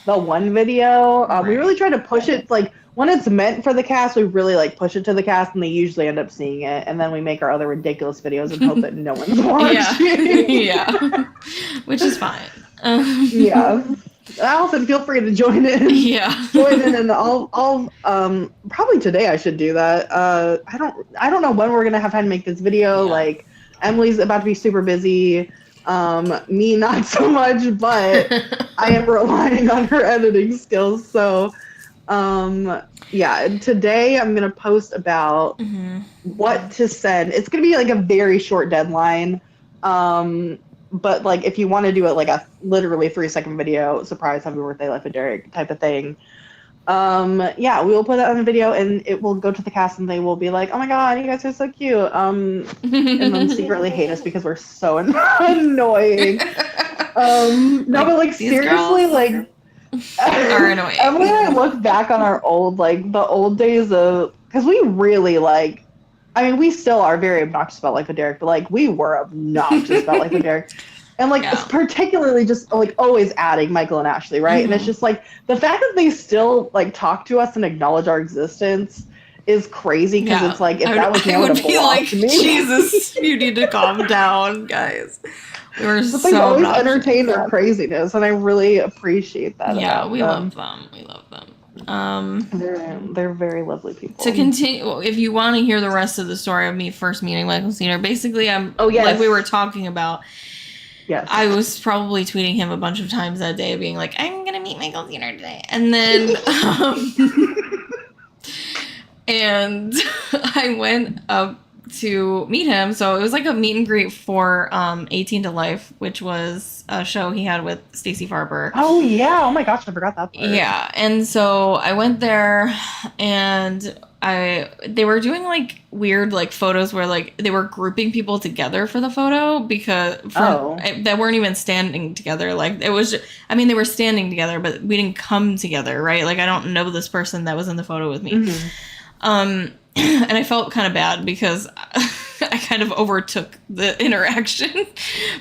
the one video. We really try to push it, like when it's meant for the cast, we really like push it to the cast, and they usually end up seeing it, and then we make our other ridiculous videos and hope that no one's watching. Yeah, which is fine. Yeah. Allison, feel free to join in. Yeah. Join in, and I'll probably today I should do that. I don't know when we're gonna have time to make this video. Yeah. Like Emily's about to be super busy. Me not so much, but I am relying on her editing skills. So yeah, today I'm gonna post about what to send. It's gonna be like a very short deadline. But like if you want to do it like a literally 3-second video, surprise, happy birthday, Life of Derek type of thing. Yeah, we will put that on a video and it will go to the cast and they will be like, oh my god, you guys are so cute. And then secretly hate us because we're so annoying. No, but like seriously, like are annoying. Emily and I look back on our old, like the old days of, because we really like, I mean, we still are very obnoxious about Life of Derek, but like we were obnoxious about Life of Derek. And like particularly just like always adding Michael and Ashley, right? And it's just like the fact that they still like talk to us and acknowledge our existence is crazy because it's like if that was me, I would be like, me. Jesus, you need to calm down, guys. We were but so they've always entertained our craziness, and I really appreciate that. Yeah, we love them. We love them. They're very lovely people. To continue, if you want to hear the rest of the story of me first meeting Michael Senior, basically, like we were talking about. Yes. I was probably tweeting him a bunch of times that day, being like, "I'm gonna meet Michael Senior today," and then, and I went up to meet him. So it was like a meet and greet for 18 to Life, which was a show he had with Stacey Farber. Oh yeah! Oh my gosh, I forgot that part. Yeah, and so I went there, and they were doing like weird like photos where like they were grouping people together for the photo because that weren't even standing together. Like it was, I mean, they were standing together, but we didn't come together, right? Like I don't know this person that was in the photo with me. And I felt kind of bad because I kind of overtook the interaction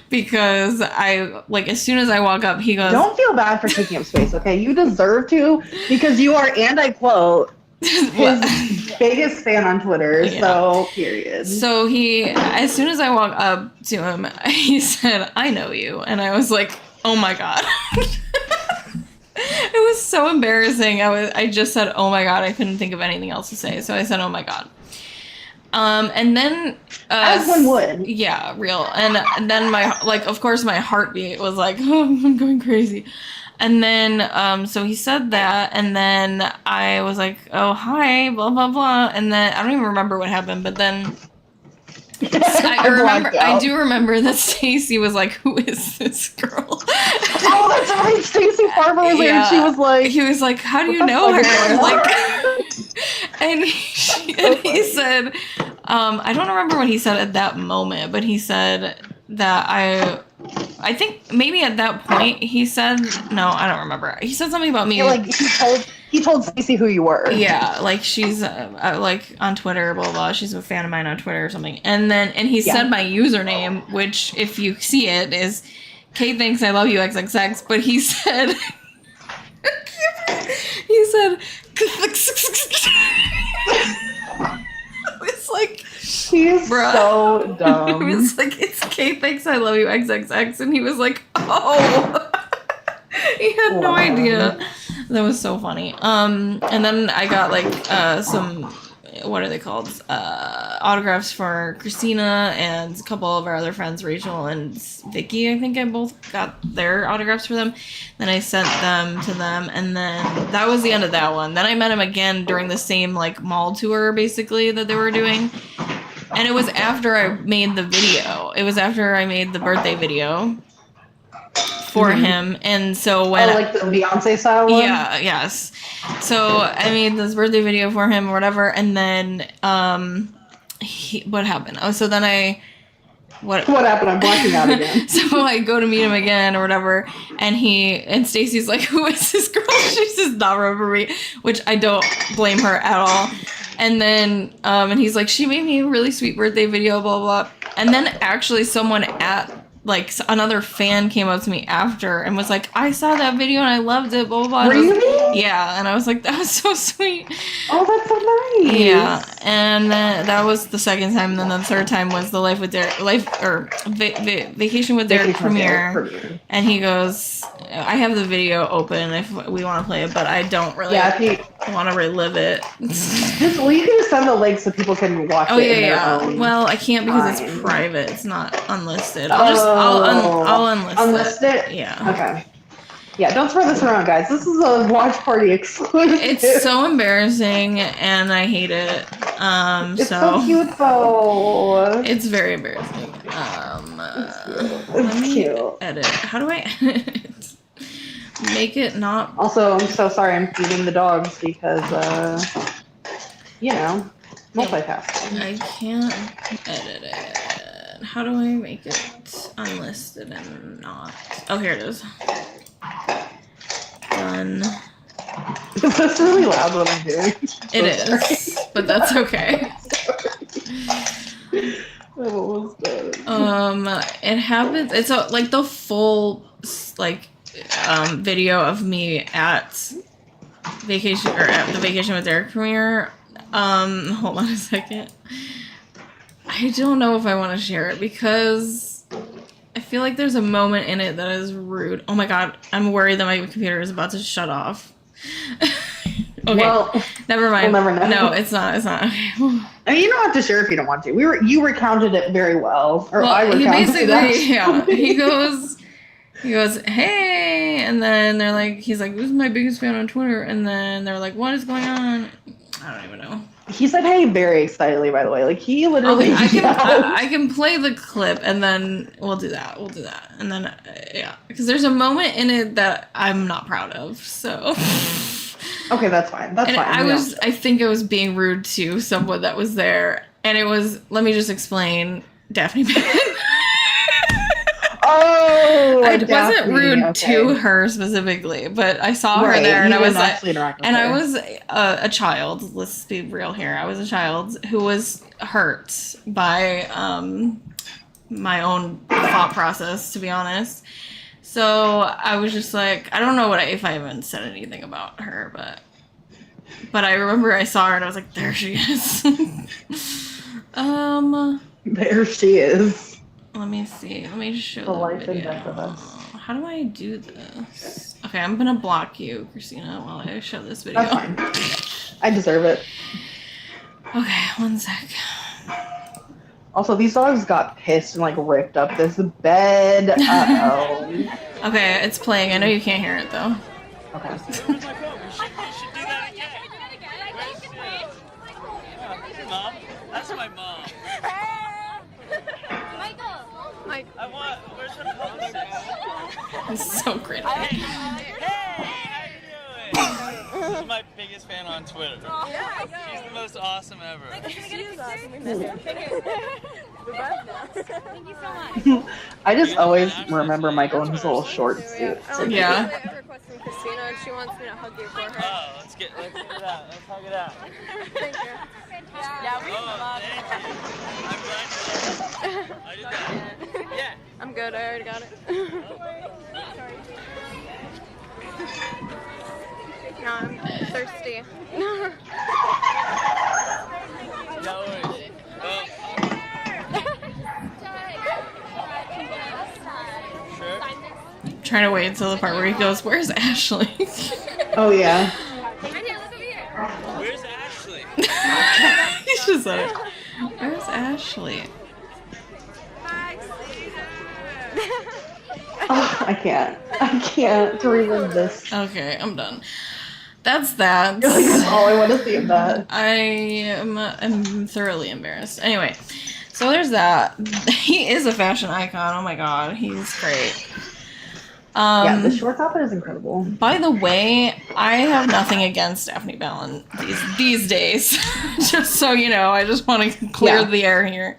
because I, like, as soon as I walk up, he goes... Don't feel bad for taking up space, okay? You deserve to because you are, and I quote, his biggest fan on Twitter, so period. So as soon as I walk up to him, he said, "I know you." And I was like, oh my God. It was so embarrassing. I just said, oh my God. I couldn't think of anything else to say. So I said, oh my God. And then... as one would. Yeah, real. And then of course my heartbeat was like, oh, I'm going crazy. And then, so he said that, and then I was like, oh, hi, blah, blah, blah. And then I don't even remember what happened, but then I do remember that Stacy was like, who is this girl? Oh, that's right. Stacey Farmer was there, and she was like, he was like, how do you know her? Like, and he said, I don't remember what he said at that moment, but he said that I think maybe at that point he said, no, I don't remember. He said something about me. Yeah, like he told Stacey who you were. Yeah, like she's like on Twitter, blah, blah blah. She's a fan of mine on Twitter or something. And he said my username, which if you see it is Kate thinks I love you XXX. But he said it's like he's so dumb. It was like, it's Kate thinks I love you XXX, and he was like, oh. He had no idea. That was so funny. And then I got like some, what are they called? Autographs for Christina and a couple of our other friends, Rachel and Vicky. I think I both got their autographs for them. Then I sent them to them, and then that was the end of that one. Then I met him again during the same like mall tour, basically, that they were doing. And it was after I made the video. It was after I made the birthday video for him, and so when like the Beyonce style one? Yeah, yes. So I made this birthday video for him or whatever, and then what happened? Oh, so then what happened? I'm blacking out again. So I go to meet him again or whatever, and Stacy's like, who is this girl? She does not remember me, which I don't blame her at all. And then and he's like, she made me a really sweet birthday video, blah blah. And then actually someone like another fan came up to me after and was like, I saw that video and I loved it, blah, blah, blah. Really? Yeah, and I was like, that was so sweet. Oh, that's so nice. Yeah, and that was the second time, and then the third time was the Vacation with Derek premiere. And he goes, I have the video open if we want to play it, but I don't really want to relive it. Well, you can just send the link so people can watch it. Yeah. Well, I can't because it's private. It's not unlisted. I'll unlist it. Yeah. Okay. Yeah, don't spread this around, guys. This is a watch party exclusive. It's so embarrassing, and I hate it. It's so cute, though. It's very embarrassing. It's cute. Edit. How do I edit? Make it not. Also, I'm so sorry I'm feeding the dogs because, multitasking. I can't edit it. How do I make it unlisted and not? Oh, here it is. Done. That's really loud what I'm doing. It is, but that's okay. It happens. It's like the full video of me at the Vacation with Derek premiere. Hold on a second. I don't know if I want to share it because I feel like there's a moment in it that is rude. Oh my god, I'm worried that my computer is about to shut off. Okay, well, never mind. We'll never know. No, it's not. Okay. I mean, you don't have to share if you don't want to. You recounted it very well, or I recounted it. Yeah, he goes, hey, and then they're like, he's like, this is my biggest fan on Twitter, and then they're like, what is going on? I don't even know. He said, hey, very excitedly, by the way. Like, he literally... Okay, I can play the clip, and then we'll do that. And then, yeah. Because there's a moment in it that I'm not proud of, so... Okay, that's fine. That's fine. I think I was being rude to someone that was there, and it was, let me just explain, Daphne Bannon. Oh, I wasn't rude to her specifically, but I saw her there, and I was like, and I was a child. Let's be real here. I was a child who was hurt by my own thought process, to be honest. So I was just like, I don't know if I even said anything about her, but I remember I saw her and I was like, there she is. There she is. Let me see. Let me just show the life video. and death of us. How do I do this? Okay, I'm gonna block you, Christina, while I show this video. That's fine. I deserve it. Okay, one sec. Also, these dogs got pissed and ripped up this bed. Uh-oh. Okay, it's playing. I know you can't hear it though. Okay. Where's my phone? We should do that again. Where's your mom? That's my mom. I want. Where's her phone? It's so great. Hey, how you doing? This is my biggest fan on Twitter. She's the most awesome ever. I just always remember Michael in his little short suit. Yeah. Requesting Christina, and she wants me to hug you for her. Oh, let's get it out. Let's hug it out. Thank you. Yeah, we Oh, thank you. I'm glad you did. I did that. Yeah. I'm good. I already got it. No, I'm thirsty. No worries. Oh. Sure. Trying to wait until the part where he goes, "Where's Ashley?" Oh yeah. Where's Ashley? He just said it. Where's Ashley? Oh, I can't to relive this. Okay, I'm done. That's that. That's all I want to see of that. I'm thoroughly embarrassed. Anyway, so there's that. He is a fashion icon. Oh my god, he's great. Yeah, the short outfit is incredible. By the way, I have nothing against Daphne Ballon these days. Just so you know, I just want to clear the air here.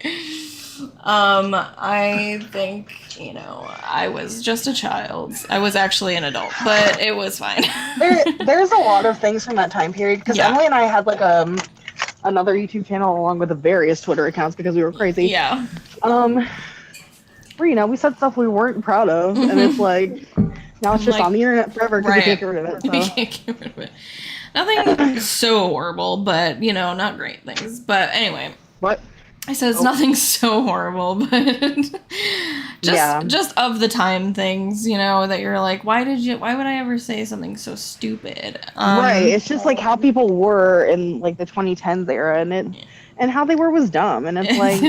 I think, I was just a child. I was actually an adult, but it was fine. There's a lot of things from that time period because Emily and I had like another YouTube channel along with the various Twitter accounts because we were crazy. Yeah. Where we said stuff we weren't proud of, and it's like now it's just on the internet forever because we can't get rid of it. So. We can't get rid of it. Nothing so horrible, but not great things. But anyway. What? I said it's nothing so horrible, but just of the time things, that you're like, why would I ever say something so stupid? Right. It's just like how people were in like the 2010s era, and how they were was dumb, and it's like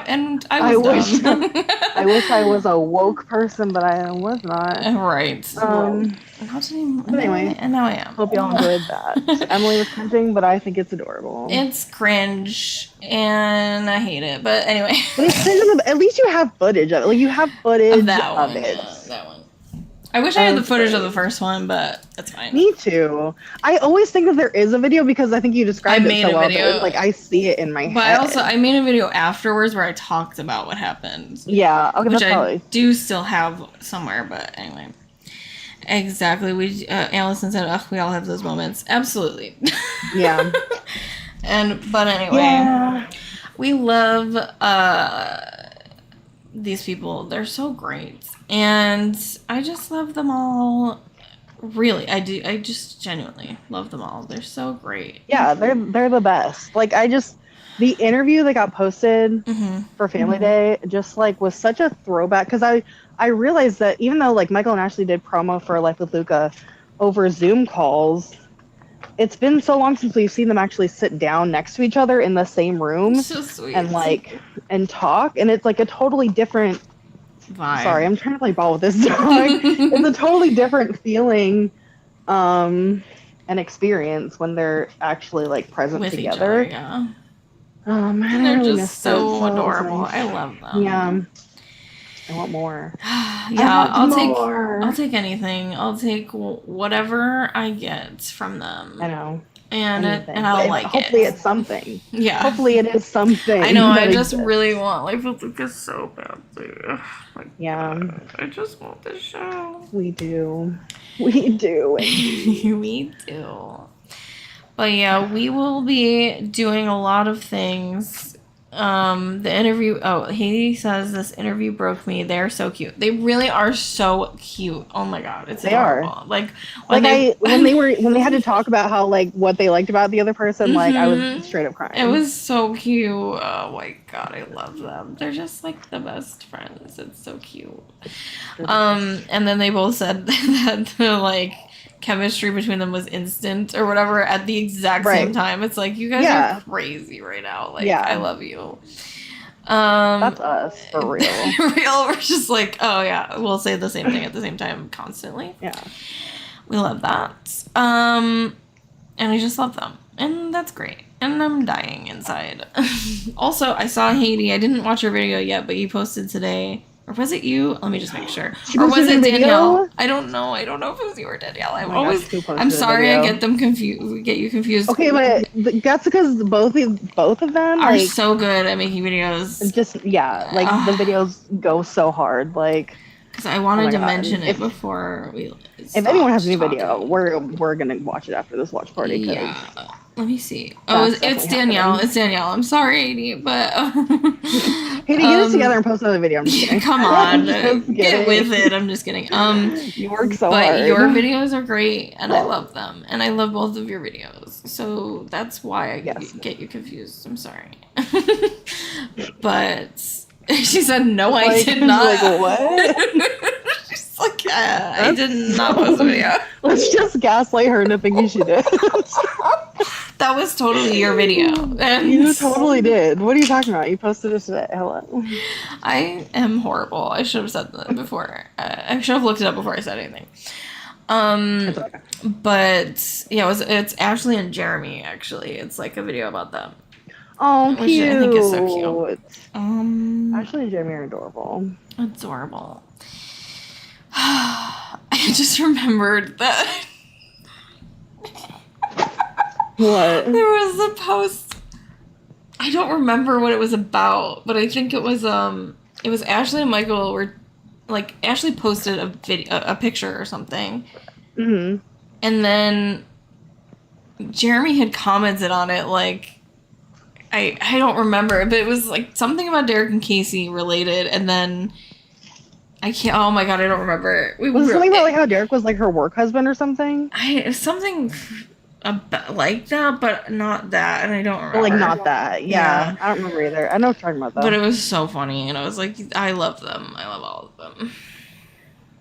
and I was dumb. I wish I was a woke person, but I was not. Right. Anyway, and now I am. Hope y'all enjoyed that. Emily was cringing, but I think it's adorable. It's cringe, and I hate it. But anyway, but it's cringe, at least you have footage of it. Like you have footage of that one. It. That one. I wish I had the footage of the first one, but that's fine. Me too. I always think that there is a video because I think you described it so well. But like I see it in my head. But I made a video afterwards where I talked about what happened. Yeah. Okay. Which that's probably. I do still have somewhere, but anyway. Exactly. Allison said, "Ugh, we all have those moments." Absolutely. Yeah. But anyway, we love these people. They're so great. And I just love them all. Really, I do. I just genuinely love them all. They're so great. Yeah, they're the best. Like the interview that got posted for Family Day just like was such a throwback because I realized that even though like Michael and Ashley did promo for Life with Luca over Zoom calls, it's been so long since we've seen them actually sit down next to each other in the same room So sweet. and talk, and it's like a totally different vibe. Sorry, I'm trying to play ball with this dog. It's a totally different feeling and experience when they're actually like present with together. Each other, yeah. Man, And they're really just so adorable. Nice. I love them. Yeah. I want more. I'll take anything. I'll take whatever I get from them. I know. And I'll like hopefully it. it's something. Yeah. Hopefully it is something. I know. I just really want Life with Lucas so badly. Yeah. I just want the show. We do. We do. We do. But yeah, we will be doing a lot of things. The interview. Oh, he says this interview broke me. They're so cute. They really are so cute. Oh my god, it's adorable. Are like when they had to talk about how like what they liked about the other person. Like I was straight up crying. It was so cute. Oh my god, I love them. They're just like the best friends. It's so cute. And then they both said that the like chemistry between them was instant or whatever at the exact same time. It's like you guys are crazy right now. Like I love you. That's us for real. Real, we're just like, oh yeah, we'll say the same thing at the same time constantly. Yeah. We love that. And I just love them. And that's great. And I'm dying inside. Also, I saw Haiti. I didn't watch your video yet, but you posted today. Or was it you? Let me just make sure. Or was it Danielle? I don't know. I don't know if it was you or Danielle. I'm sorry I get them confused. Get you confused. Okay, but that's because both of them are so good at making videos. Just the videos go so hard. Like, because I wanted to mention it before we. If anyone has a new video, we're gonna watch it after this watch party. Yeah. Let me see. Oh, it's Danielle. It's Danielle. I'm sorry, Haiti, but Haiti, get us together and post another video. I'm just kidding. Come on, get with it. I'm just kidding. You work so hard. But your videos are great, and I love them, and I love both of your videos. So that's why I get you confused. I'm sorry. But she said, "No, I did not." Like, what? She's like, I did not post a video. Let's just gaslight her into thinking she did. That was totally your video. And you totally did. What are you talking about? You posted it today. Hello. I am horrible. I should have said that before. I should have looked it up before I said anything. Okay. But yeah, it's Ashley and Jeremy. Actually, it's like a video about them. Oh, which cute. I think is so cute. Ashley and Jeremy are adorable. Adorable. I just remembered that. What? There was a post. I don't remember what it was about, but I think it was Ashley and Michael were like Ashley posted a picture or something. Mm-hmm. And then Jeremy had commented on it like I don't remember, but it was like something about Derek and Casey related, and then I can't. Oh my god, I don't remember. Was it something about like how Derek was like her work husband or something? Something about like that, but not that, and I don't remember. Like not that. Yeah. I don't remember either. I know what you're talking about though. But it was so funny, and I was like, I love them. I love all of them.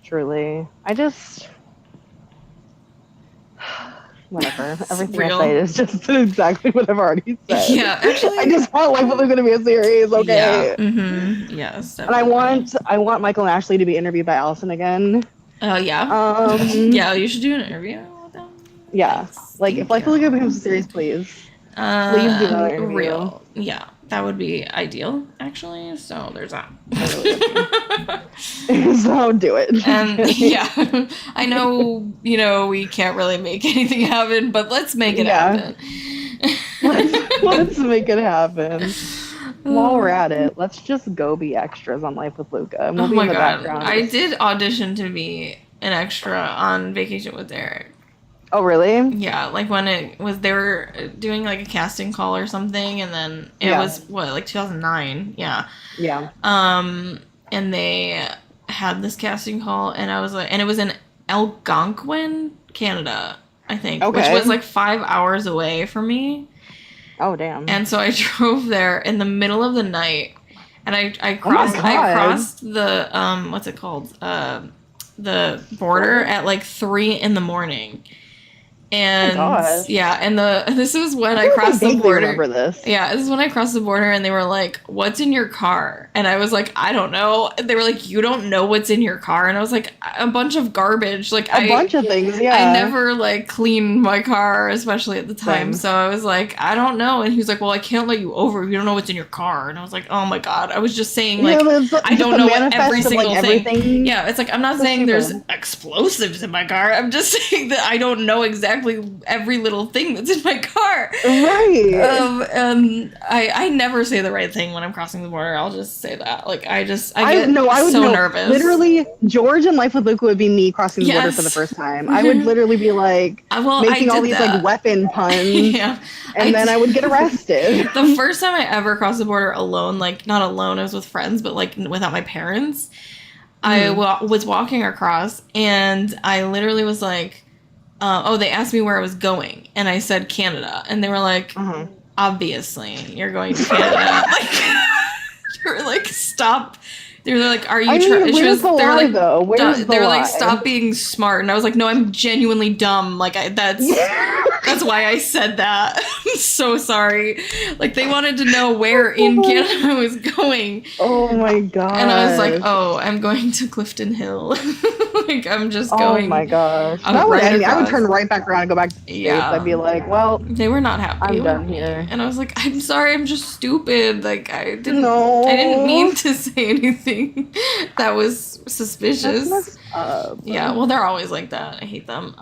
Truly, I just whatever. Everything I say is just exactly what I've already said. Yeah, actually, I just want Life was going to be a series. Okay. Yeah. Mm-hmm. Yes. Definitely. And I want Michael and Ashley to be interviewed by Allison again. Oh yeah. Yeah, you should do an interview with them. Yeah. Like if Life was going to become a series, please. Please do another interview. Real. Yeah, that would be ideal, actually. So there's that. So do it. And yeah, I know, we can't really make anything happen, but let's make it happen. Let's make it happen. While we're at it, let's just go be extras on Life with Luca. And we'll be in the background. I did audition to be an extra on Vacation with Derek. Oh, really? Yeah, like when they were doing like a casting call or something, and then it was like 2009. Yeah. Yeah. And they had this casting call, and I was like, and it was in Algonquin, Canada, I think, which was like 5 hours away from me. Oh, damn. And so I drove there in the middle of the night, and I crossed the what's it called, the border at like 3 a.m. And this is when I crossed the border. Remember this? Yeah, this is when I crossed the border, and they were like, "What's in your car?" And I was like, "I don't know." And they were like, "You don't know what's in your car?" And I was like, "A bunch of garbage." Like a bunch of things. Yeah. I never like cleaned my car, especially at the time. Same. So I was like, "I don't know." And he was like, "Well, I can't let you over if you don't know what's in your car." And I was like, "Oh my god!" I was just saying like, I don't know what every single thing. Yeah, it's like I'm not saying there's explosives in my car. I'm just saying that I don't know exactly every little thing that's in my car. Right. I never say the right thing when I'm crossing the border. I'll just say that. Like I get so nervous. Literally, George and Life with Luca would be me crossing the border for the first time. I would literally be like making all these like weapon puns. Yeah. And then I would get arrested. The first time I ever crossed the border alone, like not alone, I was with friends, but like without my parents. I was walking across, and I literally was like, they asked me where I was going, and I said Canada, and they were like, obviously, you're going to Canada. Like, they were like, stop. They were like, are you trying? Where's the lie, though? Where's the lie? They were like, stop being smart, and I was like, no, I'm genuinely dumb. Like, that's. Yeah. That's why I said that. I'm so sorry. Like, they wanted to know where in Canada I was going. Oh my god. And I was like, oh, I'm going to Clifton Hill. Like, I'm just going. Oh my gosh. I'm That would right end me. I would across. turn right back around and go back to the States. Yeah. I'd be like, well, They were not happy. I'm with done me. here. And I was like, I'm sorry, I'm just stupid. Like, I didn't No. mean to say anything that was suspicious. That's messed up. Yeah, well, they're always like that. I hate them.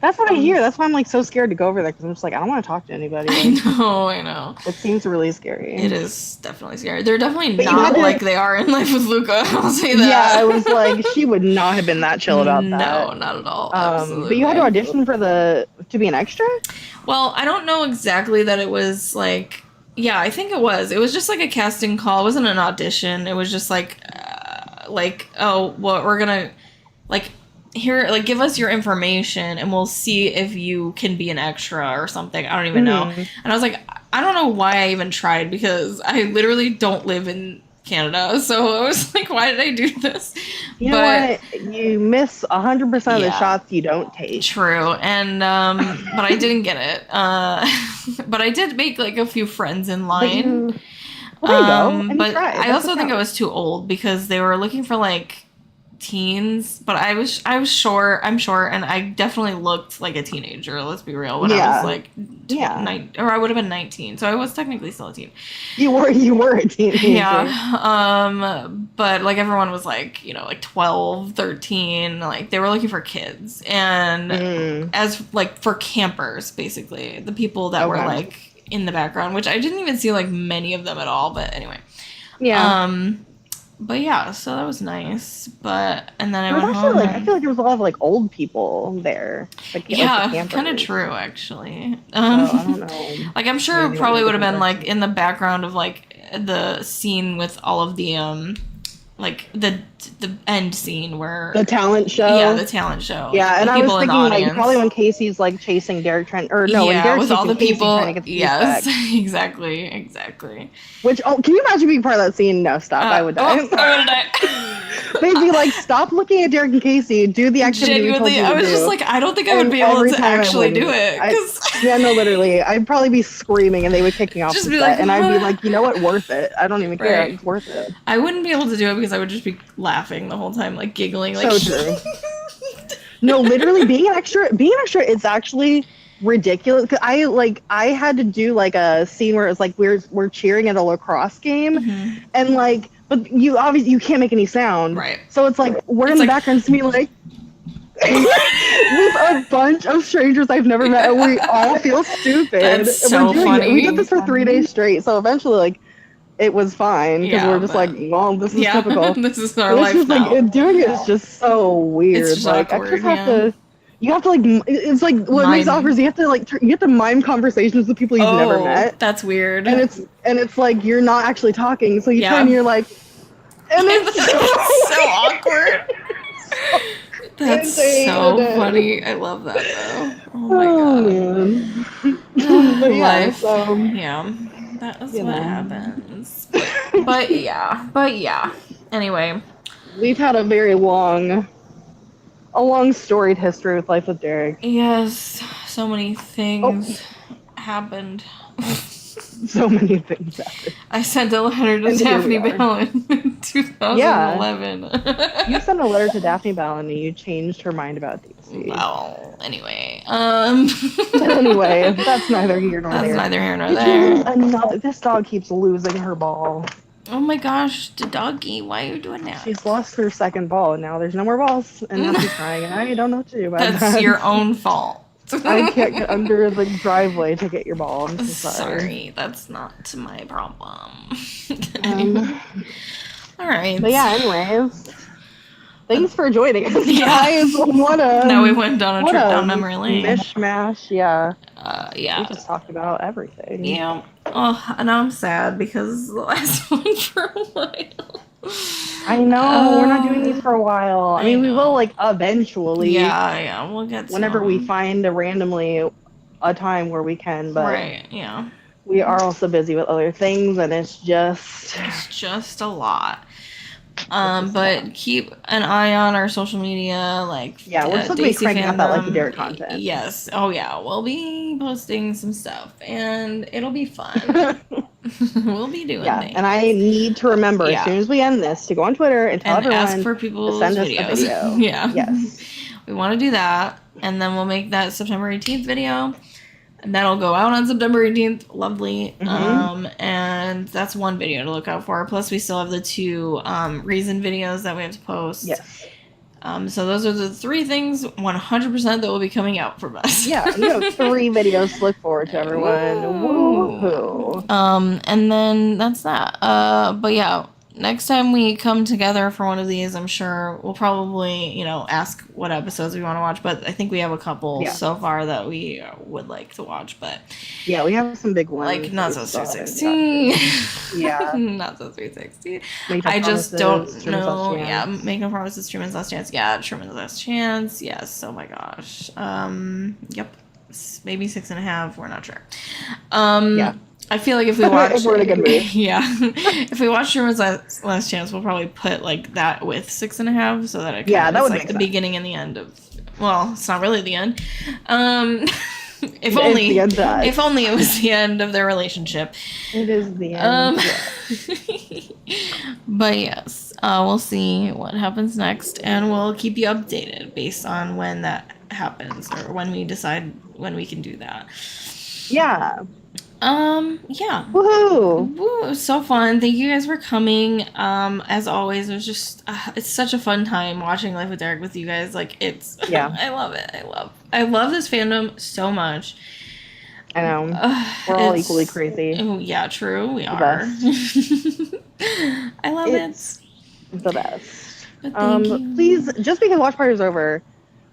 That's what I hear. That's why I'm like so scared to go over there because I'm just like, I don't want to talk to anybody. I know. It seems really scary. It is definitely scary. They're definitely But you not had to- like they are in Life with Luca. I'll say that. Yeah, I was like, she would not have been that chill about that. No, not at all. Absolutely. But you had to audition for to be an extra? Well, I don't know exactly that it was like. Yeah, I think it was. It was just like a casting call. It wasn't an audition. It was just like, oh, well, we're gonna, like, here, like, give us your information and we'll see if you can be an extra or something. I don't even know. And I was like, I don't know why I even tried because I literally don't live in Canada. So I was like, why did I do this? You know what? You miss 100% of the Yeah. shots you don't take. True. And, but I didn't get it. But I did make like a few friends in line. Well, there you go. And you But tried. I That's also what think I counts. was too old because they were looking for like teens, but I was short, I'm short, and I definitely looked like a teenager, let's be real, when I Yeah. was like or I would have been 19, so I was technically still a teen. You were a teenager. Yeah. But like everyone was like, you know, like 12, 13, like they were looking for kids. And as like for campers, basically, the people that were Okay. like in the background, which I didn't even see like many of them at all, but anyway. Yeah. But yeah, so that was nice. And then I There was went actually home. like, I feel like there was a lot of like old people there. Like, Yeah, like kind of true actually. So, I don't know. Like I'm sure Maybe it probably that would have was been a like in the background of like the scene with all of the like the end scene where The talent show. yeah, the talent show. Yeah, and the I was people in the thinking like audience. probably when Casey's like chasing Derek Trent, or no, when yeah, Derek's with all the chasing Casey people. trying to get the Yes, feedback. exactly. Which can you imagine being part of that scene? No, stop. I would die. I would die. They'd be like, stop looking at Derek and Casey. Do the activity we told Genuinely, you to I was do. just like, I don't think I would And be able every to time I actually do wouldn't. it. 'Cause Yeah, no, literally. I'd probably be screaming and they would kick me off Just the be set. like, And I'd be "What?" like, you know what? Worth it. I don't even care. Right. It's worth it. I wouldn't be able to do it because I would just be laughing the whole time, like giggling. Like, So true. No, literally being an extra, it's actually ridiculous. 'Cause I had to do like a scene where it was like we're cheering at a lacrosse game, and like, but you obviously you can't make any sound, Right. So it's like we're in It's the like- background, just me like with a bunch of strangers I've never met, and we all feel stupid. That's And so we're doing funny. it. We did this for 3 days straight, so eventually like it was fine because Yeah, we're just but- like, well, this is yeah, typical. this is our It's life just now. like doing it is just so weird. It's just like awkward, I just have yeah. to. You have to like. It's like what makes it Mime. awkward is you have to like. You have to mime conversations with people you've never met, That's weird. and it's like you're not actually talking. So you Yeah. turn and you're like, and it's so awkward. That's Insane, so isn't it? funny. I love that though. Oh my oh god. man. But yeah, Life. so Yeah. That is You what know. happens. But yeah. Anyway. we've had a very long storied history with Life with Derek. Yes. So many things happened. So many things happened. I sent a letter to And here Daphne we are. Ballin in 2011. You sent a letter to Daphne Ballin and you changed her mind about DC. Well, anyway. Anyway, that's neither here nor That's there. neither here nor there. This dog keeps losing her ball. Oh my gosh, the doggy, why are you doing that? She's lost her second ball, and now there's no more balls, and now she's crying, and I don't know what to do about That's that. your own fault. I can't get under the driveway to get your ball. I'm so sorry. Sorry, that's not my problem. Um, All right. but yeah, anyways, thanks for joining us, Yeah. guys. What a Now we went on a what trip a down memory lane. mishmash. Yeah, we Yeah. just talked about everything. Yeah. Oh, and I'm sad because the last one for a while. I know we're not doing these for a while. I mean, we know. will like eventually. Yeah, we'll get Whenever some. we find randomly a time where we can, but Right, yeah. we are also busy with other things, and it's just It's just a lot. But keep an eye on our social media, like Yeah, we're supposed to be Daisy cranking out that Life of Fandom. Derek content. Yes. Oh yeah, we'll be posting some stuff, and it'll be fun. We'll be doing Yeah, things. and I need to remember Yeah. as soon as we end this to go on Twitter and tell and everyone ask for to people's send us videos. a video. Yeah. Yes. We want to do that, and then we'll make that September 18th video. And that'll go out on September 18th. Lovely. And that's one video to look out for. Plus, we still have the 2 reason videos that we have to post. Yes. So those are the 3 things 100% that will be coming out from us. Yeah, you have 3 videos to look forward to, everyone. Woo-hoo. And then that's that. But yeah, next time we come together for one of these, I'm sure we'll probably, ask what episodes we want to watch. But I think we have a couple so far that we would like to watch. But yeah, we have some big ones. like Not So Sweet 16. Yeah. Not So Sweet 16. Make No I just Promises, don't Truman's know. Last Yeah, Chance. Make No Promises, Truman's Last Chance. Yeah, Truman's Last Chance. Yes. Oh my gosh. Yep. Maybe 6.5. We're not sure. Yeah. I feel like if we watch, If we're in a good mood. yeah, if we watch Truman's Last Chance, we'll probably put like that with 6.5, so that it that would like make the sense. beginning and the end of. Well, it's not really the end. If It's only, the end to us. if only it was the end of their relationship. It is the end. But yes, we'll see what happens next, and we'll keep you updated based on when that happens or when we decide when we can do that. Yeah. Yeah. Woohoo! Woo, it was so fun. Thank you guys for coming. As always, it was just it's such a fun time watching Life with Derek with you guys. Like it's I love it. I love this fandom so much. I know. We're all equally crazy. Oh yeah, true. We are. best. I love It's the best. But thank you. Please, just because Watch Party is over,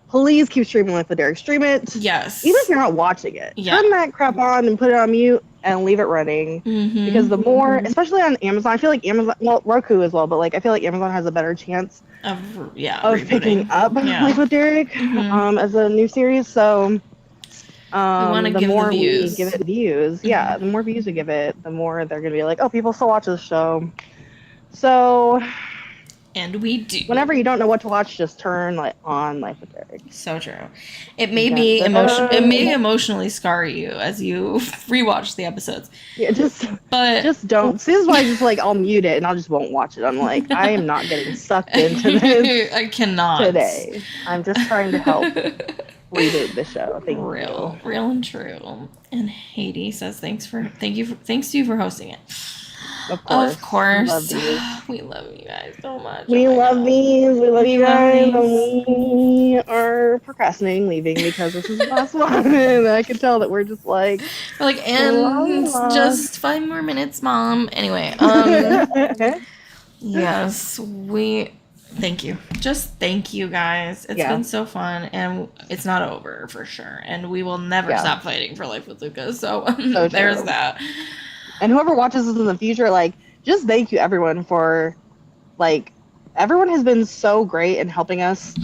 please keep streaming Life with Derek. Stream it. Yes. Even if you're not watching it. Yeah. Turn that crap on and put it on mute and leave it running. Mhm. Because the more, especially on Amazon, I feel like Amazon, well, Roku as well, but like I feel like Amazon has a better chance of of picking up Yeah. Life with Derek as a new series. So wanna the give the more we views. give it views, yeah, the more views we give it, the more they're going to be like, oh, people still watch this show. So And we do. whenever you don't know what to watch, just turn on Life with Derek. So true. It may Yeah. be It may emotionally scar you as you rewatch the episodes. Yeah, just don't. This is why I just like I'll mute it and I just won't watch it. I'm like, I am not getting sucked into this I cannot today. I'm just trying to help reboot the show. Thank real you. and true. And Haiti says thanks to you for hosting it. Of course. Of course. Love these. We love you guys so much. We Oh my love God. these. We love you guys. love And we are procrastinating leaving because this is the last one. And I can tell that we're just like, We're like, and La, la. just 5 more minutes, Mom. Anyway, yes, we thank you. Just thank you guys. It's Yeah. been so fun, and it's not over for sure. And we will never Yeah. stop fighting for Life with Lucas. So, So there's true. that. and whoever watches this in the future, like, just thank you everyone for, like, everyone has been so great in helping us.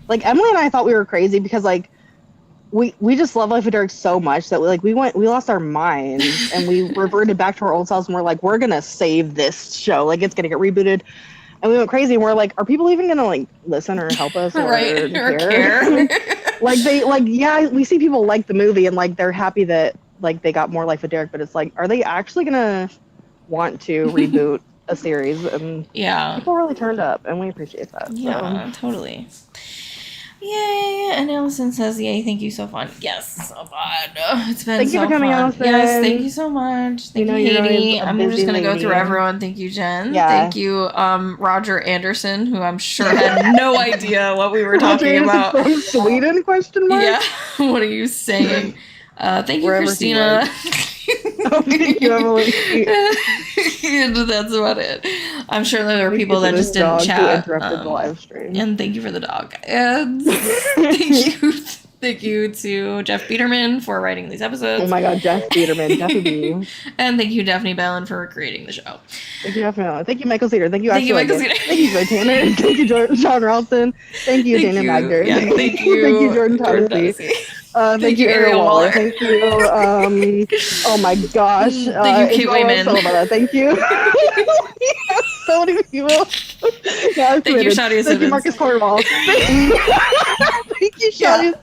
Like, Emily and I thought we were crazy because, like, we just love Life with Derek so much that we lost our minds and we reverted back to our old selves and we're like, we're gonna save this show, like it's gonna get rebooted, and we went crazy and we're like, are people even gonna like listen or help us or Right? Or care? care. Yeah, we see people like the movie and like they're happy that like they got more Life with Derek, but it's like, are they actually gonna want to reboot a series? And Yeah. people really turned up and we appreciate that. Yeah, totally. Yay! And Allison says, "Yay! Thank you, so fun." Yes, so fun. It's been Thank you so for coming, fun. Allison. Yes, thank you so much. Thank know you, you're Haiti. always a I'm just busy gonna go through lady. everyone. Thank you, Jen. Yeah. Thank you, Roger Anderson, who I'm sure had no idea what we were Roger talking Anderson about. from Sweden? Question mark. Yeah, what are you saying? Thank you, Wherever he Christina. Oh, thank you, Emily. And that's about it. I'm sure there were people that Thank you to just this dog didn't who chat. interrupted the live stream. And thank you for the dog. And thank you to Jeff Peterman for writing these episodes. Oh my God, Jeff Peterman, Jeffy B. And thank you, Daphne Bellin, for creating the show. Thank you, Jeff Miller. Thank you, Michael Cedar. Thank you, Thank you, Ashley Michael Leggett. Cedar. Thank you, Joy Tanner. Thank you, John Ralston. Thank you, Thank Dana you. Magder. Yeah, thank you. Thank you, Jordan Jordan Tennessee. Tennessee. Thank you, Ariel Waller. Thank you. Oh my gosh. Thank you, Kate Wayman. Thank you. So many people. Yeah, Thank you, Shadia Thank you, Simmons. Marcus Cornwall. Thank you, Shadia.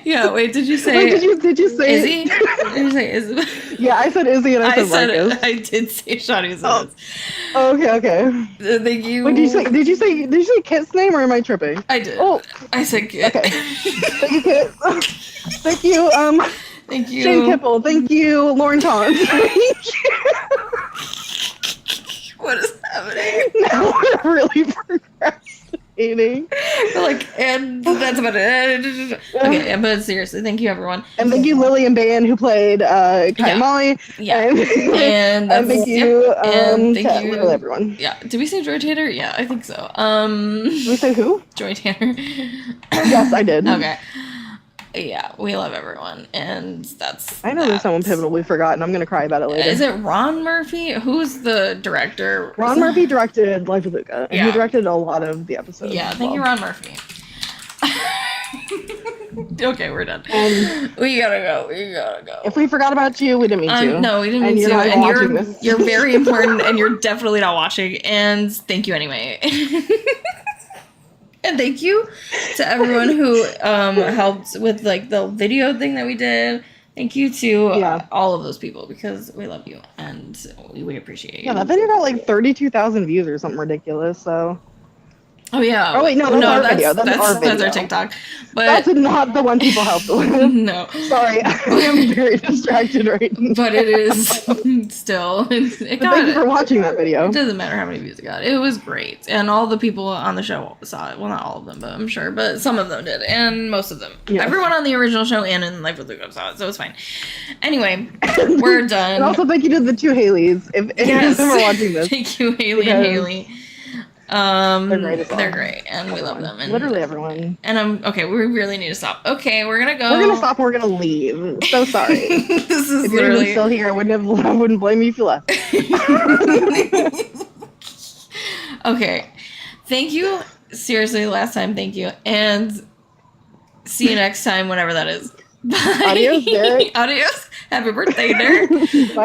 Yeah. Wait, did you say? Wait, did you say Izzy? Did you say Izzy? Yeah, I said Izzy and I said Marcus. I did say Shadia Simmons. Oh, okay. Thank you. Wait, did you say Kit's name or am I tripping? I did. Oh, I said Kit. okay. Thank you, Kit. Thank you, Thank you. Shane Kipple. Thank you, Lauren Collins. Thank you. What is happening? Now we're really procrastinating. And that's about it. Okay, but seriously, thank you, everyone. And thank you, Lily and Ban, who played Kai and Molly. Yeah. And thank you, and thank you, literally everyone. Yeah. Did we say Joy Tanner? Yeah, I think so. Did we say who? Joy Tanner. Yes, I did. Okay. Yeah, we love everyone, and that's. I know there's someone pivotal we forgot, and I'm gonna cry about it later. Is it Ron Murphy? Who's the director? Ron Murphy directed Life with Luca, and Yeah. he directed a lot of the episodes. Yeah, as thank you, well. Ron Murphy. Okay, we're done. And We gotta go. We gotta go. if we forgot about you, we didn't mean to. No, we didn't And mean you're to. not And watching this. you're very important, and you're definitely not watching. And thank you anyway. And thank you to everyone who helped with like the video thing that we did. Thank you to all of those people because we love you and we appreciate you. Yeah, that video got like 32,000 views or something ridiculous. So. Oh yeah. Oh wait, no, that's our video. That's our video. That's our TikTok. But that's not the one people helped with. No. Sorry, I am very distracted right now. But it is still. It got thank you for watching that video. It doesn't matter how many views it got. It was great, and all the people on the show saw it. Well, not all of them, but I'm sure. But some of them did, and most of them. Yes. Everyone on the original show and in Life with Luca saw it, so it's fine. Anyway, we're done. And also, thank you to the two Haleys. If Yes. you're whatching this, Thank you, Haley and Haley. they're great as well. They're great, and we love them. And Literally everyone. And I'm okay. We really need to stop. Okay, we're gonna go. We're gonna stop. And we're gonna leave. So sorry. This is If you're even still here, I wouldn't blame you if you left. Okay, thank you. Seriously, last time, thank you, and see you next time, whenever that is. Bye. Adios, Derek. Adios. Happy birthday, Derek. Bye.